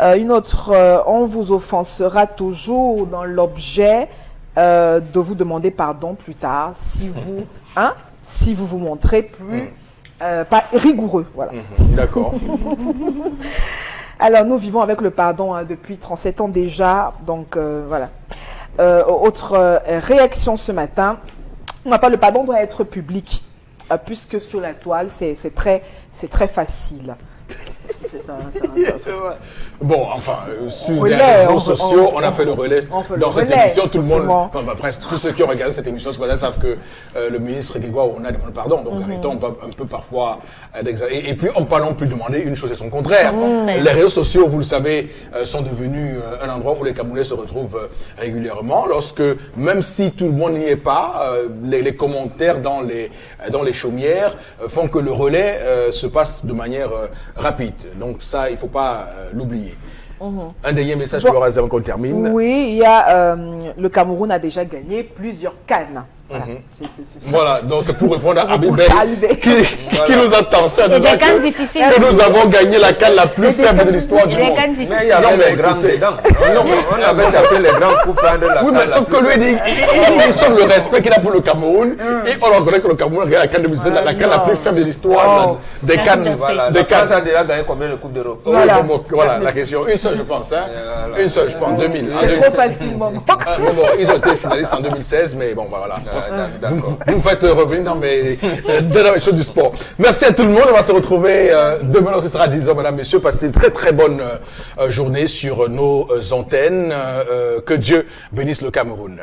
Une autre, on vous offensera toujours dans l'objet de vous demander pardon plus tard si vous vous montrez plus pas rigoureux, voilà. D'accord. Alors, nous vivons avec le pardon depuis 37 ans déjà, donc voilà. Autre réaction ce matin, le pardon doit être public, puisque sur la toile, c'est très facile. Bon, enfin, sur les réseaux sociaux, on a fait le relais dans cette émission. Tout le monde, presque tous ceux qui ont regardé cette émission ce matin savent que le ministre Grégoire on a demandé pardon. Donc, arrêtons un peu parfois d'exagérer. Et puis, on ne peut non plus demander une chose et son contraire. Les réseaux sociaux, vous le savez, sont devenus un endroit où les Camerounais se retrouvent régulièrement. Lorsque, même si tout le monde n'y est pas, les commentaires dans les chaumières font que le relais se passe de manière rapide. Donc ça, il ne faut pas l'oublier. Un dernier message pour Razem qu'on termine. Oui, il y a le Cameroun a déjà gagné plusieurs CAN. Voilà, donc c'est pour répondre à Abibel qui nous attend ça, des CAN difficiles. Que nous avons gagné la CAN la plus faible de l'histoire du monde. Mais il y avait les grands dedans. On avait tapé les grands pour prendre la CAN. Oui, mais sauf que lui, il sauve le respect qu'il a pour le Cameroun et on reconnaît que le Cameroun a gagné la CAN 2017, la CAN la plus faible de l'histoire des CAN. La France a déjà gagné combien de Coupes d'Europe? Voilà la question. Une seule, je pense. Une seule, je pense, 2000. C'est trop facile, maman. Ils ont été finalistes en 2016, mais bon, voilà. Vous me faites revenir dans les choses du sport. Merci à tout le monde. On va se retrouver demain. Ce sera 10h, mesdames, messieurs. Passez une très très bonne journée sur nos antennes. Que Dieu bénisse le Cameroun.